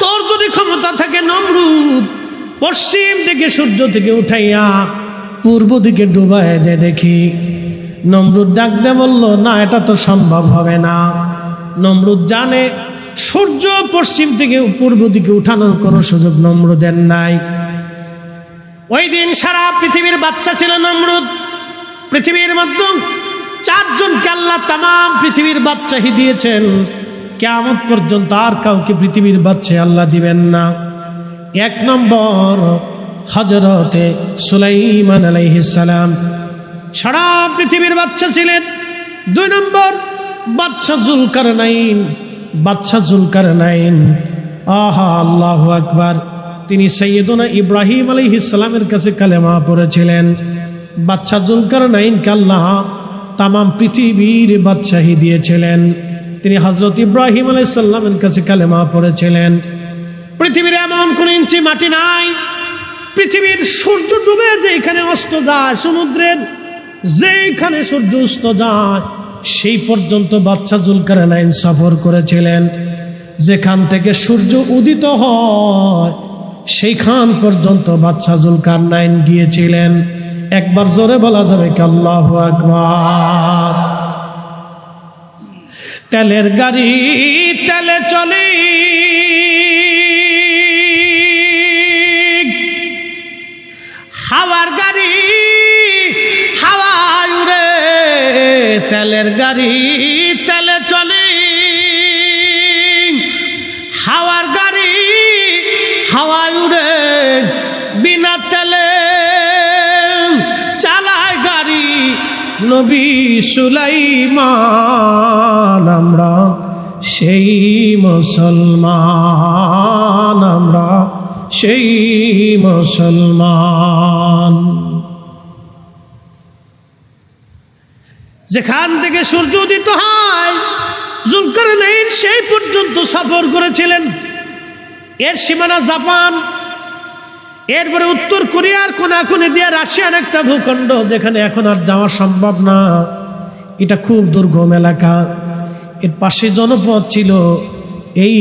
তোর যদি ক্ষমতা থাকে নমরুদ, পশ্চিম থেকে সূর্য থেকে উঠাইয়া পূর্ব দিকে ডুবায় দে দেখি। নমরুদ ডাক দে বলল, না এটা তো সম্ভব হবে না। নমরুদ জানে সূর্য পশ্চিম থেকে পূর্ব দিকে উঠানোর কোনো সুযোগ নমরুদের নাই। ওই দিন সারা পৃথিবীর বাচ্চা ছিল নমরুদ। পৃথিবীর মধ্যে 4 জনকে আল্লাহ তামাম পৃথিবীর বাদশাহী দিয়েছেন। কিয়ামত পর্যন্ত আর কাউকে পৃথিবীর বাদশাহী আল্লাহ দিবেন না। 1 নম্বর হযরতে সুলাইমান আলাইহিস সালাম সারা পৃথিবীর বাদশা ছিলেন। 2 নম্বর বাদশা জুলকারনাইন, বাদশা জুলকারনাইন। আহা আল্লাহু আকবার, তিনি সাইয়েদনা ইব্রাহিম আলাইহিস সালামের কাছে কালেমা পড়েছিলেন। বাদশা জুলকারনাইনকে আল্লাহ তামাম পৃথিবীর বাদশাহী দিয়েছিলেন। তিনি হযরত ইব্রাহিম আলাইহিস সালামের কাছে কালেমা পড়েছিলেন। পৃথিবীর এমন কোন ইঞ্চি মাটি নাই, পৃথিবীর সূর্য ডুবে যেখানে অস্ত যায়, সমুদ্রের যেখানে সূর্য অস্ত যায় সেই পর্যন্ত বাদশা জুলকারনাইন সফর করেছিলেন। যেখান থেকে সূর্য উদিত হয় সেইখান পর্যন্ত বাদশা জুলকারনাইন গিয়েছিলেন। একবার জোরে বলা যাবে কি আল্লাহু আকবার। তেলের গাড়ি তেলে চলে, হাওয়ার গাড়ি হাওয়ায় উড়ে, তেলের গাড়ি তেলে চলে, হাওয়ার গাড়ি হাওয়ায় উড়ে, বিনা তেলে চালায় গাড়ি নবী সুলাইমান। আমরা সেই মুসলমান, আমরা সেই মুসলমান। যেখান থেকে সূর্য উদিত হয় জুলকারনাইন সেই পর্যন্ত সফর করেছিলেন। এর সীমানা জাপান, এরপরে উত্তর কোরিয়ার কোনাকুনি দিয়ে রাশিয়ার একটা ভূখণ্ড, যেখানে এখন আর যাওয়া সম্ভব না। এটা খুব দুর্গম এলাকা। এর পাশে জনপদ ছিল। এই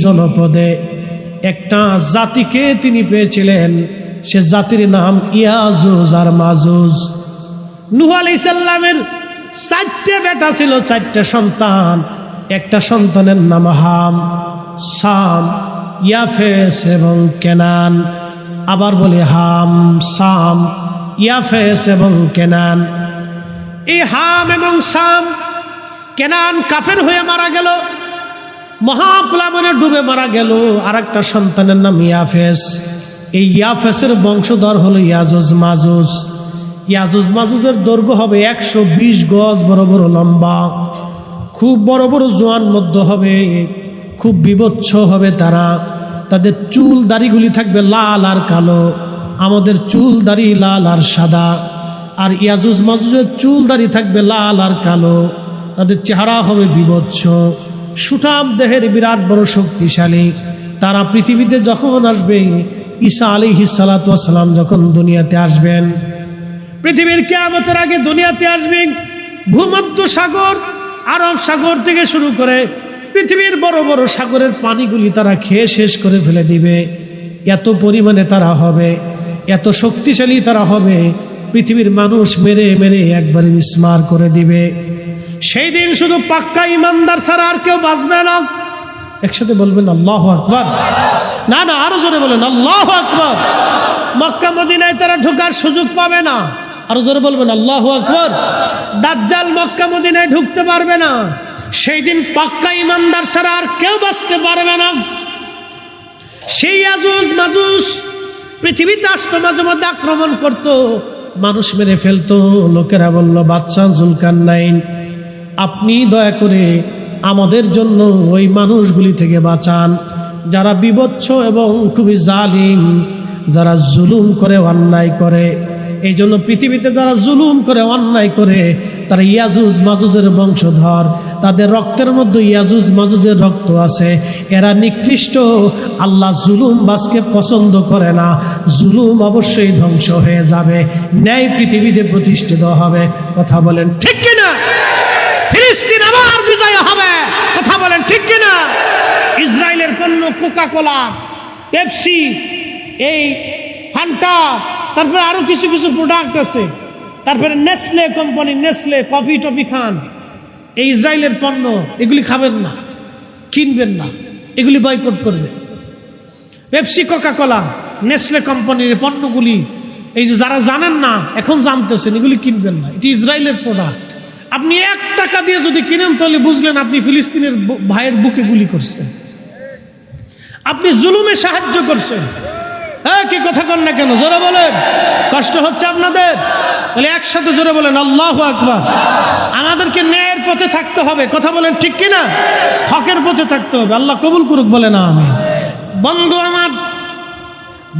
জনপদে একটা জাতিকে তিনি পেয়েছিলেন, সে জাতির নাম ইয়াজুজ আর মাজুজ। নূহ আলাইহিস সালামের 4টে বেটা ছিল, 4টে সন্তান। একটা সন্তানের নাম হাম, সাম, ইয়াফেস এবং কেনান। আবার বলি হাম, সাম, ইয়াফেস এবং কেনান। এই হাম এবং সাম, কেনান কাফের হয়ে মারা গেল, মহাপ্লাবনে ডুবে মারা গেল। আর একটা সন্তানের নাম ইয়াফেস। এই ইয়াফেসের বংশধর হলো ইয়াজুজ মাজুজ। ইয়াজুজ মাজুজের দৈর্ঘ্য হবে 120 গজ, বড় বড় লম্বা, খুব বড় বড় জোয়ান মধ্য হবে, খুব বিভৎস হবে তারা। তাদের চুল দাড়িগুলি থাকবে লাল আর কালো। আমাদের চুল দাড়ি লাল আর সাদা, আর ইয়াজুজ মাজুজের চুল দাড়ি থাকবে লাল আর কালো। তাদের চেহারা হবে বিভৎস, সুঠাম দেহের, বিরাট বড় শক্তিশালী। তারা পৃথিবীতে যখন আসবে, ঈসা আলাইহিস সালাতু ওয়াস সালাম যখন দুনিয়াতে আসবেন, পৃথিবীর কিয়ামতের আগে দুনিয়াতে আসবেন, ভূমধ্য সাগর, আরব সাগর থেকে শুরু করে পৃথিবীর বড় বড় সাগরের পানিগুলি তারা খেয়ে শেষ করে ফেলে দিবে। এত পরিমাণে তারা হবে, এত শক্তিশালী তারা হবে, পৃথিবীর মানুষ মেরে মেরে একবারে মিসমার করে দিবে। সেই দিন শুধু পাক্কা ইমানদার ছাড়া আর কেউ বাঁচবে না। একসাথে বলবেন আল্লাহু আকবার। না না, আরো জোরে বলেন আল্লাহু আকবার। মক্কা মদিনায় তারা ঢোকার সুযোগ পাবে না। আরো জোরে বলবেন আল্লাহু আকবার। দাজ্জাল মক্কা মদিনায় ঢুকতে পারবে না। সেই দিন পাক্কা ইমানদার ছাড়া আর কেউ বাঁচতে পারবে না। সেই ইয়াজুজ মাজুজ পৃথিবীতে আসতো, মাঝে মধ্যে আক্রমণ করতো, মানুষ মেরে ফেলতো। লোকেরা বলল, বাদশা জুলকারনাইন, আপনি দয়া করে আমাদের জন্য ওই মানুষগুলি থেকে বাঁচান, যারা বিভৎস এবং খুবই জালিম, যারা জুলুম করে, অন্যায় করে। এই জন্য পৃথিবীতে যারা জুলুম করে, অন্যায় করে, তারা ইয়াজুজ মাজুজের বংশধর। তাদের রক্তের মধ্যে ইয়াজুজ মাজুজের রক্ত আছে। এরা নিকৃষ্ট। আল্লাহ জুলুম বাসকে পছন্দ করে না। জুলুম অবশ্যই ধ্বংস হয়ে যাবে, ন্যায় পৃথিবীতে প্রতিষ্ঠিত হবে। কথা বলেন ঠিক কিনা? ফিলিস্তিন আবার বিজয় হবে। কথা বলেন ঠিক কিনা? ইসরায়েলের পণ্য কোকা কোলা, পেপসি, এই ফান্টা, তারপরে আরো কিছু কিছু প্রোডাক্ট আছে, তারপরে Nestle company, Nestle coffee toffee খান, এই ইসরায়েলের পণ্য, এগুলি খাবেন না, কিনবেন না, এগুলি বয়কট করবেন। পেপসি, কোকা কোলা, নেসলে কোম্পানির পণ্যগুলি, এই যে যারা জানেন না এখন জানতেছেন, এগুলি কিনবেন না, এটি ইসরায়েলের প্রোডাক্ট। আপনি 1 টাকা দিয়ে যদি কিনেন তাহলে বুঝলেন আপনি ফিলিস্তিনের ভাইয়ের বুকে গুলি করছেন, আপনি জুলুমে সাহায্য করছেন। কি কথা কন না কেন? জোরে বলেন। কষ্ট হচ্ছে আপনাদের? তাহলে একসাথে জোরে বলেন আল্লাহু আকবার। আমাদেরকে ন্যায়ের পথে থাকতে হবে। কথা বলেন ঠিক কিনা? হকের পথে থাকতে হবে। আল্লাহ কবুল করুক, বলে না আমিন। বন্ধু আমার,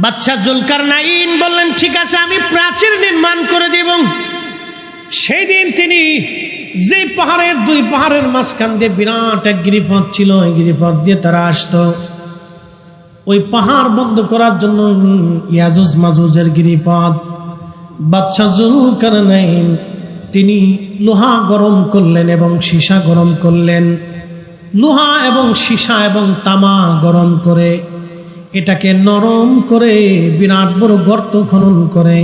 বাদশা জুলকারনাইন বললেন, ঠিক আছে, আমি প্রাচীর নির্মাণ করে দিব। সেই দিন তিনি যে পাহাড়ের, 2 পাহাড়ের মাঝখান দিয়ে বিরাট এক গিরিপথ ছিল, ওই গিরিপথ দিয়ে তারা আসতো। ওই পাহাড় বন্ধ করার জন্য ইয়াজুজ মাজুজের গিরিপথ, বাদশা জুলকারনাইন তিনি লোহা গরম করলেন এবং সীসা গরম করলেন। লোহা এবং সীসা এবং তামা গরম করে এটাকে নরম করে বিরাট বড় গর্ত খনন করে,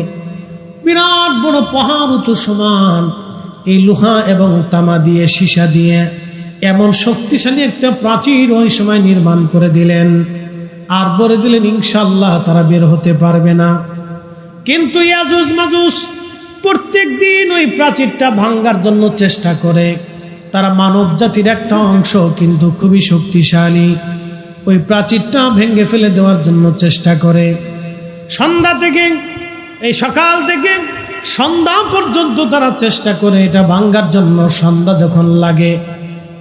বিরাট বড় পাহাড় উঁচু সমান এই লোহা এবং তামা দিয়ে, সীসা দিয়ে এমন শক্তিশালী একটা প্রাচীর ওই সময় নির্মাণ করে দিলেন। আর বলে দিলেন ইনশাআল্লাহ তারা বের হতে পারবে না। কিন্তু ইয়াজুজ মাজুজ প্রত্যেক দিন ওই প্রাচীরটা ভাঙ্গার জন্য চেষ্টা করে। তারা মানব জাতির একটা অংশ, কিন্তু খুবই শক্তিশালী। ওই প্রাচীরটা ভেঙে ফেলে দেওয়ার জন্য চেষ্টা করে। সন্ধ্যা থেকে, এই সকাল থেকে সন্ধ্যা পর্যন্ত তারা চেষ্টা করে এটা ভাঙ্গার জন্য। সন্ধ্যা যখন লাগে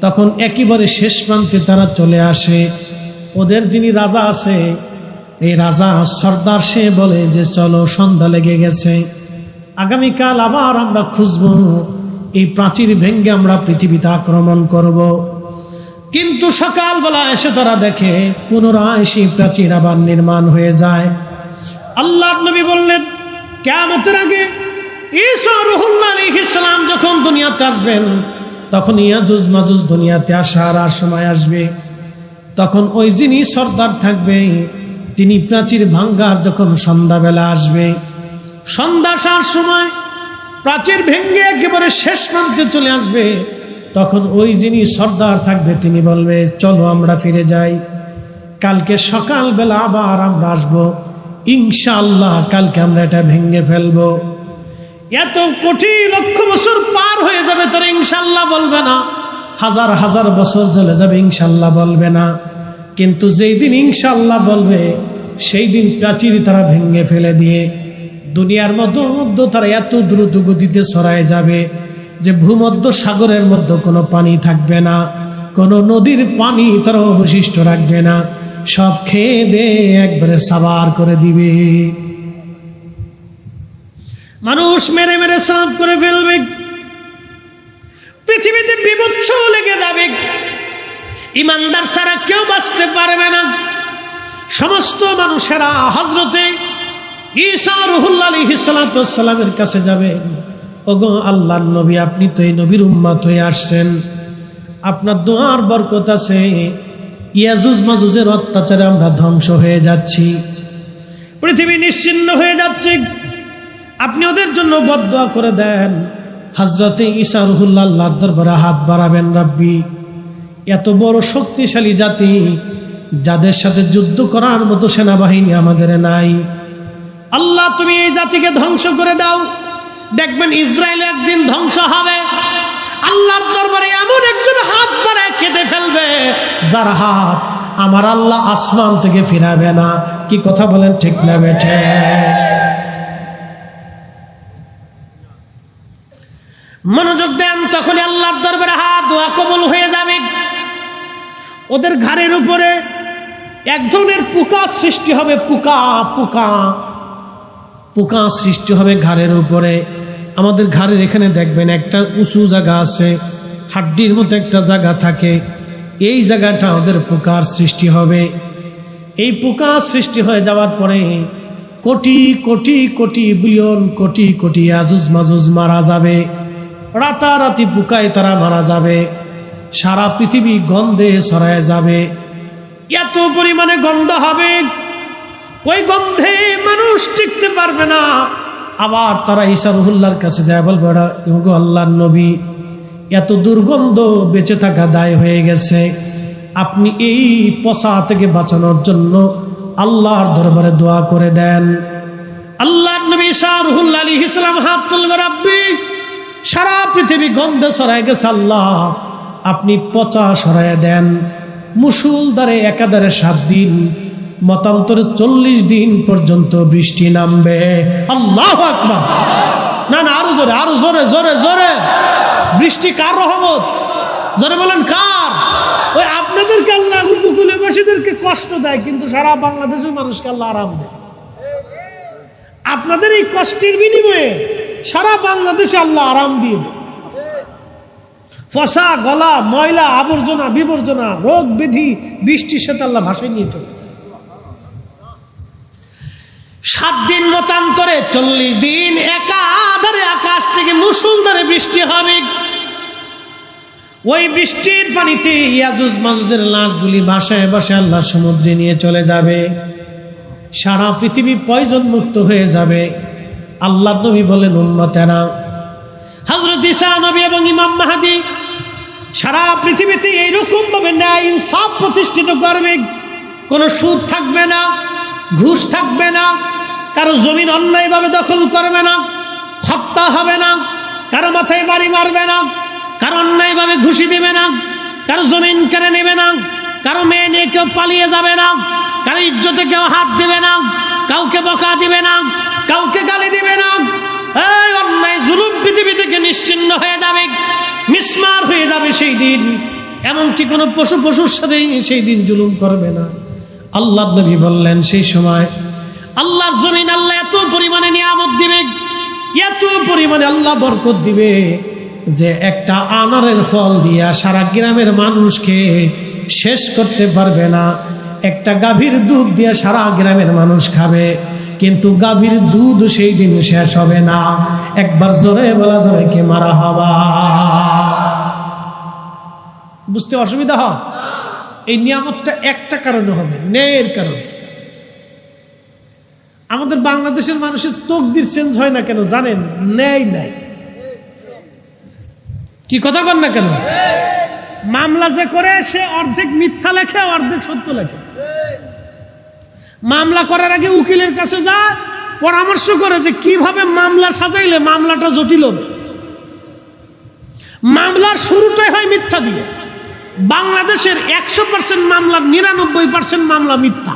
তখন একেবারে শেষ প্রান্তে তারা চলে আসে। ওদের যিনি রাজা আছে, এই রাজা সর্দার, সে বলে যে চলো, সন্ধ্যা লেগে গেছে, আগামীকাল আবার আমরা খুঁজবো, এই প্রাচীর ভেঙ্গে আমরা পৃথিবীতে আক্রমণ করব। কিন্তু সকালবেলা এসে তারা দেখে পুনরায় সেই প্রাচীর আবার নির্মাণ হয়ে যায়। আল্লাহর নবী বললেন, কিয়ামতের আগে ঈসা রূহুল্লাহ আলাইহিস সালাম যখন দুনিয়াতে আসবেন, তখন ইয়াজুজ মাজুজ দুনিয়াতে আসার আর সময় আসবে। তখন ওই যিনি সর্দার থাকবে, তিনি প্রাচীর ভাঙ্গার যখন সন্ধ্যাবেলা আসবে, সন্ধ্যা আসার সময় প্রাচীর ভেঙ্গে একেবারে শেষ প্রান্তে চলে আসবে, তখন ওই যিনি সর্দার থাকবে তিনি বলবে, চলো আমরা ফিরে যাই, কালকে সকালবেলা আবার আমরা আসবো, ইনশাআল্লাহ কালকে আমরা এটা ভেঙ্গে ফেলবো। এত কোটি লক্ষ বছর পার হয়ে যাবে, তারা ইনশাআল্লাহ বলবে না। হাজার হাজার বছর চলে যাবে, ইনশাআল্লাহ বলবে না। কিন্তু যেই দিন ইনশাআল্লাহ বলবে, সেই দিন প্রাচীর তারা ভেঙ্গে ফেলে দিয়ে দুনিয়ার মধ্যে তারা এত দ্রুত গতিতে ছড়ায় যাবে যে ভূমধ্য সাগরের মধ্যে কোনো পানি থাকবে না, কোনো নদীর পানি তারা অবশিষ্ট রাখবে না, সব খেয়ে দিয়ে একবারে সাবার করে দিবে। মানুষ মেরে মেরে সাফ করে ফেলবে, পৃথিবীতে বিভৎস লেগে যাবে, ইমানদার ছাড়া কেউ বাঁচতে পারবে না। সমস্ত মানুষেরা হযরতে ঈসা রূহুল্লাহ আলাইহিস সালামের কাছে যাবে, ওগো আল্লাহর নবী, আপনি তো এই নবীর উম্মত হয়ে আসছেন, আপনার দোয়ার বরকত আছে, ইয়াজুজ মাজুজের অত্যাচারে আমরা ধ্বংস হয়ে যাচ্ছি, পৃথিবী নিশ্চিহ্ন হয়ে যাচ্ছে, আপনি ওদের জন্য বদদুয়া করে দেন। হযরতে ঈসা রূহুল্লাহ আল্লাহর দরবারে হাত বাড়াবেন, রাব্বি, এত বড় শক্তিশালী জাতি, যাদের সাথে যুদ্ধ করার মতো সেনাবাহিনী আমাদের নাই, আল্লাহ তুমি এই জাতিকে ধ্বংস করে দাও। দেখবেন ইসরায়েল একদিন ধ্বংস হবে, আল্লাহর দরবারে এমন একজন হাত বাড়ায় কেঁদে ফেলবে, যার হাত আমার আল্লাহ আসমান থেকে ফিরাবে না। কি কথা বলেন, ঠিক না বেঠে? মনোযোগ দেন, তখন আল্লাহর দরবারে হাত দোয়া কবুল হয়ে যাবে। ওদের ঘাড়ের উপরে এক ধরনের পোকা সৃষ্টি হবে, পোকা পোকা পোকা সৃষ্টি হবে ঘাড়ের উপরে। আমাদের ঘাড়ের এখানে দেখবেন একটা উঁচু জায়গা আছে, হাড্ডির মতো একটা জায়গা থাকে, এই জায়গাটা ওদের পোকার সৃষ্টি হবে। এই পোকা সৃষ্টি হয়ে যাওয়ার পরে কোটি কোটি কোটি বিলিয়ন কোটি কোটি ইয়াজুজ মাজুজ মারা যাবে, রাতারাতি পোকায় তারা মারা যাবে, সারা পৃথিবী গন্ধে ছড়ায় যাবে, এত পরিমাণে গন্ধ হবে, ওই গন্ধে মানুষ টিকতে পারবে না। আবার তারা ঈসা রূহুল্লাহর কাছে যায়, বলবে, আল্লাহর নবী, এত দুর্গন্ধ বেঁচে থাকা দায় হয়ে গেছে, আপনি এই পচা থেকে বাঁচানোর জন্য আল্লাহর দরবারে দোয়া করে দেন। আল্লাহর নবী ঈসা রূহুল্লাহ আলাইহিস সালাম হাত তুলবে, রাব্বি, সারা পৃথিবী গন্ধে ছড়ায় গেছে, আল্লাহ আপনি পচা সরায় দেন। মুসুলধারে একাধারে 7 দিন, মতান্তরে 40 দিন পর্যন্ত বৃষ্টি নামবে। আল্লাহু আকবার! না না, আরো জোরে, আরো জোরে, জোরে জোরে। বৃষ্টি কার রহমত? জোরে বলেন, কার? ওই আপনাদেরকে আল্লাহ উপকূলবাসীদেরকে কষ্ট দেয়, কিন্তু সারা বাংলাদেশের মানুষকে আল্লাহ আরাম দেয়। আপনাদের এই কষ্টের বিনিময়ে সারা বাংলাদেশে আল্লাহ আরাম দিয়ে দেয়। ফসা গলা, ময়লা, আবর্জনা, বিবর্জনা, রোগ ব্যাধি বৃষ্টির সাথে আল্লাহ ভাসায় নিয়ে চলে। 7 দিন মতান্তরে 40 দিন একাধারে আকাশ থেকে মুষলধারে বৃষ্টি হবে। ওই বৃষ্টির পানিতে ইয়াজুজ মাজুজের লাশগুলি ভাসায় ভাসায় আল্লাহ সমুদ্রে নিয়ে চলে যাবে, সারা পৃথিবী পয়জন মুক্ত হয়ে যাবে। আল্লাহ নবী বলেন, উম্মতেরা, হযরত ঈসা নবী এবং ইমাম মাহদী সারা পৃথিবীতে এইরকম ভাবে ন্যায় ইনসাফ প্রতিষ্ঠিত করবে। কোনো সুদ থাকবে না, ঘুষ থাকবে না, কারো জমিন অন্যায়ভাবে দখল করবে না, হত্যা হবে না, কারো মাথায় বাড়ি মারবে না, কারো অন্যায়ভাবে ঘুষি দেবে না, কারো জমিন কেড়ে নেবে না, কারো মেয়ে নিয়ে কেউ পালিয়ে যাবে না, কারো ইজ্জতে কেউ হাত দিবে না, কাউকে বকা দিবে না, কাউকে গালি দিবে না। এই অন্যায় জুলুম পৃথিবী থেকে নিশ্চিহ্ন হয়ে যাবে, মিসমার হয়ে যাবে সেই দিন। এমনকি কোনো পশুর সাথে সেই দিন জুলুম করবে না। আল্লাহ নবী বললেন, সেই সময় আল্লাহর জমিন আল্লাহ এত পরিমাণে নিয়ামত দিবে, এত পরিমাণে আল্লাহ বরকত দিবে যে একটা আনারের ফল দিয়া সারা গ্রামের মানুষকে শেষ করতে পারবে না। একটা গাভীর দুধ দিয়ে সারা গ্রামের মানুষ খাবে, কিন্তু গাভীর দুধ সেই দিন শেষ হবে না। একবার জোরে বলা যাবে কি মারহাবা। বুঝতে অসুবিধা হয়? এই নিয়ামতটা একটা কারণে হবে, ন্যায়ের কারণে। আমাদের বাংলাদেশের মানুষের তকদির চেঞ্জ হয় না কেন জানেন? ন্যায় নাই। কি কথা কন না কেন? মামলা যে করে সে অর্ধেক মিথ্যা লেখে, অর্ধেক সত্য লেখে। মামলা করার আগে উকিলের কাছে যায়, পরামর্শ করে যে কিভাবে মামলা সাজাইলে মামলাটা জটিল হবে। মামলার শুরুটাই হয় মিথ্যা দিয়ে। বাংলাদেশের 100% মামলার 99% মামলা মিথ্যা।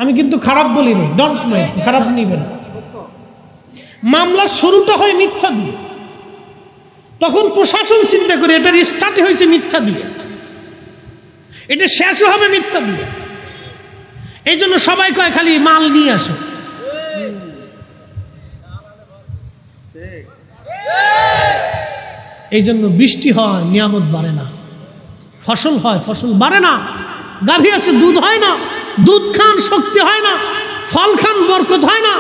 আমি কিন্তু খারাপ বলিনি, ডোন্ট মাইন্ড, খারাপ নিবেন। মামলার শুরুটা হয় মিথ্যা দিয়ে। তখন প্রশাসন চিন্তা করে এটার স্টার্ট হয়েছে মিথ্যা দিয়ে, এটা শেষও হবে মিথ্যা দিয়ে। এই জন্য সবাই কয় খালি মাল নিয়ে আসো। এই জন্য বৃষ্টি হয়, নিয়ামত বাড়ে না। ফসল হয়, ফসল বাড়ে না। গাভী আছে, দুধ হয় না। দুধ খান, শক্তি হয় না। ফল খান, বরকত হয় না।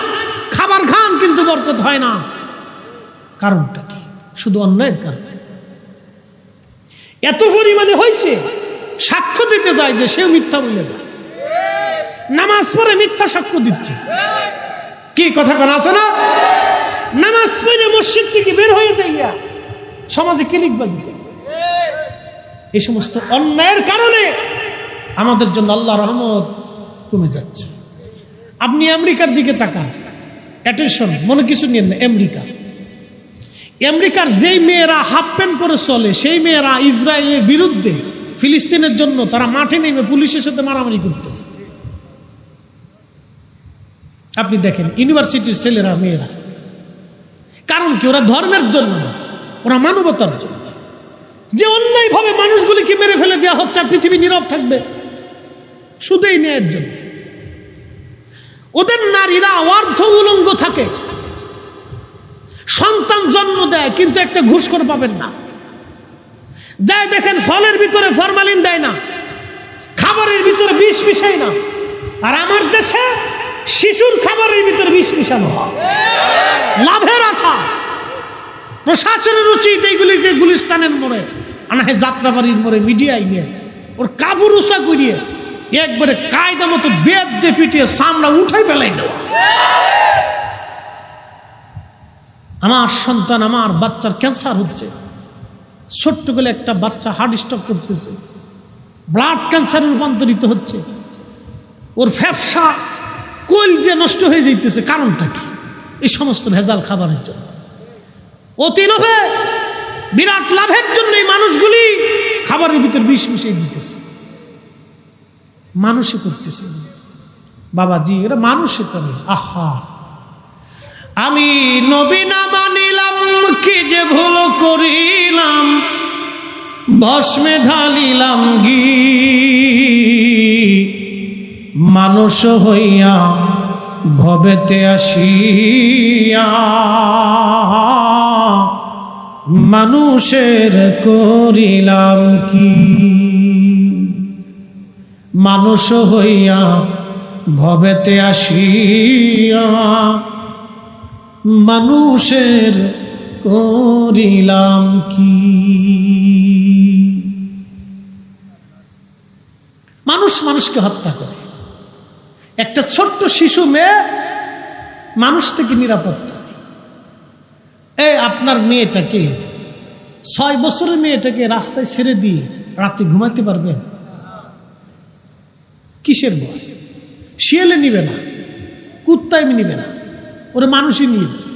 খাবার খান, কিন্তু বরকত হয় না। কারণটা কি? শুধু অন্যায়ের কারণে। এত পরিমাণে হয়েছে, সাক্ষ্য দিতে যায় যে সেও মিথ্যা বলে যায়। নামাজ পড়ে মিথ্যা সাক্ষ্য দিচ্ছে। কি কথা কোন আছে না? নামাজ পড়ে মসজিদ থেকে বের হয়ে যাইয়া সমাজে কিলিকবাজি। এই সমস্ত অন্যায়ের কারণে আমাদের জন্য আল্লাহ রহমত কমে যাচ্ছে। আপনি আমেরিকার দিকে তাকান, অ্যাটেনশন, মনে কিছু নিয়েন না। আমেরিকার যেই মেয়েরা হাফ প্যান্ট পরে চলে, সেই মেয়েরা ইসরায়েলের বিরুদ্ধে, ফিলিস্তিনের জন্য তারা মাঠে নেমে পুলিশের সাথে মারামারি করতেছে। আপনি দেখেন ইউনিভার্সিটির ছেলেরা, মেয়েরা। কারণ কি? ওরা ধর্মের জন্য, ওরা মানবতার জন্য। যে অন্যায়ভাবে মানুষগুলিকে মেরে ফেলে দেওয়া হচ্ছে, আর পৃথিবী নীরব থাকবে শুধু এই ন্যায়ের জন্য। ওদের নারীরা অর্ধ উলঙ্গ থাকে, সন্তান জন্ম দেয়, কিন্তু একটা ঘুষ করে পাবেন না। যাই দেখেন ফলের ভিতরে ফরমালিন দেয় না, খাবারের ভিতরে বিষ মিশায় না। আর আমার দেশে শিশুর খাবারের ভিতরে বিষ মিশানো হয়, লাভের আশা। প্রশাসনের উচিত এইগুলিকে গুলিস্তানের মোড়ে, আনাহে যাত্রাবাড়ির মোড়ে মিডিয়ায় নিয়ে ওর কাবুর উষা করিয়ে একবারে কায়দা মতো বেদ দিয়ে পিটিয়ে সামলা উঠাই ফেলাই দেওয়া। আমার সন্তান, আমার বাচ্চার ক্যান্সার হচ্ছে, ছোট্ট করে একটা বাচ্চা হার্ট স্ট্রোক করতেছে, ব্লাড ক্যান্সারে রূপান্তরিত হচ্ছে, ওর ফ্যাপসা কলজে নষ্ট হয়ে যাইতেছে। কারণটা কি? এই সমস্ত ভেজাল খাবারের জন্য। অতি লোভে, বিরাট লাভের জন্য এই মানুষগুলি খাবারের ভিতর বিষ মিশিয়ে দিতেছে। মানুষে করতেছে বাবাজি, এরা মানুষে করে। আহা, আমি নবী না মানিলাম, কি যে ভুল করিলাম, ভস্মে ঢালিলাম ঘি। মানুষ হইয়া ভবেতে আসিয়া মানুষের করিলাম কি। মানুষ হইয়া ভবেতে আসিয়া মানুষের করিলাম কি। মানুষ মানুষকে হত্যা করে। একটা ছোট্ট শিশু মেয়ে মানুষ থেকে নিরাপত্তা নেই। এই আপনার মেয়েটাকে, 6 বছরের মেয়েটাকে রাস্তায় ছেড়ে দিয়ে রাতে ঘুমাতে পারবেন? কিসের ভয়? শিয়ালে নিবে না, কুত্তায় নিবে না, ওরা মানুষই নিয়ে যাবে।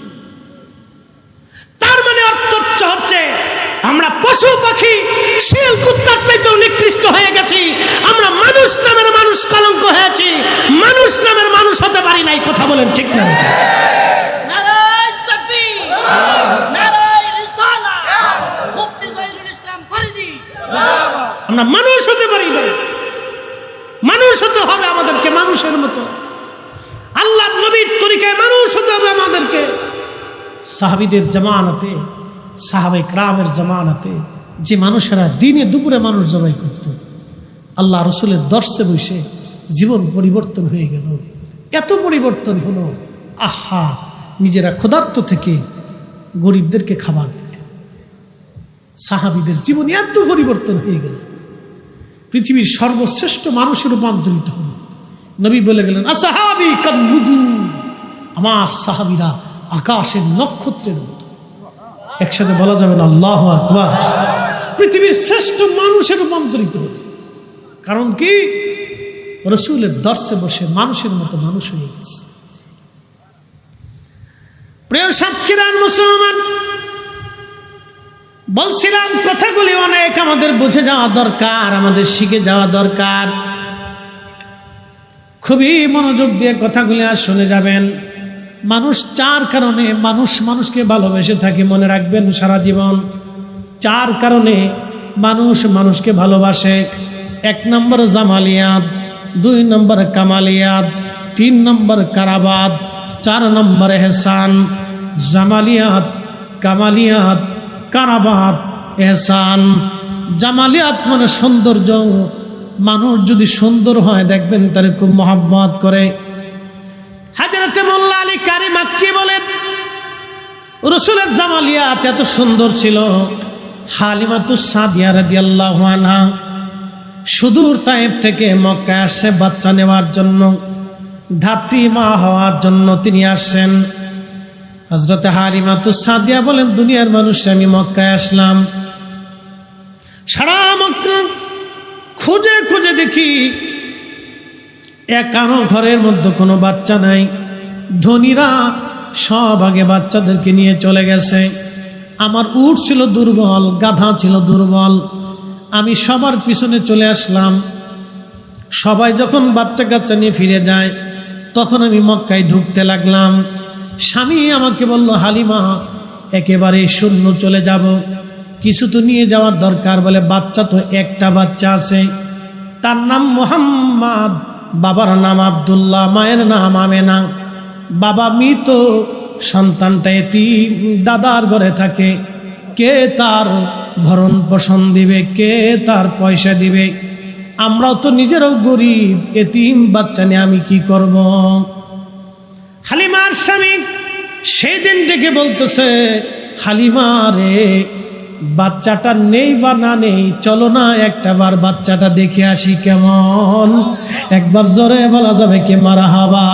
তার মানে অর্থ হচ্ছে আমরা পশু পাখি, শিয়াল কুত্তার চাইতেও নিকৃষ্ট হয়ে গেছি। আমরা মানুষ নামের মানুষ কলঙ্ক হয়েছি, মানুষ নামের মানুষ হতে পারি নাই। কথা বলেন ঠিক না? নারায়ে তাকবীর, নারায়ে রিসালাত, মুফতি জহিরুল ইসলাম ফরিদী। আমরা মানুষ হতে পারি না। মানুষ হতে হবে আমাদেরকে, মানুষের মতো। আল্লাহর নবীর তরিকায় মানুষ হতে হবে আমাদেরকে। সাহাবীদের জামানাতে, সাহাবায়ে কেরামের জামানাতে যে মানুষেরা দিনে দুপুরে মানুষ জবাই করত, আল্লাহ রসুলের দর্শে বসে জীবন পরিবর্তন হয়ে গেল। এত পরিবর্তন হলো। আহা, নিজেরা ক্ষুধার্ত থেকে গরিবদেরকে খাবার দিলেন। সাহাবীদের জীবনে এত পরিবর্তন হয়ে গেল, পৃথিবীর সর্বশ্রেষ্ঠ মানুষের রূপান্তরিত হল। নবী বলে গেলেন, আসহাবী কান্নুজুম, আমার সাহাবীরা আকাশের নক্ষত্রের মতো। একসাথে বলা যাবে না আল্লাহু আকবার? পৃথিবীর শ্রেষ্ঠ মানুষের রূপান্তরিত হল। কারণ কি? রাসূলের দর্শে বসে মানুষের মতো মানুষ হয়ে গেছে। প্রিয় সাক্ষীরান মুসলমান, বলছিলাম কথাগুলি অনেক আমাদের বুঝে যাওয়া দরকার, আমাদের শিখে যাওয়া দরকার। খুবই মনোযোগ দিয়ে কথাগুলি আর শুনে যাবেন। মানুষ চার কারণে মানুষকে ভালোবেসে থাকে, মনে রাখবেন সারা জীবন। চার কারণে মানুষকে ভালোবাসে। 1 নম্বর জামালিয়াত, 2 নম্বর কামালিয়াত, 3 নম্বর কারাবাত, 4 নম্বর এহসান। জামালিয়াত, কামালিয়াত, কারাবাত, এহসান। জামালিয়াত মানে সৌন্দর্য। মানুষ যদি সুন্দর হয় দেখবেন তারে খুব মহব্বত করে। হযরত মোল্লা আলী কারি মাক্কি বলেন, রাসূলের জামালিয়াত এত সুন্দর ছিল, হালিমাতুস সাদিয়া রাদিয়াল্লাহু আনহা সুদূর তায়েফ থেকে মক্কায় আসছে বাচ্চা নেওয়ার জন্য, ধাত্রী মা হওয়ার জন্য তিনি আসছেন। হযরত হালিমাতুস সাদিয়া বলেন, দুনিয়ার মানুষ আমি মক্কায় আসলাম, সারা মক্কা খুঁজে খুঁজে দেখি একানো ঘরের মধ্যে কোনো বাচ্চা নাই। ধনীরা সব আগে বাচ্চাদেরকে নিয়ে চলে গেছে। আমার উট ছিল দুর্বল, গাধা ছিল দুর্বল, আমি সবার পিছনে চলে আসলাম। সবাই যখন বাচ্চা কাচ্চা নিয়ে ফিরে যায় তখন আমি মক্কায় ঢুকতে লাগলাম। স্বামী আমাকে বলল, হালিমা একেবারে শূন্য চলে যাব, কিছু তো নিয়ে যাওয়ার দরকার। বলে, বাচ্চা তো একটা বাচ্চা আছে, তার নাম মুহাম্মদ, বাবার নাম আব্দুল্লাহ, মায়ের নাম আমেনা। বাবা মৃত, সন্তানটা এতিম, দাদার ঘরে থাকে। কে তার ভরণ পোষণ দিবে, কে তার পয়সা দিবে? আমরাও তো নিজেরাও গরিব, এতিম বাচ্চা নিয়ে আমি কি করব? হালিমার স্বামী সেই দিন ডেকে বলতেছে, হালিমা রে, বাচ্চাটা নেই বা না নেই, চলো না একটাবার বাচ্চাটা দেখে আসি কেমন। একবার জোরে বলা যাবে কি মারহাবা?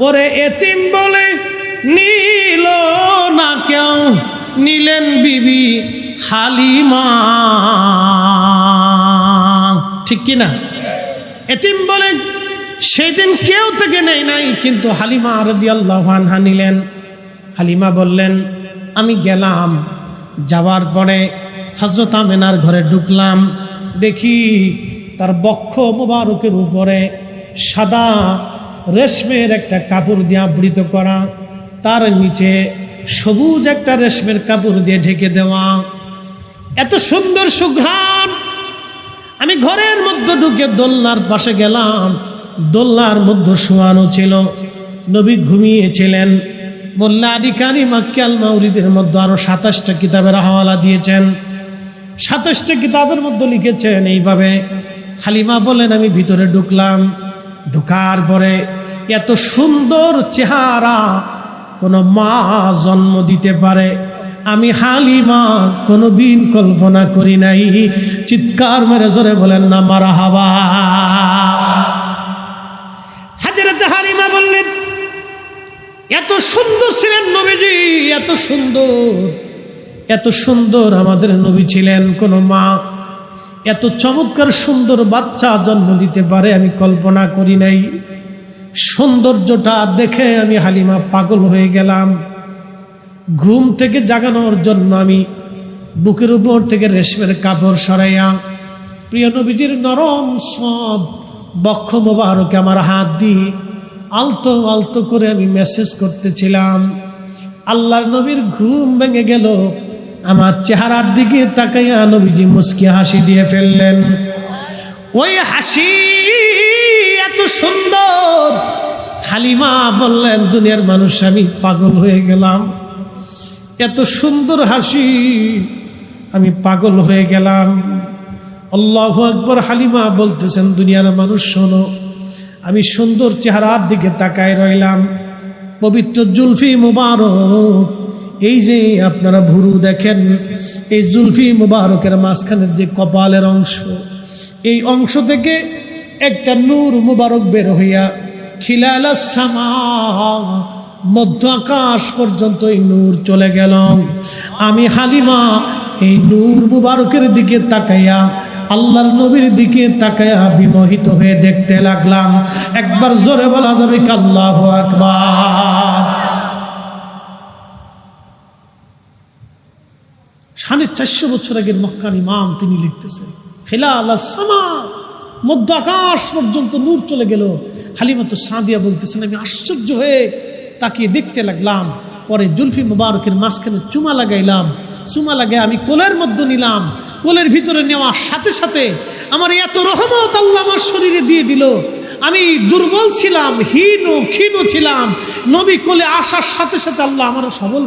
ওরে এতিম বলে নিল না কেউ, নিলেন বিবি হালিমা, ঠিক কিনা? এতিম বলে সেই দিন কেউ থেকে নেই নাই, কিন্তু হালিমা রাদিয়াল্লাহু আনহা নিলেন। হালিমা বললেন, আমি গেলাম, যাওয়ার পরে হযরত আমেনার ঘরে ঢুকলাম, দেখি তার বক্ষ মোবারকের উপরে সাদা রেশমের একটা কাপড় দিয়ে আবৃত করা, তার নিচে সবুজ একটা রেশমের কাপড় দিয়ে ঢেকে দেওয়া। এত সুন্দর সুঘ্রাণ। আমি ঘরের মধ্যে ঢুকে দোলনার পাশে গেলাম, দোলনার মধ্যে শোয়ানো ছিল, নবী ঘুমিয়েছিলেন। মোল্লা আলী কারি মাক্কি আল মাউরিদের মধ্যে আরো 27টা কিতাবের হাওয়ালা দিয়েছেন। 27টা কিতাবের মধ্যে লিখেছেন এইভাবে। হালিমা বলেন, আমি ভিতরে ঢুকলাম, ঢুকার পরে এত সুন্দর চেহারা কোনো মা জন্ম দিতে পারে আমি হালিমা কোনোদিন কল্পনা করি নাই। চিৎকার মেরে জোরে বলেন না মারহাবা। হযরত হালিমা বললেন, এত সুন্দর ছিলেন নবীজি, এত সুন্দর, এত সুন্দর আমাদের নবী ছিলেন। কোন মা এত চমৎকার সুন্দর বাচ্চা জন্ম দিতে পারে আমি কল্পনা করি নাই। সৌন্দর্যটা দেখে আমি হালিমা পাগল হয়ে গেলাম। ঘুম থেকে জাগানোর জন্য আমি বুকের উপর থেকে রেশমের কাপড় সরাইয়া প্রিয় নবীজির নরম সব বক্ষ মোবারকে আমার হাত দিয়ে আলতো আলতো করে আমি মেসেজ করতেছিলাম। আল্লাহর নবীর ঘুম ভেঙে গেল। আমার চেহারার দিকে তাকাইয়া নবীজি মুস্কি হাসি দিয়ে ফেললেন। ওই হাসি এত সুন্দর, হালিমা বললেন, দুনিয়ার মানুষ আমি পাগল হয়ে গেলাম। এত সুন্দর হাসি, আমি পাগল হয়ে গেলাম। আল্লাহু আকবার। হালিমা বলতেছেন, দুনিয়ার মানুষ শোনো, আমি সুন্দর চেহারার দিকে তাকায় রইলাম। পবিত্র জুলফি মুবারক, এই যে আপনারা ভুরু দেখেন, এই জুলফি মুবারকের মাঝখানের যে কপালের অংশ, এই অংশ থেকে একটা নূর মুবারক বের হইয়া খিলালাস সামা, মধ্য আকাশ পর্যন্ত এই নূর চলে গেল। আমি হালিমা এই নূর মুবারকের দিকে তাকাইয়া, আল্লাহর নবীর দিকে তাকাইয়া বিমোহিত হয়ে দেখতে লাগলাম। একবার জোরে বলা যাবে কি আল্লাহু আকবার। 450 বছর আগের মক্কার ইমাম তিনি লিখতেছেন, খিলালাস সামা, মধ্য আকাশ পর্যন্ত নূর চলে গেল। হালিমাতুস সাদিয়া বলতেছেন, আমি আশ্চর্য হয়ে তাকিয়ে দেখতে লাগলাম। পরে জুলফি মুবারকের মাঝখানে চুমা লাগাইলাম। চুমা লাগাই আমি কোলের মধ্যে নিলাম। কোলের ভিতরে নেওয়ার সাথে সাথে আমার এত রহমত আল্লাহ আমার শরীরে দিয়ে দিল। আমি দুর্বল ছিলাম, ক্ষীণ ছিলাম, নবী কোলে আসার সাথে সাথে আল্লাহ আমার সবল